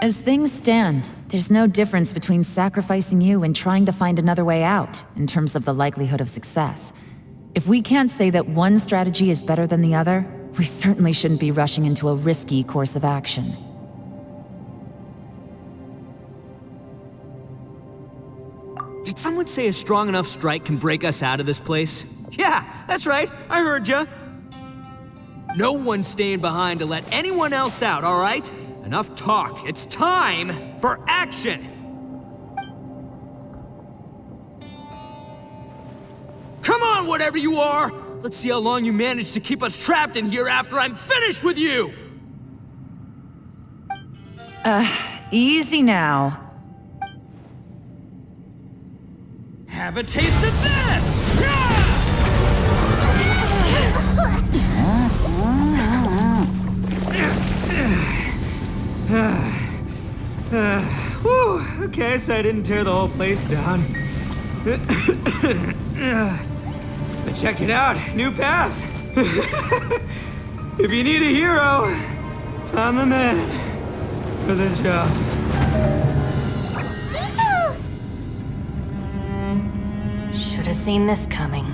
As things stand, there's no difference between sacrificing you and trying to find another way out, in terms of the likelihood of success. If we can't say that one strategy is better than the other, we certainly shouldn't be rushing into a risky course of action. Did someone say a strong enough strike can break us out of this place? Yeah, that's right. I heard ya. No one's staying behind to let anyone else out, all right? Enough talk. It's time for action! Come on, whatever you are! Let's see how long you manage to keep us trapped in here after I'm finished with you! Easy now. Have a taste of this! Whew. Okay, so I didn't tear the whole place down. But check it out, new path. If you need a hero, I'm the man for the job. Should have seen this coming.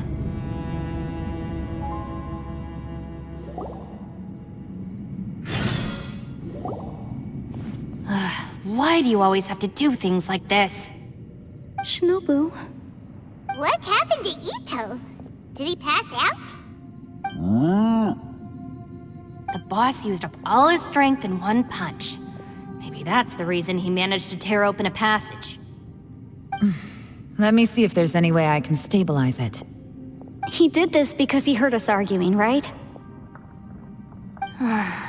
Why do you always have to do things like this? Shinobu. What happened to Ito? Did he pass out? The boss used up all his strength in one punch. Maybe that's the reason he managed to tear open a passage. Let me see if there's any way I can stabilize it. He did this because he heard us arguing, right?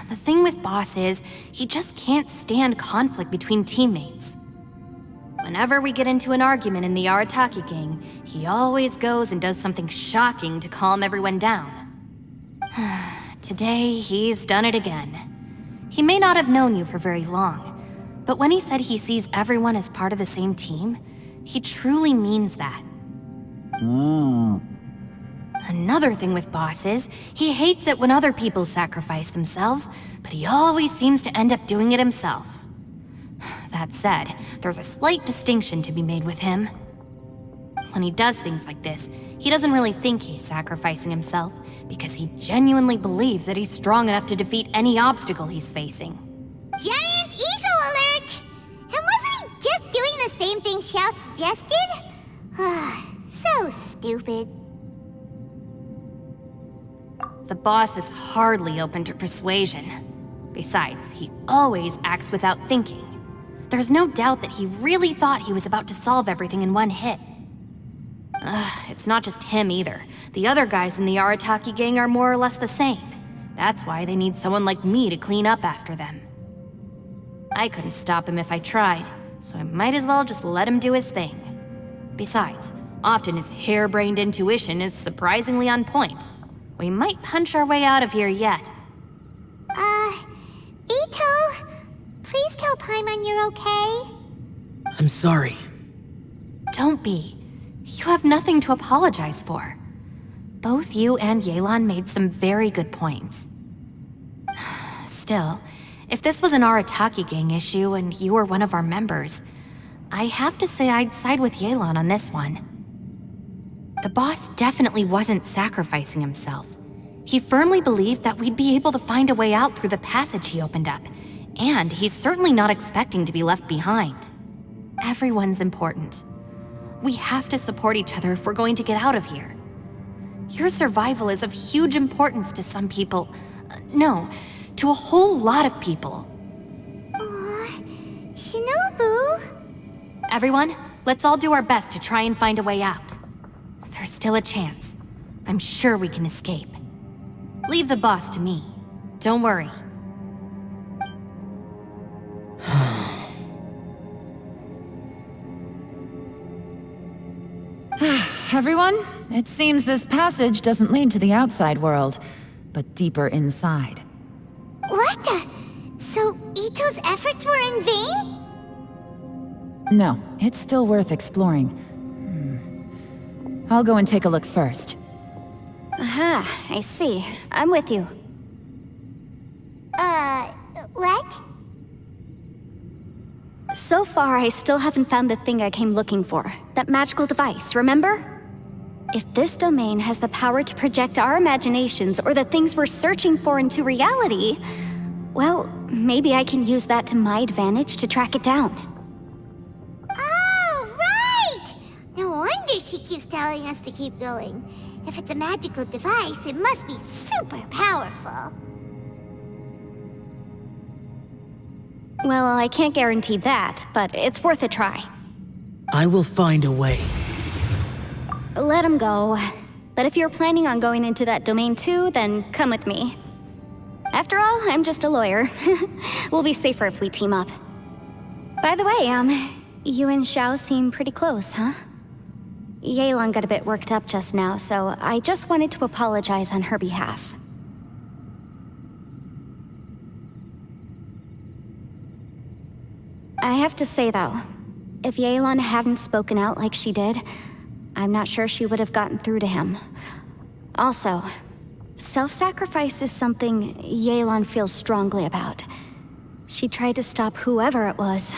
The thing with Boss is, he just can't stand conflict between teammates. Whenever we get into an argument in the Arataki gang, he always goes and does something shocking to calm everyone down. Today, he's done it again. He may not have known you for very long, but when he said he sees everyone as part of the same team, he truly means that. Another thing with Boss is, he hates it when other people sacrifice themselves, but he always seems to end up doing it himself. That said, there's a slight distinction to be made with him. When he does things like this, he doesn't really think he's sacrificing himself, because he genuinely believes that he's strong enough to defeat any obstacle he's facing. Giant ego alert! And wasn't he just doing the same thing Xiao suggested? So stupid. The boss is hardly open to persuasion. Besides, he always acts without thinking. There's no doubt that he really thought he was about to solve everything in one hit. It's not just him either. The other guys in the Arataki gang are more or less the same. That's why they need someone like me to clean up after them. I couldn't stop him if I tried, so I might as well just let him do his thing. Besides, often his harebrained intuition is surprisingly on point. We might punch our way out of here yet. Ito, please tell Paimon you're okay. I'm sorry. Don't be. You have nothing to apologize for. Both you and Yelan made some very good points. Still, if this was an Arataki gang issue and you were one of our members, I have to say I'd side with Yelan on this one. The boss definitely wasn't sacrificing himself. He firmly believed that we'd be able to find a way out through the passage he opened up, and he's certainly not expecting to be left behind. Everyone's important. We have to support each other if we're going to get out of here. Your survival is of huge importance to some people. No, to a whole lot of people. Shinobu? Everyone, let's all do our best to try and find a way out. There's still a chance. I'm sure we can escape. Leave the boss to me. Don't worry. Everyone, it seems this passage doesn't lead to the outside world, but deeper inside. What the? So Ito's efforts were in vain? No, it's still worth exploring. I'll go and take a look first. Aha, I see. I'm with you. What? So far, I still haven't found the thing I came looking for. That magical device, remember? If this domain has the power to project our imaginations or the things we're searching for into reality, well, maybe I can use that to my advantage to track it down. Oh, right! No wonder she keeps telling us to keep going. If it's a magical device, it must be super powerful. Well, I can't guarantee that, but it's worth a try. I will find a way. Let him go. But if you're planning on going into that domain too, then come with me. After all, I'm just a lawyer. We'll be safer if we team up. By the way, you and Xiao seem pretty close, huh? Yelan got a bit worked up just now, so I just wanted to apologize on her behalf. I have to say though, If Yelan hadn't spoken out like she did, I'm not sure she would have gotten through to him. Also, self-sacrifice is something Yelan feels strongly about. She tried to stop whoever it was.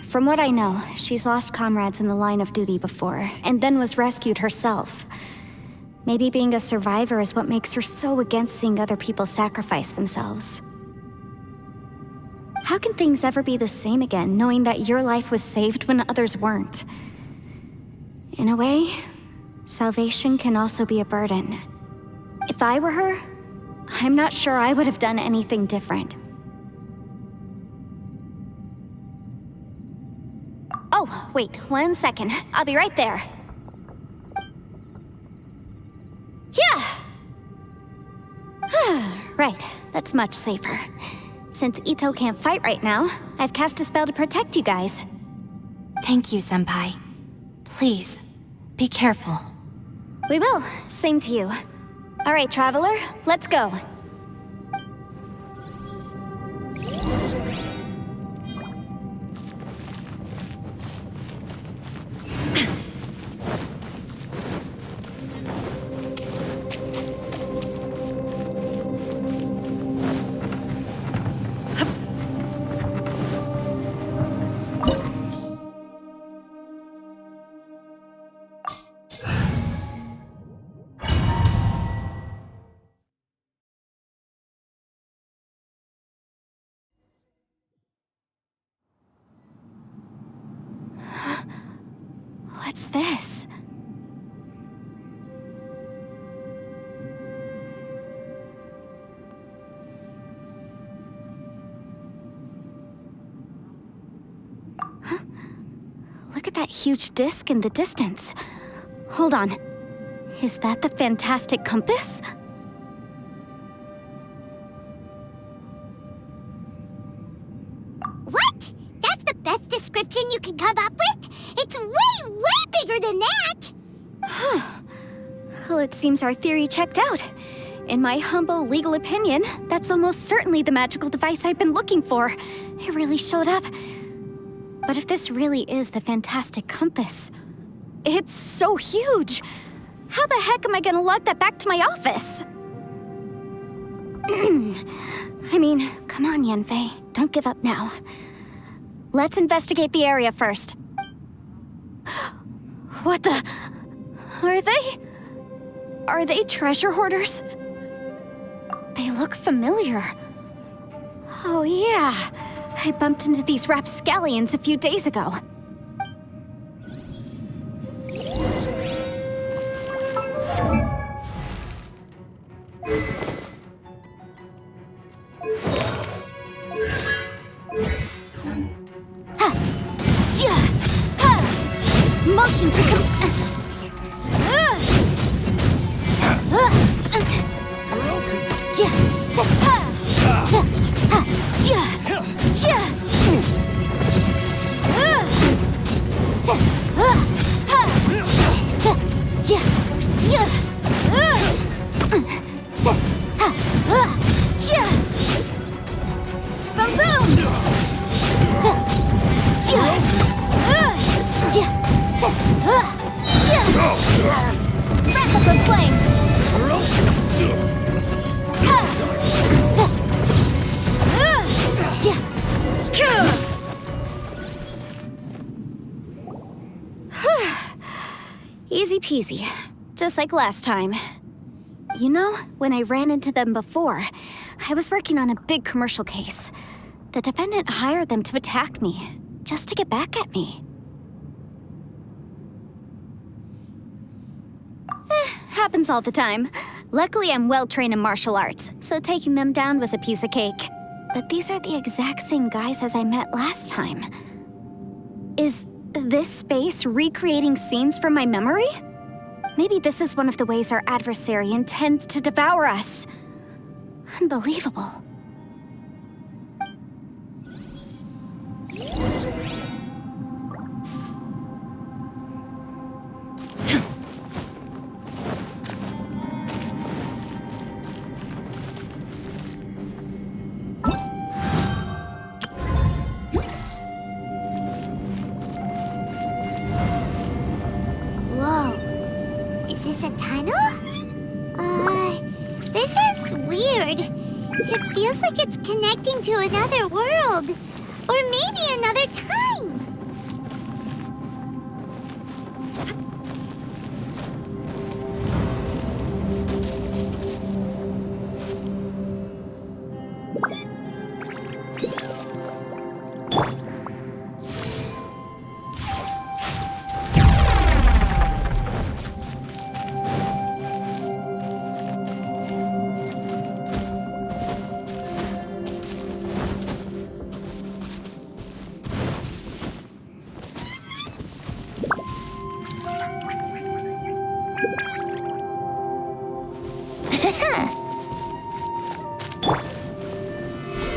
From what I know, she's lost comrades in the line of duty before, and then was rescued herself. Maybe being a survivor is what makes her so against seeing other people sacrifice themselves. How can things ever be the same again, knowing that your life was saved when others weren't? In a way, salvation can also be a burden. If I were her, I'm not sure I would have done anything different. Oh, wait, 1 second. I'll be right there. Yeah! Right, that's much safer. Since Ito can't fight right now, I've cast a spell to protect you guys. Thank you, Senpai. Please, be careful. We will. Same to you. All right, Traveler, let's go. What's this? Huh? Look at that huge disc in the distance. Hold on. Is that the fantastic compass? What? That's the best description you can come up with? It's way, way bigger than that! Huh. Well, it seems our theory checked out. In my humble legal opinion, that's almost certainly the magical device I've been looking for. It really showed up. But if this really is the fantastic compass, it's so huge! How the heck am I gonna lug that back to my office? I mean, come on, Yanfei. Don't give up now. Let's investigate the area first. What the... Are they... Are they treasure hoarders? They look familiar. Oh yeah, I bumped into these rapscallions a few days ago. Motion to boom boom! Wrap up in flame! Easy peasy, just like last time. You know, when I ran into them before, I was working on a big commercial case. The defendant hired them to attack me, just to get back at me. Happens all the time. Luckily, I'm well-trained in martial arts, so taking them down was a piece of cake. But these are the exact same guys as I met last time. Is this space recreating scenes from my memory? Maybe this is one of the ways our adversary intends to devour us. Unbelievable. It feels like it's connecting to another world. Or maybe another time.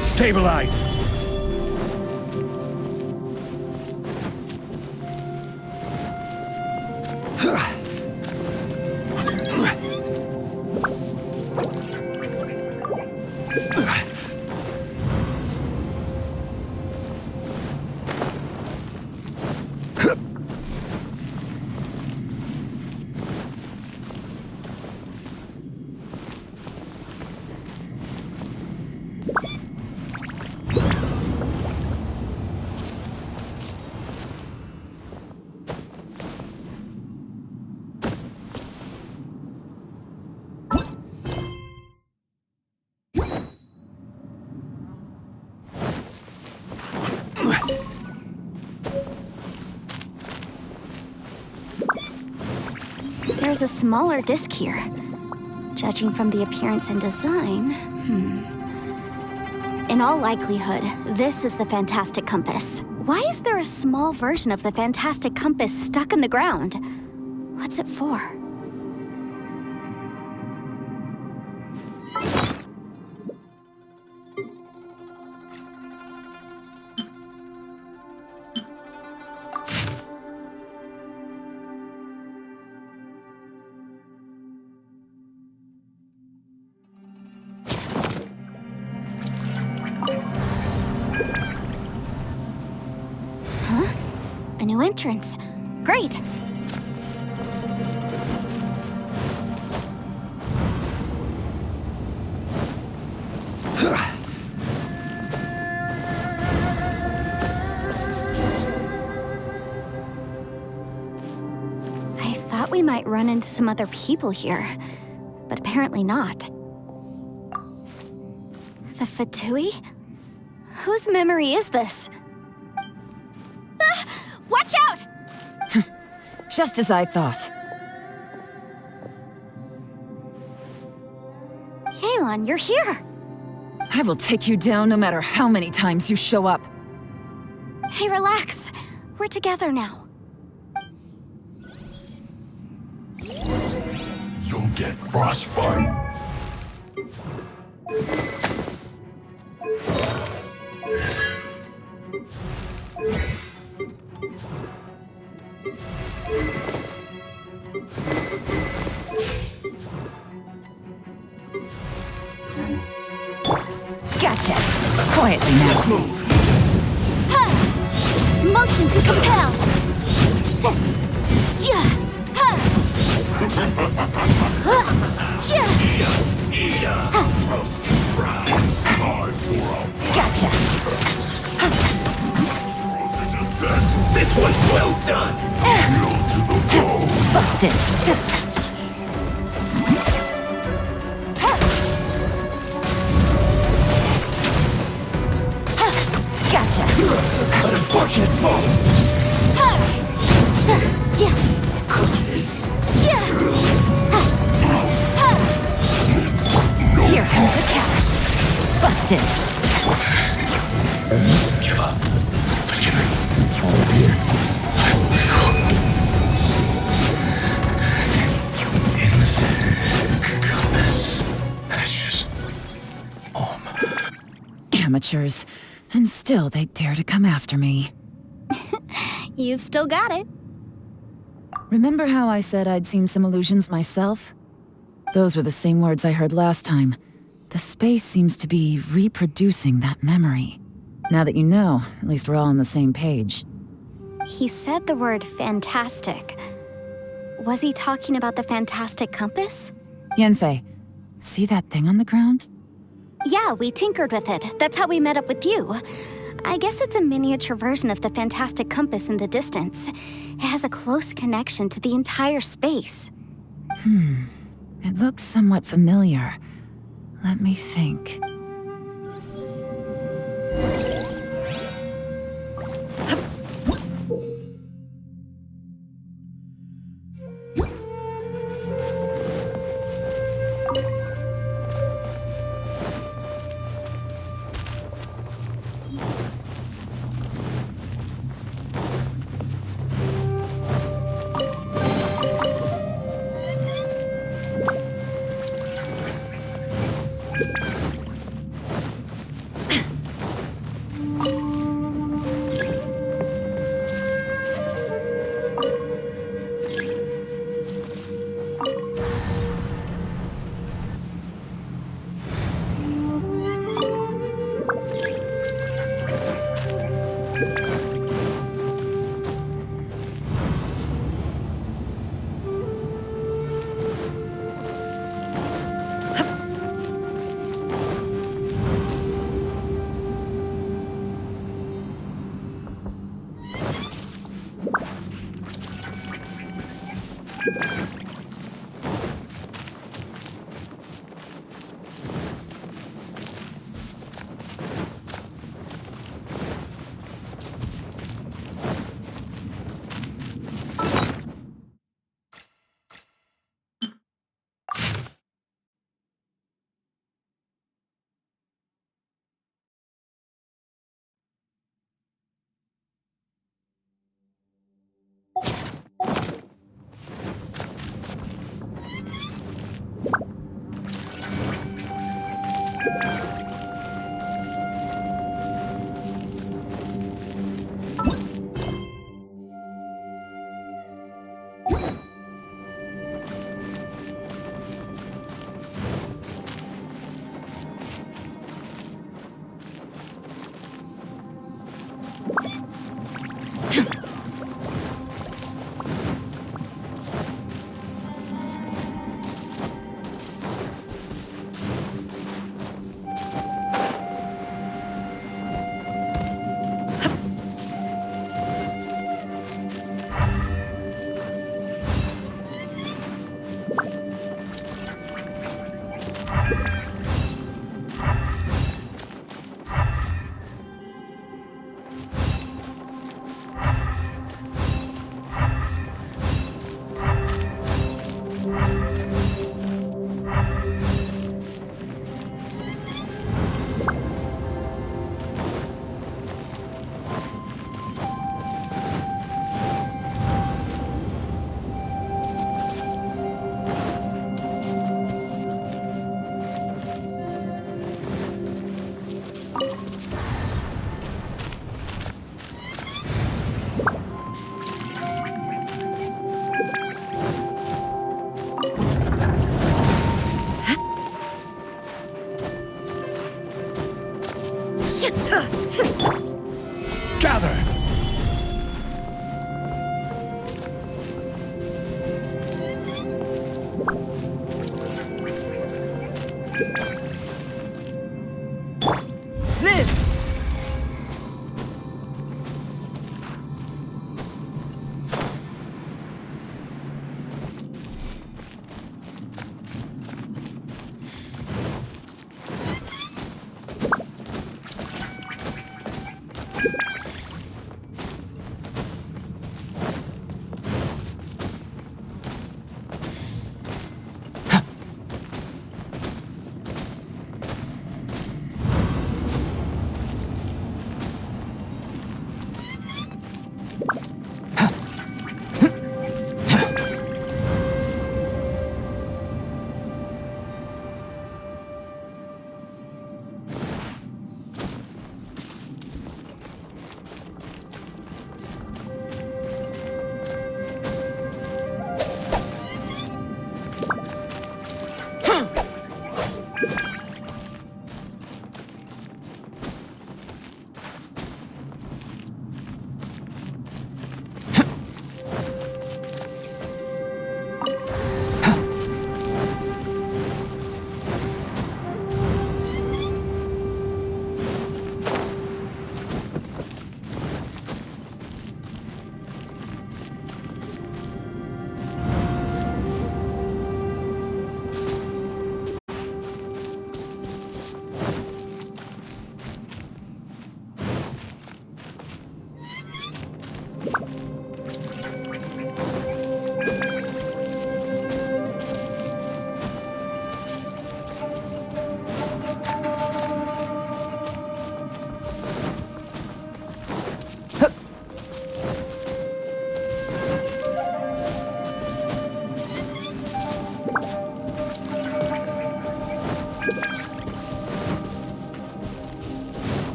Stabilize! There's a smaller disc here. Judging from the appearance and design, In all likelihood, this is the Fantastic Compass. Why is there a small version of the Fantastic Compass stuck in the ground? What's it for? A new entrance. Great! I thought we might run into some other people here, but apparently not. The Fatui? Whose memory is this? Watch out! Just as I thought. Yelan, you're here! I will take you down no matter how many times you show up. Hey, relax. We're together now. You'll get frostbite. Gotcha. Quietly now. Let's move. Ha! Motion to compel. Ja! Ha! Ja! It's time for a Gotcha. descent. This was well done! Shield to the bone. Busted. Gotcha. An unfortunate fault! Ja! Cook this Ja! through. Here comes the catch. Busted. I mustn't give up. Over here. I will see. In the compass. That's just Amateurs. And still they dare to come after me. You've still got it. Remember how I said I'd seen some illusions myself? Those were the same words I heard last time. The space seems to be reproducing that memory. Now that you know, at least we're all on the same page. He said the word fantastic. Was he talking about the Fantastic Compass? Yanfei, see that thing on the ground? Yeah, we tinkered with it. That's how we met up with you. I guess it's a miniature version of the fantastic compass in the distance. It has a close connection to the entire space. It looks somewhat familiar. Let me think.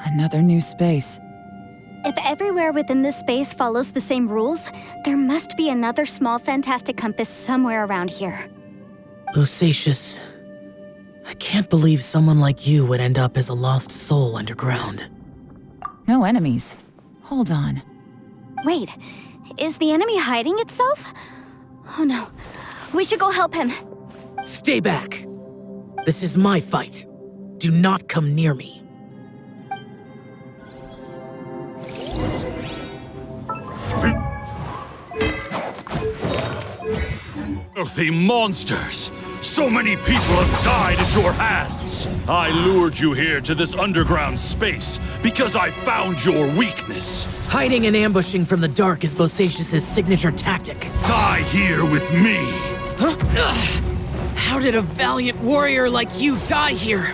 Another new space. If everywhere within this space follows the same rules, there must be another small fantastic compass somewhere around here. Bosacius, I can't believe someone like you would end up as a lost soul underground. No enemies. Hold on. Wait, is the enemy hiding itself? Oh no, we should go help him. Stay back! This is my fight. Do not come near me. Filthy monsters! So many people have died at your hands! I lured you here to this underground space because I found your weakness. Hiding and ambushing from the dark is Bosacius' signature tactic. Die here with me! Huh? Ugh. How did a valiant warrior like you die here?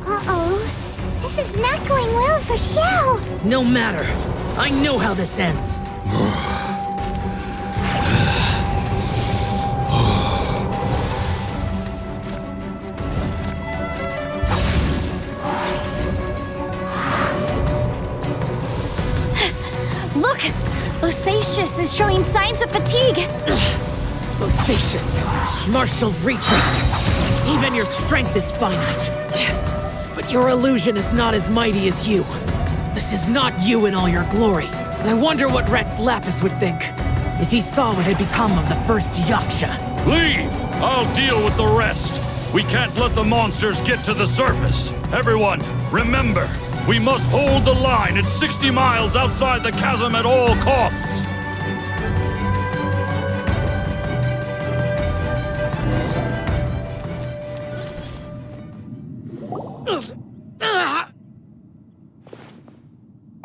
Uh-oh. This is not going well for Xiao. No matter. I know how this ends. Look! Bosacius is showing signs of fatigue. Bosacius, Marshal Retreat. Even your strength is finite. But your illusion is not as mighty as you. This is not you in all your glory. And I wonder what Rex Lapis would think if he saw what had become of the first Yaksha. Leave! I'll deal with the rest. We can't let the monsters get to the surface. Everyone, remember, we must hold the line at 60 miles outside the chasm at all costs.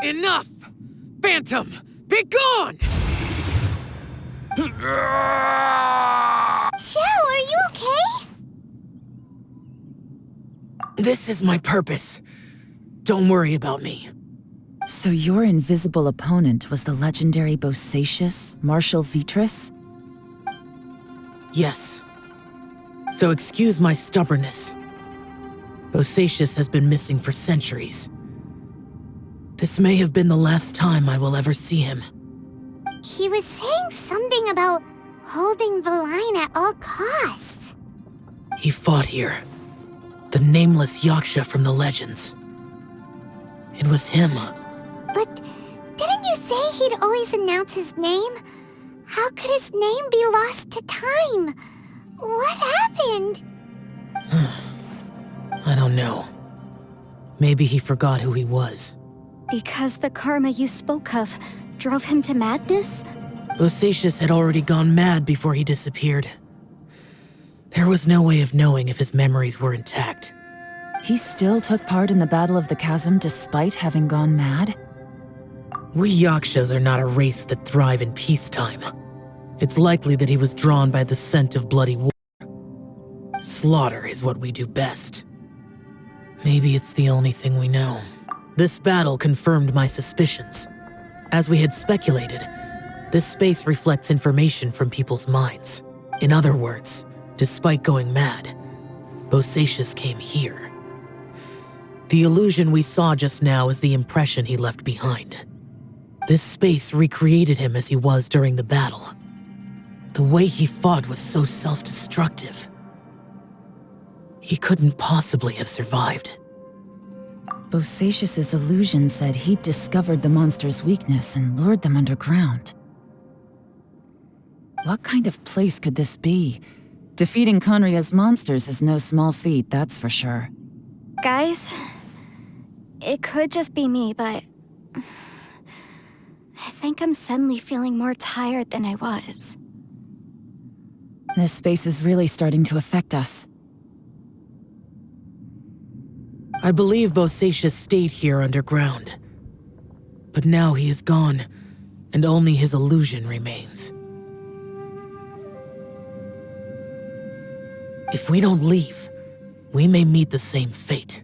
Enough! Phantom, be gone! Xiao, are you okay? This is my purpose. Don't worry about me. So your invisible opponent was the legendary Bosacius, Marshal Vitris? Yes. So excuse my stubbornness. Bosacius has been missing for centuries. This may have been the last time I will ever see him. He was saying something about holding the line at all costs. He fought here. The nameless Yaksha from the legends. It was him. But didn't you say he'd always announce his name? How could his name be lost to time? What happened? I don't know. Maybe he forgot who he was. Because the karma you spoke of drove him to madness? Bosacius had already gone mad before he disappeared. There was no way of knowing if his memories were intact. He still took part in the Battle of the Chasm despite having gone mad? We Yakshas are not a race that thrive in peacetime. It's likely that he was drawn by the scent of bloody war. Slaughter is what we do best. Maybe it's the only thing we know. This battle confirmed my suspicions. As we had speculated, this space reflects information from people's minds. In other words, despite going mad, Bosacius came here. The illusion we saw just now is the impression he left behind. This space recreated him as he was during the battle. The way he fought was so self-destructive. He couldn't possibly have survived. Bosacius's illusion said he'd discovered the monster's weakness and lured them underground. What kind of place could this be? Defeating Conria's monsters is no small feat, that's for sure. Guys, it could just be me, but I think I'm suddenly feeling more tired than I was. This space is really starting to affect us. I believe Bosacius stayed here underground. But now he is gone, and only his illusion remains. If we don't leave, we may meet the same fate.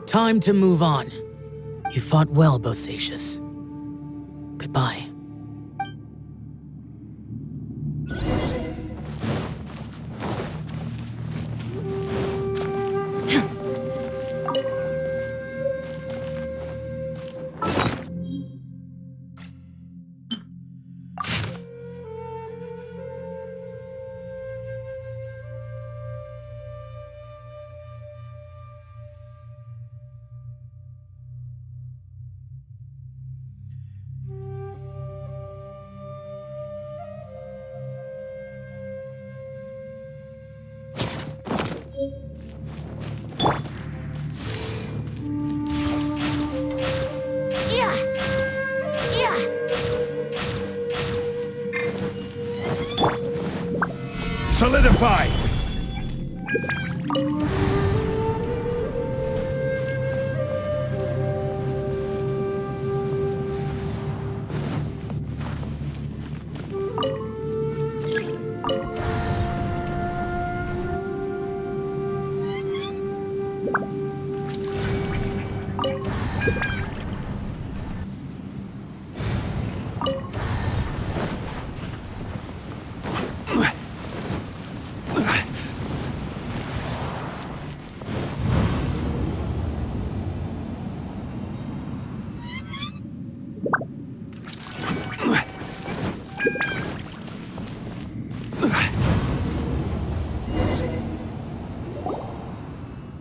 Time to move on. You fought well, Bosacius. Goodbye. Solidify!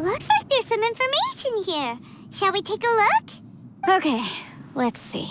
Looks like there's some information here. Shall we take a look? Okay, let's see.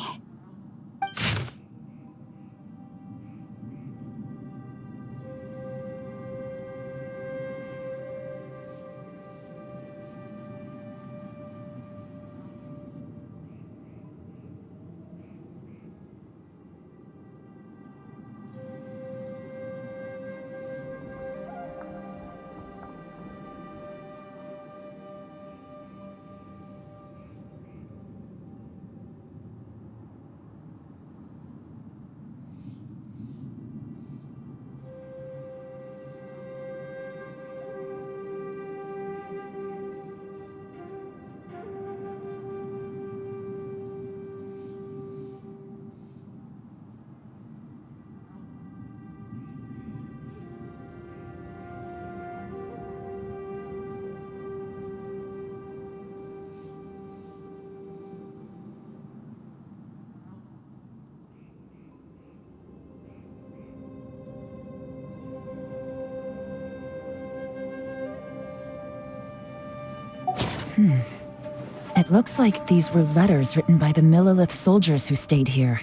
It looks like these were letters written by the Millelith soldiers who stayed here.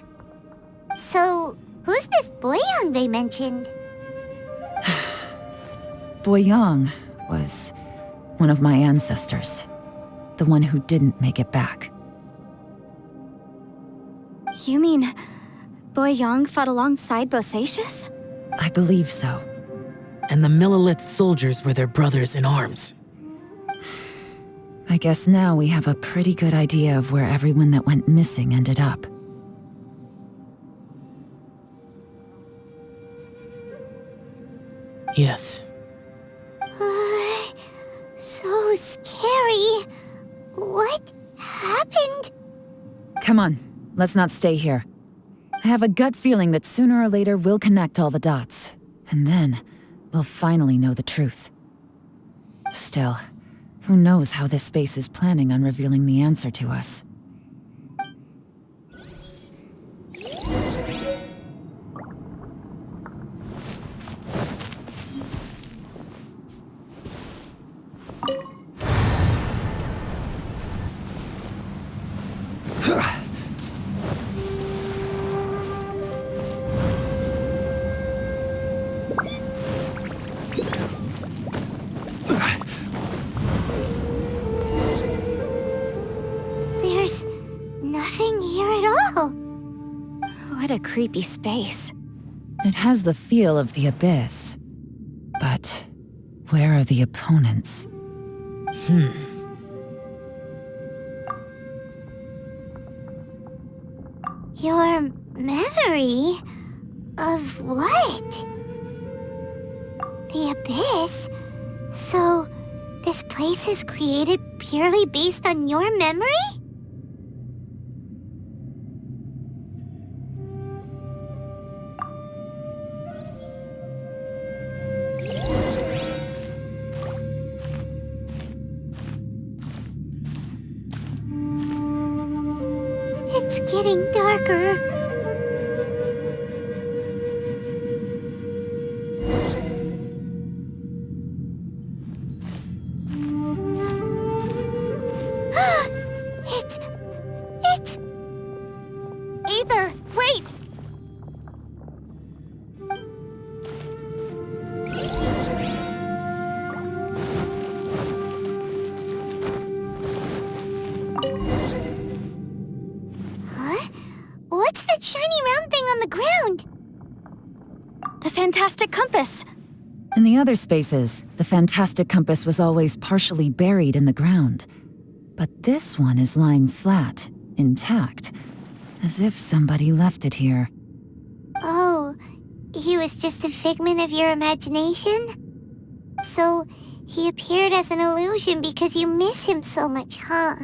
So, who's this Boyang they mentioned? Boyang was one of my ancestors. The one who didn't make it back. You mean Boyang fought alongside Bosacius? I believe so. And the Millelith soldiers were their brothers in arms. I guess now we have a pretty good idea of where everyone that went missing ended up. Yes. So scary. What happened? Come on, let's not stay here. I have a gut feeling that sooner or later we'll connect all the dots. And then, we'll finally know the truth. Still, Who knows how this space is planning on revealing the answer to us? There's nothing here at all. What a creepy space. It has the feel of the abyss. But where are the opponents? Your memory of what? The abyss? So, this place is created purely based on your memory? It's getting darker. It's... Aether, wait! Huh? What's that shiny round thing on the ground? The Fantastic Compass! In the other spaces, the Fantastic Compass was always partially buried in the ground. But this one is lying flat, intact, as if somebody left it here. Oh, he was just a figment of your imagination? So, he appeared as an illusion because you miss him so much, huh?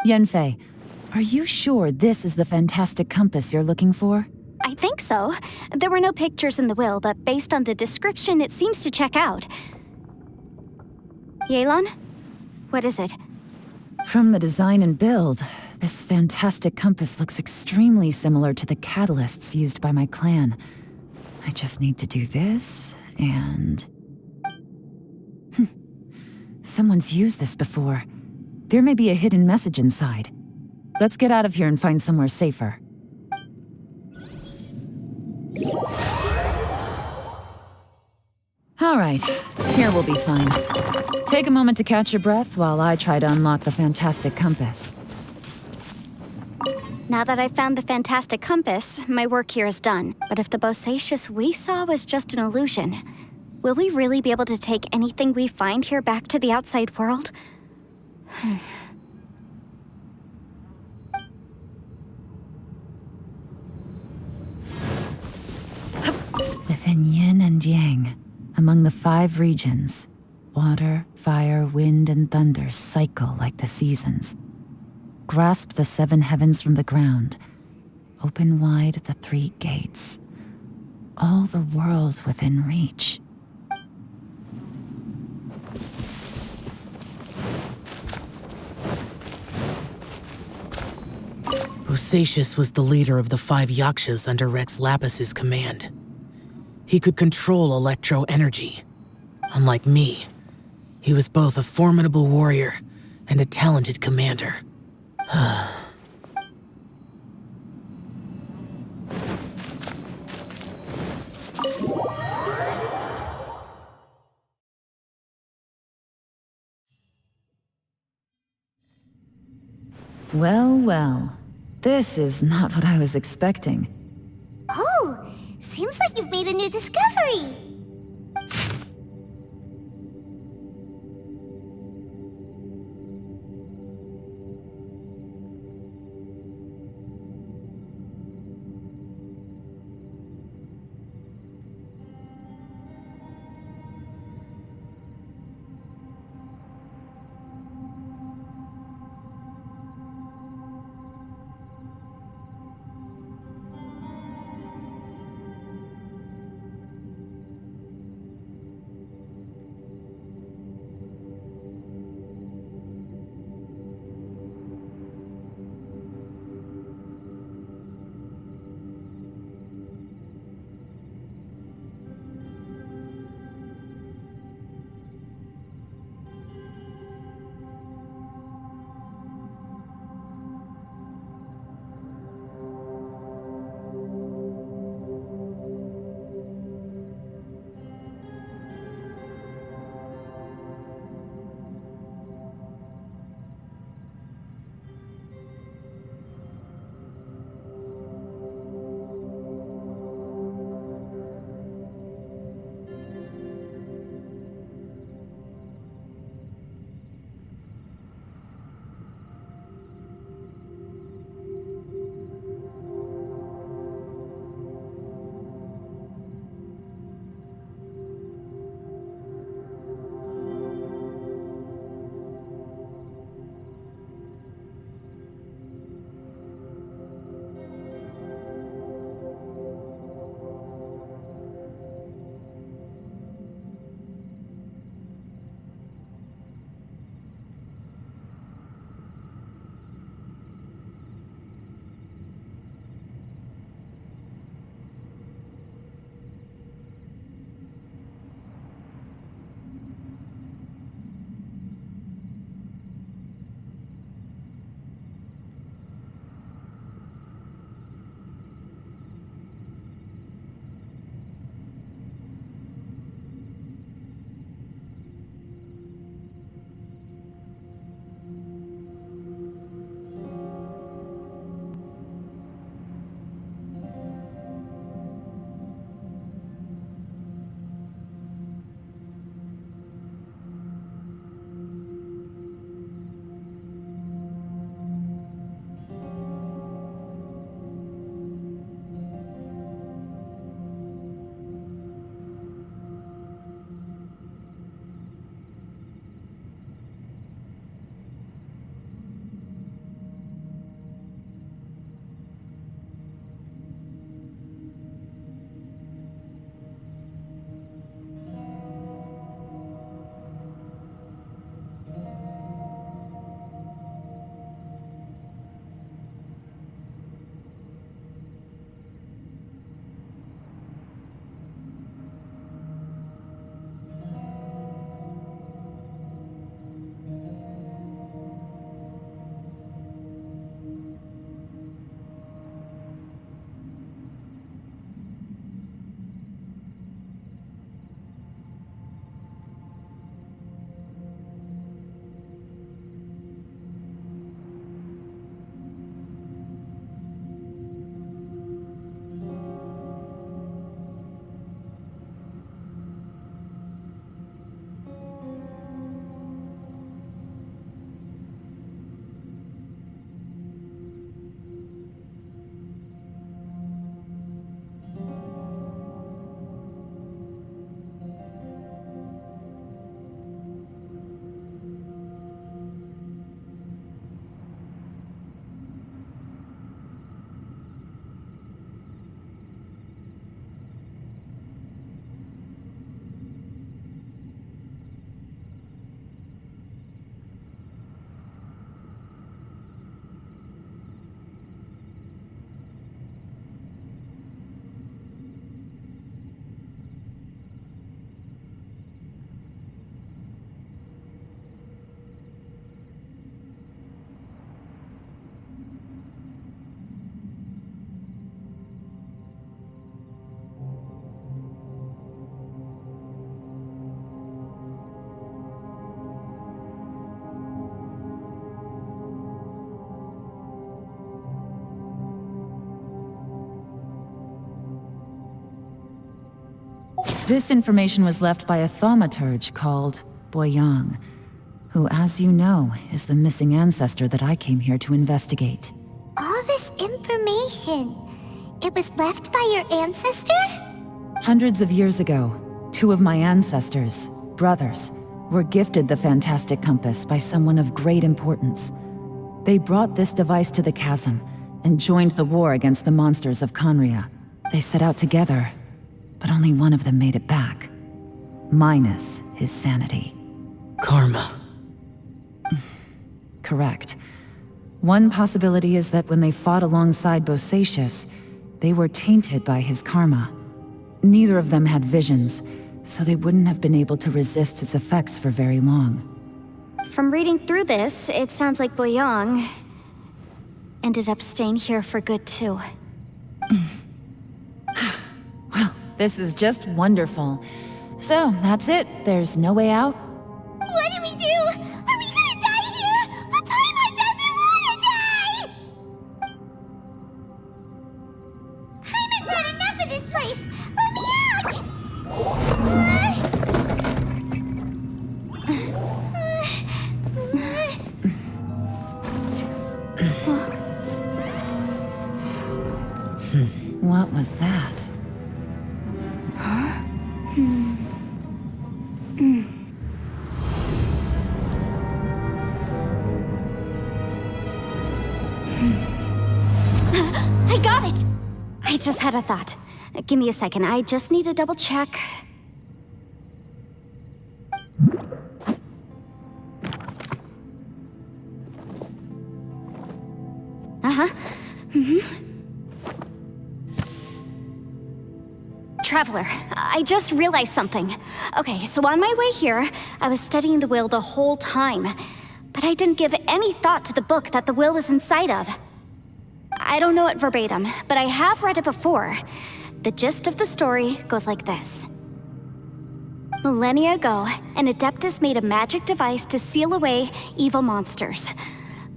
Yanfei, are you sure this is the Fantastic Compass you're looking for? I think so. There were no pictures in the will, but based on the description, it seems to check out. Yelan? What is it? From the design and build, this Fantastic Compass looks extremely similar to the catalysts used by my clan. I just need to do this, and... Someone's used this before. There may be a hidden message inside. Let's get out of here and find somewhere safer. All right, here we'll be fine. Take a moment to catch your breath while I try to unlock the Fantastic Compass. Now that I've found the Fantastic Compass, my work here is done. But if the Bosacius we saw was just an illusion, will we really be able to take anything we find here back to the outside world? Within yin and yang, among the 5 regions, water, fire, wind, and thunder cycle like the seasons. Grasp the 7 heavens from the ground. Open wide the 3 gates. All the world within reach. Bosacius was the leader of the 5 Yakshas under Rex Lapis's command. He could control electro energy. Unlike me, he was both a formidable warrior and a talented commander. Well, well. This is not what I was expecting. Oh, seems like you've made a new discovery. This information was left by a thaumaturge called Boyang, who, as you know, is the missing ancestor that I came here to investigate. All this information, it was left by your ancestor? Hundreds of years ago, two of my ancestors, brothers, were gifted the Fantastic Compass by someone of great importance. They brought this device to the chasm and joined the war against the monsters of Conria. They set out together, but only one of them made it back. Minus his sanity. Karma. Correct. One possibility is that when they fought alongside Bosacius, they were tainted by his karma. Neither of them had visions, so they wouldn't have been able to resist its effects for very long. From reading through this, it sounds like Boyang ended up staying here for good too. Well, this is just wonderful. So, that's it. There's no way out? What do we do? Are we gonna die here? But Paimon doesn't wanna die! Paimon's had enough of this place! Let me out! What was that? I got it! I just had a thought. Give me a second, I just need to double check. Traveler, I just realized something. Okay, so on my way here, I was studying the will the whole time, but I didn't give any thought to the book that the will was inside of. I don't know it verbatim, but I have read it before. The gist of the story goes like this. Millennia ago, an Adeptus made a magic device to seal away evil monsters.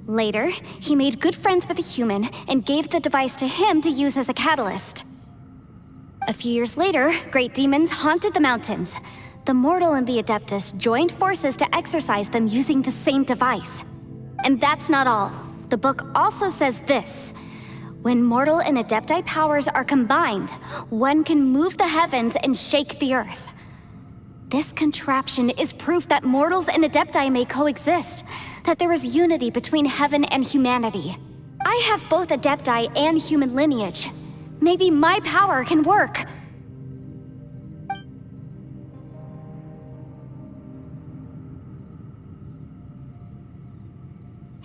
Later, he made good friends with a human and gave the device to him to use as a catalyst. A few years later, great demons haunted the mountains. The mortal and the Adeptus joined forces to exorcise them using the same device. And that's not all. The book also says this. When mortal and Adepti powers are combined, one can move the heavens and shake the earth. This contraption is proof that mortals and Adepti may coexist, that there is unity between heaven and humanity. I have both Adepti and human lineage. Maybe my power can work.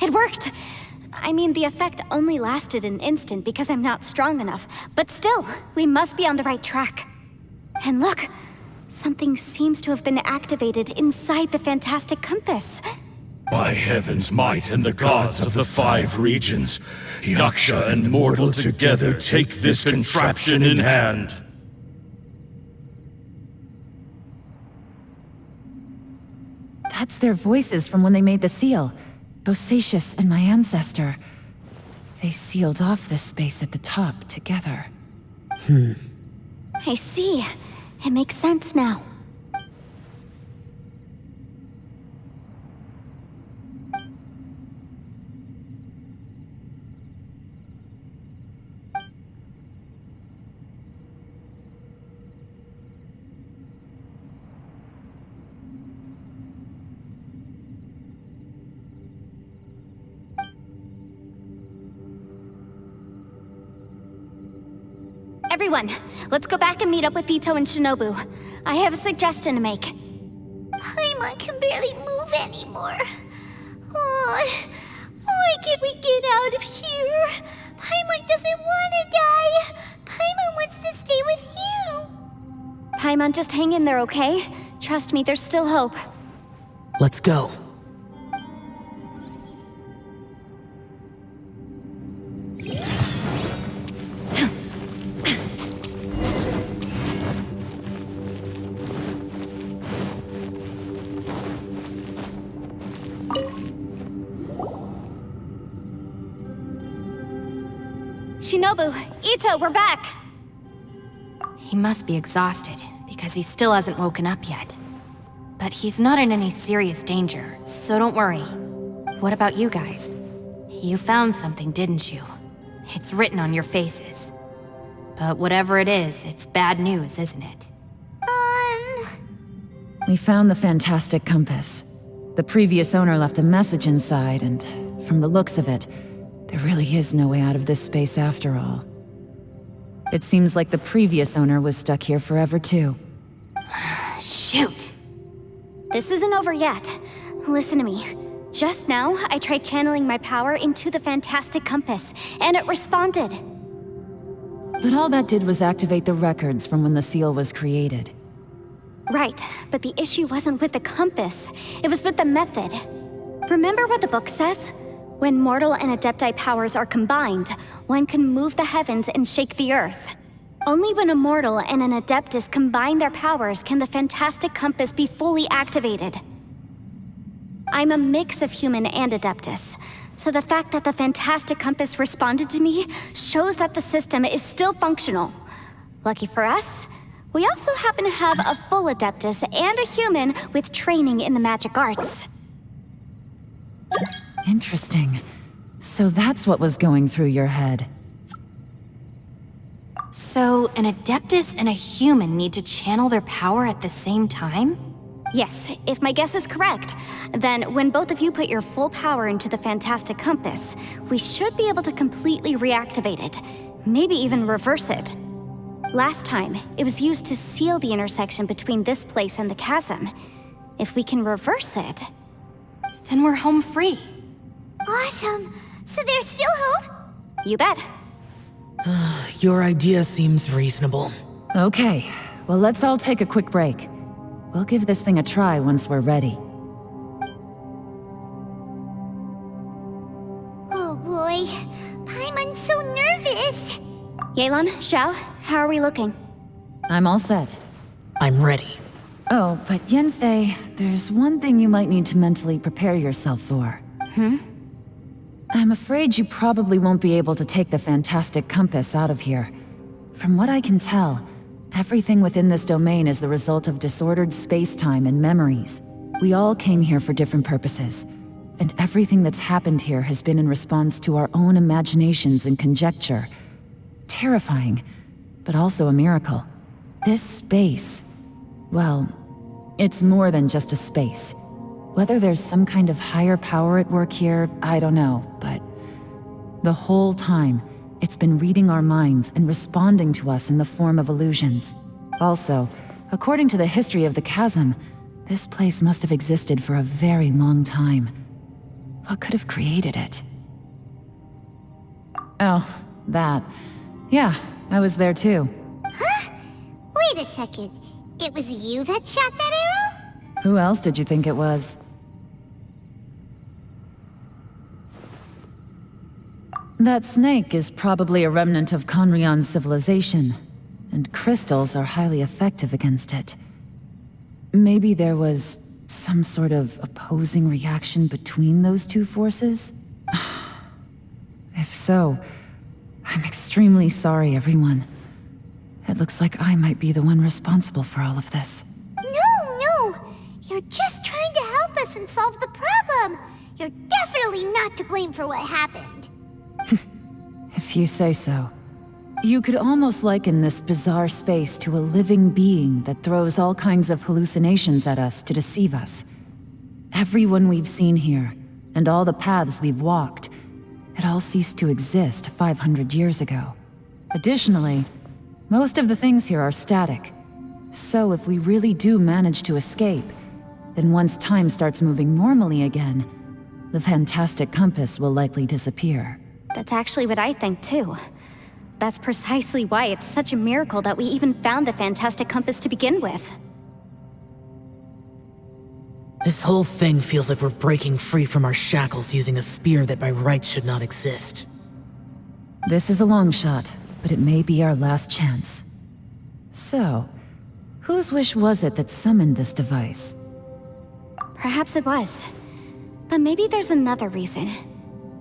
It worked! I mean, the effect only lasted an instant because I'm not strong enough, but still, we must be on the right track. And look, something seems to have been activated inside the Fantastic Compass. By heaven's might and the gods of the 5 regions, Yaksha and mortal together take this contraption in hand. That's their voices from when they made the seal. Bosacius and my ancestor. They sealed off this space at the top together. I see. It makes sense now. Everyone, let's go back and meet up with Ito and Shinobu. I have a suggestion to make. Paimon can barely move anymore. Oh, why can't we get out of here? Paimon doesn't want to die. Paimon wants to stay with you. Paimon, just hang in there, okay? Trust me, there's still hope. Let's go. Shinobu, Ito, we're back! He must be exhausted, because he still hasn't woken up yet. But he's not in any serious danger, so don't worry. What about you guys? You found something, didn't you? It's written on your faces. But whatever it is, it's bad news, isn't it? We found the fantastic compass. The previous owner left a message inside, and from the looks of it, there really is no way out of this space after all. It seems like the previous owner was stuck here forever too. Shoot! This isn't over yet. Listen to me. Just now, I tried channeling my power into the fantastic compass, and it responded. But all that did was activate the records from when the seal was created. Right, but the issue wasn't with the compass. It was with the method. Remember what the book says? When mortal and Adepti powers are combined, one can move the heavens and shake the earth. Only when a mortal and an Adeptus combine their powers can the fantastic compass be fully activated. I'm a mix of human and Adeptus, so the fact that the fantastic compass responded to me shows that the system is still functional. Lucky for us, we also happen to have a full Adeptus and a human with training in the magic arts. Interesting. So that's what was going through your head. So, an Adeptus and a human need to channel their power at the same time? Yes, if my guess is correct, then when both of you put your full power into the fantastic compass, we should be able to completely reactivate it, maybe even reverse it. Last time, it was used to seal the intersection between this place and the chasm. If we can reverse it, then we're home free. Awesome! So there's still hope? You bet. Your idea seems reasonable. Okay, well let's all take a quick break. We'll give this thing a try once we're ready. Oh boy, Paimon's so nervous. Yelan, Xiao, how are we looking? I'm all set. I'm ready. Oh, but Yanfei, there's one thing you might need to mentally prepare yourself for. I'm afraid you probably won't be able to take the fantastic compass out of here. From what I can tell, everything within this domain is the result of disordered space-time and memories. We all came here for different purposes, and everything that's happened here has been in response to our own imaginations and conjecture. Terrifying, but also a miracle. This space, well, it's more than just a space. Whether there's some kind of higher power at work here, I don't know, but the whole time, it's been reading our minds and responding to us in the form of illusions. Also, according to the history of the chasm, this place must have existed for a very long time. What could have created it? Oh, that. Yeah, I was there too. Huh? Wait a second. It was you that shot that arrow? Who else did you think it was? That snake is probably a remnant of Conrion's civilization, and crystals are highly effective against it. Maybe there was some sort of opposing reaction between those two forces? If so, I'm extremely sorry, everyone. It looks like I might be the one responsible for all of this. No! You're just trying to help us and solve the problem! You're definitely not to blame for what happened. If you say so. You could almost liken this bizarre space to a living being that throws all kinds of hallucinations at us to deceive us. Everyone we've seen here, and all the paths we've walked, it all ceased to exist 500 years ago. Additionally, most of the things here are static. So if we really do manage to escape, then once time starts moving normally again, the fantastic compass will likely disappear. That's actually what I think too. That's precisely why it's such a miracle that we even found the fantastic compass to begin with. This whole thing feels like we're breaking free from our shackles using a spear that by rights should not exist. This is a long shot, but it may be our last chance. So, whose wish was it that summoned this device? Perhaps it was. But maybe there's another reason.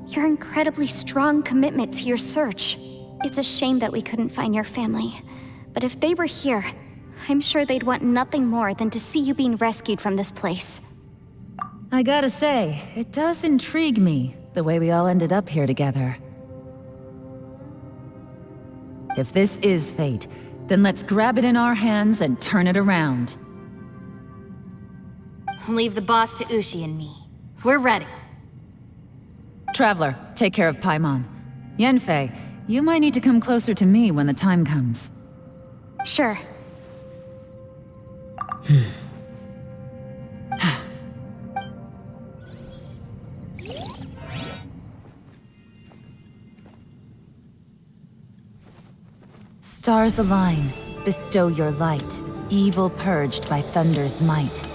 Your incredibly strong commitment to your search. It's a shame that we couldn't find your family. But if they were here, I'm sure they'd want nothing more than to see you being rescued from this place. I gotta say, it does intrigue me, the way we all ended up here together. If this is fate, then let's grab it in our hands and turn it around. Leave the boss to Ushi and me. We're ready. Traveler, take care of Paimon. Yanfei, you might need to come closer to me when the time comes. Sure. Stars align, bestow your light, evil purged by thunder's might.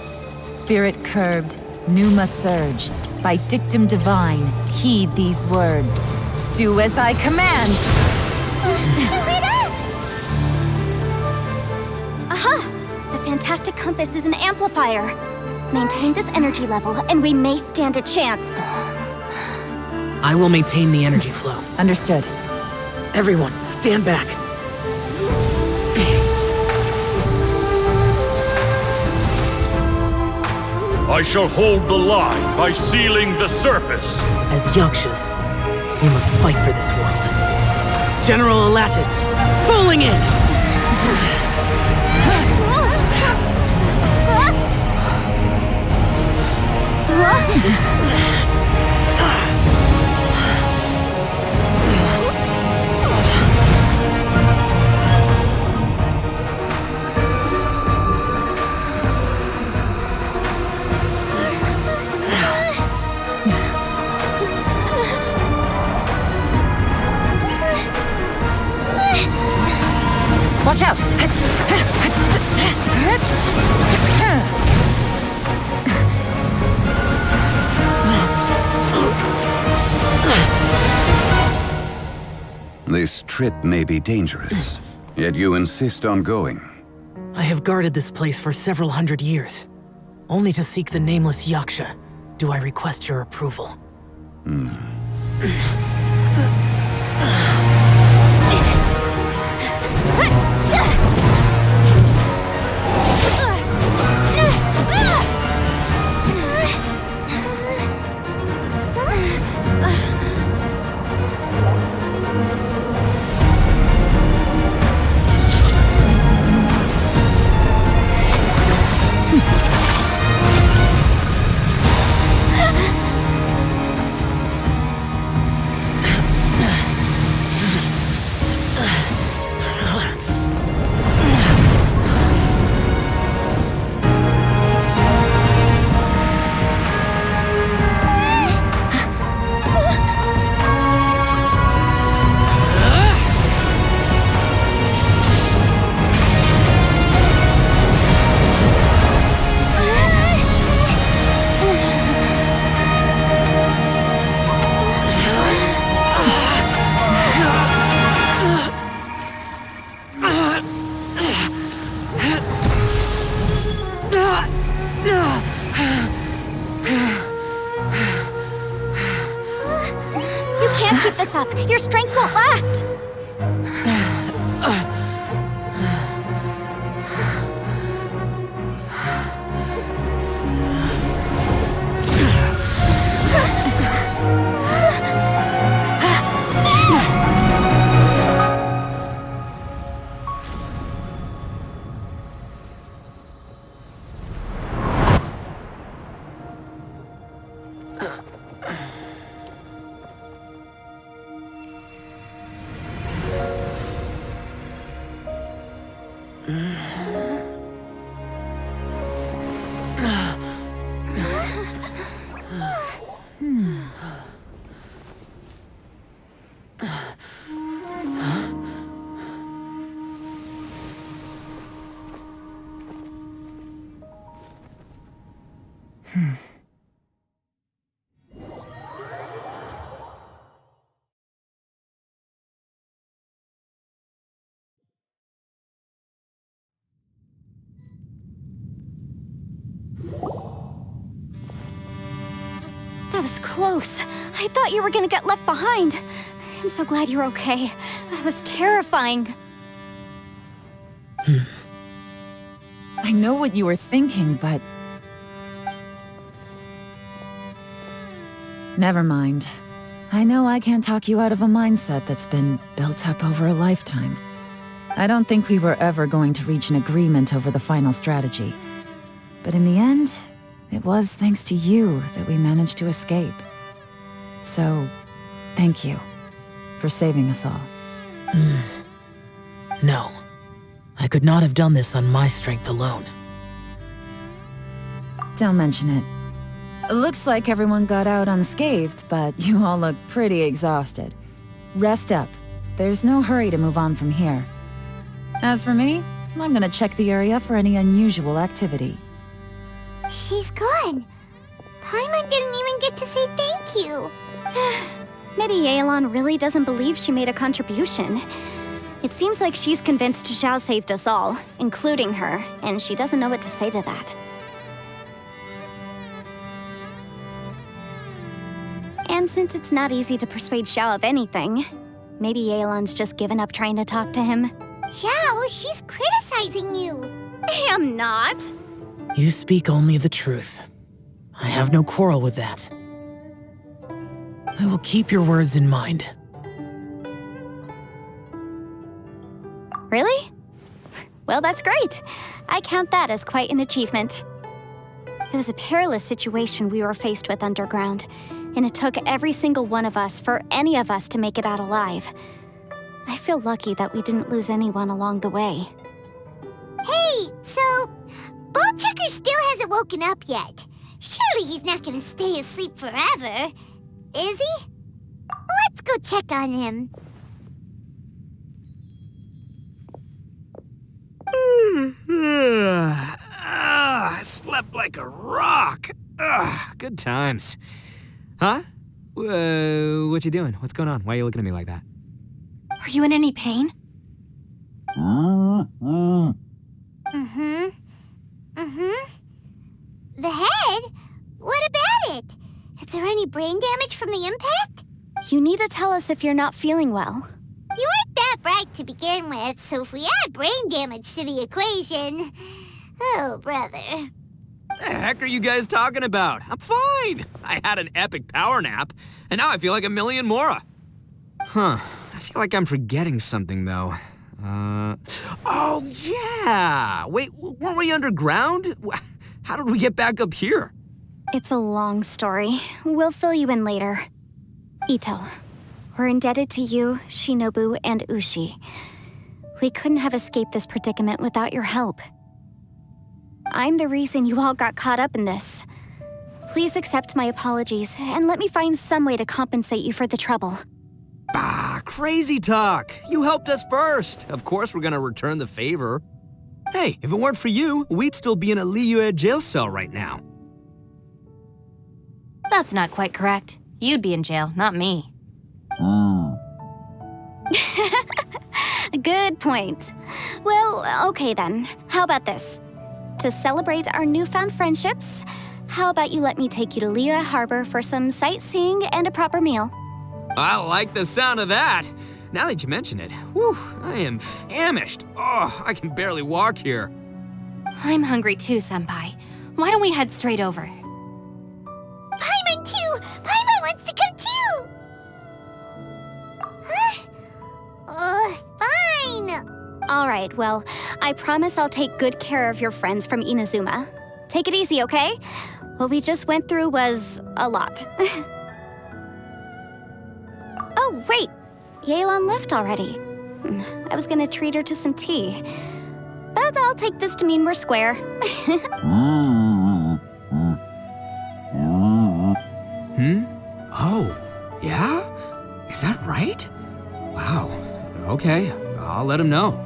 Spirit curbed, pneuma surge, by dictum divine, heed these words. Do as I command! Aha! The fantastic compass is an amplifier. Maintain this energy level, and we may stand a chance. I will maintain the energy flow. Understood. Everyone, stand back. I shall hold the line by sealing the surface. As Yakshas, we must fight for this world. General Alatus, falling in! Watch out! This trip may be dangerous, yet you insist on going. I have guarded this place for several hundred years. Only to seek the nameless Yaksha do I request your approval. Can't keep this up. Your strength won't last. That was close. I thought you were gonna get left behind. I'm so glad you're okay. That was terrifying. I know what you were thinking, but... Never mind. I know I can't talk you out of a mindset that's been built up over a lifetime. I don't think we were ever going to reach an agreement over the final strategy. But in the end, it was thanks to you that we managed to escape. So, thank you for saving us all. No. I could not have done this on my strength alone. Don't mention it. Looks like everyone got out unscathed, but you all look pretty exhausted. Rest up. There's no hurry to move on from here. As for me, I'm gonna check the area for any unusual activity. She's gone. Paimon didn't even get to say thank you. Maybe Yelan really doesn't believe she made a contribution. It seems like she's convinced Xiao saved us all, including her, and she doesn't know what to say to that. And since it's not easy to persuade Xiao of anything, maybe Yelan's just given up trying to talk to him. Xiao, she's criticizing you. I am not. You speak only the truth. I have no quarrel with that. I will keep your words in mind. Really? Well, that's great. I count that as quite an achievement. It was a perilous situation we were faced with underground, and it took every single one of us for any of us to make it out alive. I feel lucky that we didn't lose anyone along the way. Hey, so Bullchucker still hasn't woken up yet. Surely he's not gonna stay asleep forever, is he? Let's go check on him. I slept like a rock. Good times. Huh? What you doing? What's going on? Why are you looking at me like that? Are you in any pain? The head? What about it? Is there any brain damage from the impact? You need to tell us if you're not feeling well. You weren't that bright to begin with, so if we add brain damage to the equation... Oh, brother. The heck are you guys talking about? I'm fine. I had an epic power nap, and now I feel like a million more. Huh. I feel like I'm forgetting something, though. Oh, yeah! Wait, weren't we underground? How did we get back up here? It's a long story. We'll fill you in later. Ito, we're indebted to you, Shinobu, and Ushi. We couldn't have escaped this predicament without your help. I'm the reason you all got caught up in this. Please accept my apologies, and let me find some way to compensate you for the trouble. Bah, crazy talk. You helped us first. Of course we're gonna return the favor. Hey, if it weren't for you, we'd still be in a Liyue jail cell right now. That's not quite correct. You'd be in jail, not me. Good point. Well, okay then. How about this? To celebrate our newfound friendships, how about you let me take you to Liyue Harbor for some sightseeing and a proper meal? I like the sound of that. Now that you mention it, whew, I am famished. Oh, I can barely walk here. I'm hungry too, Senpai. Why don't we head straight over? Paimon too! Paimon wants to come too! Huh? Fine! All right, well, I promise I'll take good care of your friends from Inazuma. Take it easy, okay? What we just went through was a lot. Oh, wait! Yelan left already. I was gonna treat her to some tea. But I'll take this to mean we're square. Oh, yeah? Is that right? Wow. Okay, I'll let him know.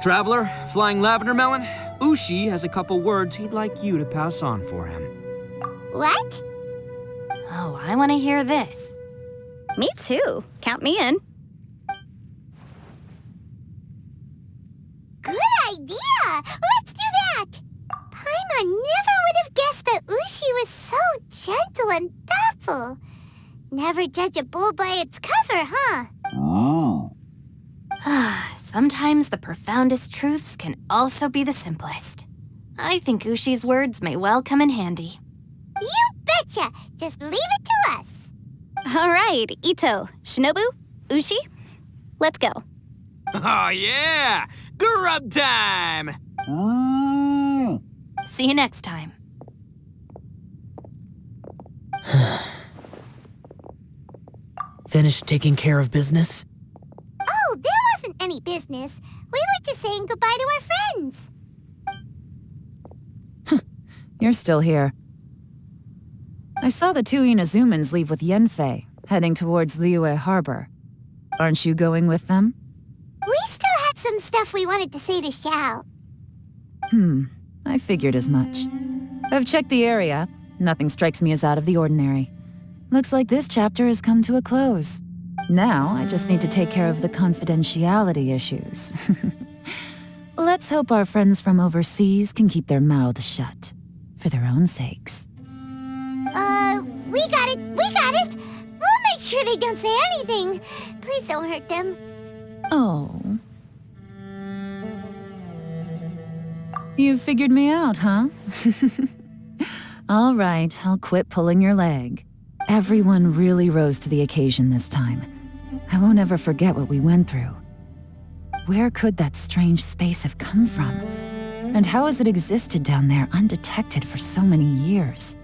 Traveler, Flying Lavender Melon, Ushi has a couple words he'd like you to pass on for him. What? Oh, I want to hear this. Me too. Count me in. Good idea! Let's do that! Paimon never would have guessed that Ushi was so gentle and thoughtful. Never judge a bull by its cover, huh? Sometimes the profoundest truths can also be the simplest. I think Ushi's words may well come in handy. You betcha! Just leave it to us. All right, Ito, Shinobu, Ushi, let's go. Oh, yeah! Grub time! See you next time. Finished taking care of business? Oh, there wasn't any business. We were just saying goodbye to our friends. You're still here. I saw the two Inazumans leave with Yenfei, heading towards Liyue Harbor. Aren't you going with them? We still had some stuff we wanted to say to Xiao. I figured as much. I've checked the area. Nothing strikes me as out of the ordinary. Looks like this chapter has come to a close. Now, I just need to take care of the confidentiality issues. Let's hope our friends from overseas can keep their mouths shut. For their own sakes. We got it. We'll make sure they don't say anything. Please don't hurt them. Oh. You figured me out, huh? All right, I'll quit pulling your leg. Everyone really rose to the occasion this time. I won't ever forget what we went through. Where could that strange space have come from? And how has it existed down there undetected for so many years?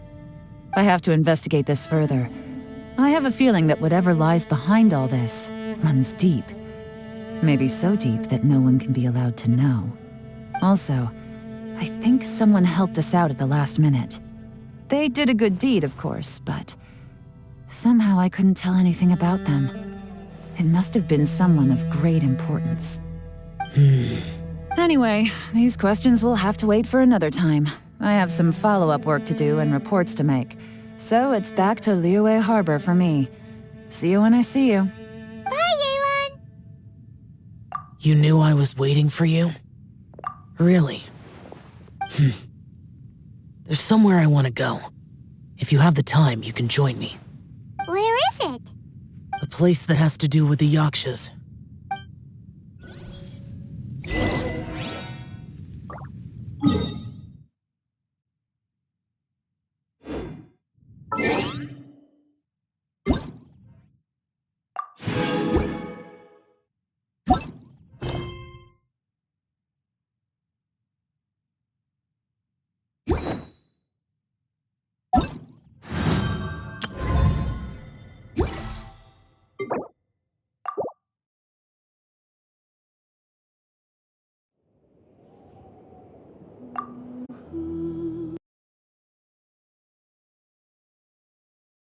I have to investigate this further. I have a feeling that whatever lies behind all this runs deep. Maybe so deep that no one can be allowed to know. Also, I think someone helped us out at the last minute. They did a good deed, of course, but somehow I couldn't tell anything about them. It must have been someone of great importance. Anyway, these questions will have to wait for another time. I have some follow-up work to do and reports to make. So it's back to Liyue Harbor for me. See you when I see you. Bye, Yelan. You knew I was waiting for you? Really? There's somewhere I want to go. If you have the time, you can join me. Where is it? A place that has to do with the Yakshas.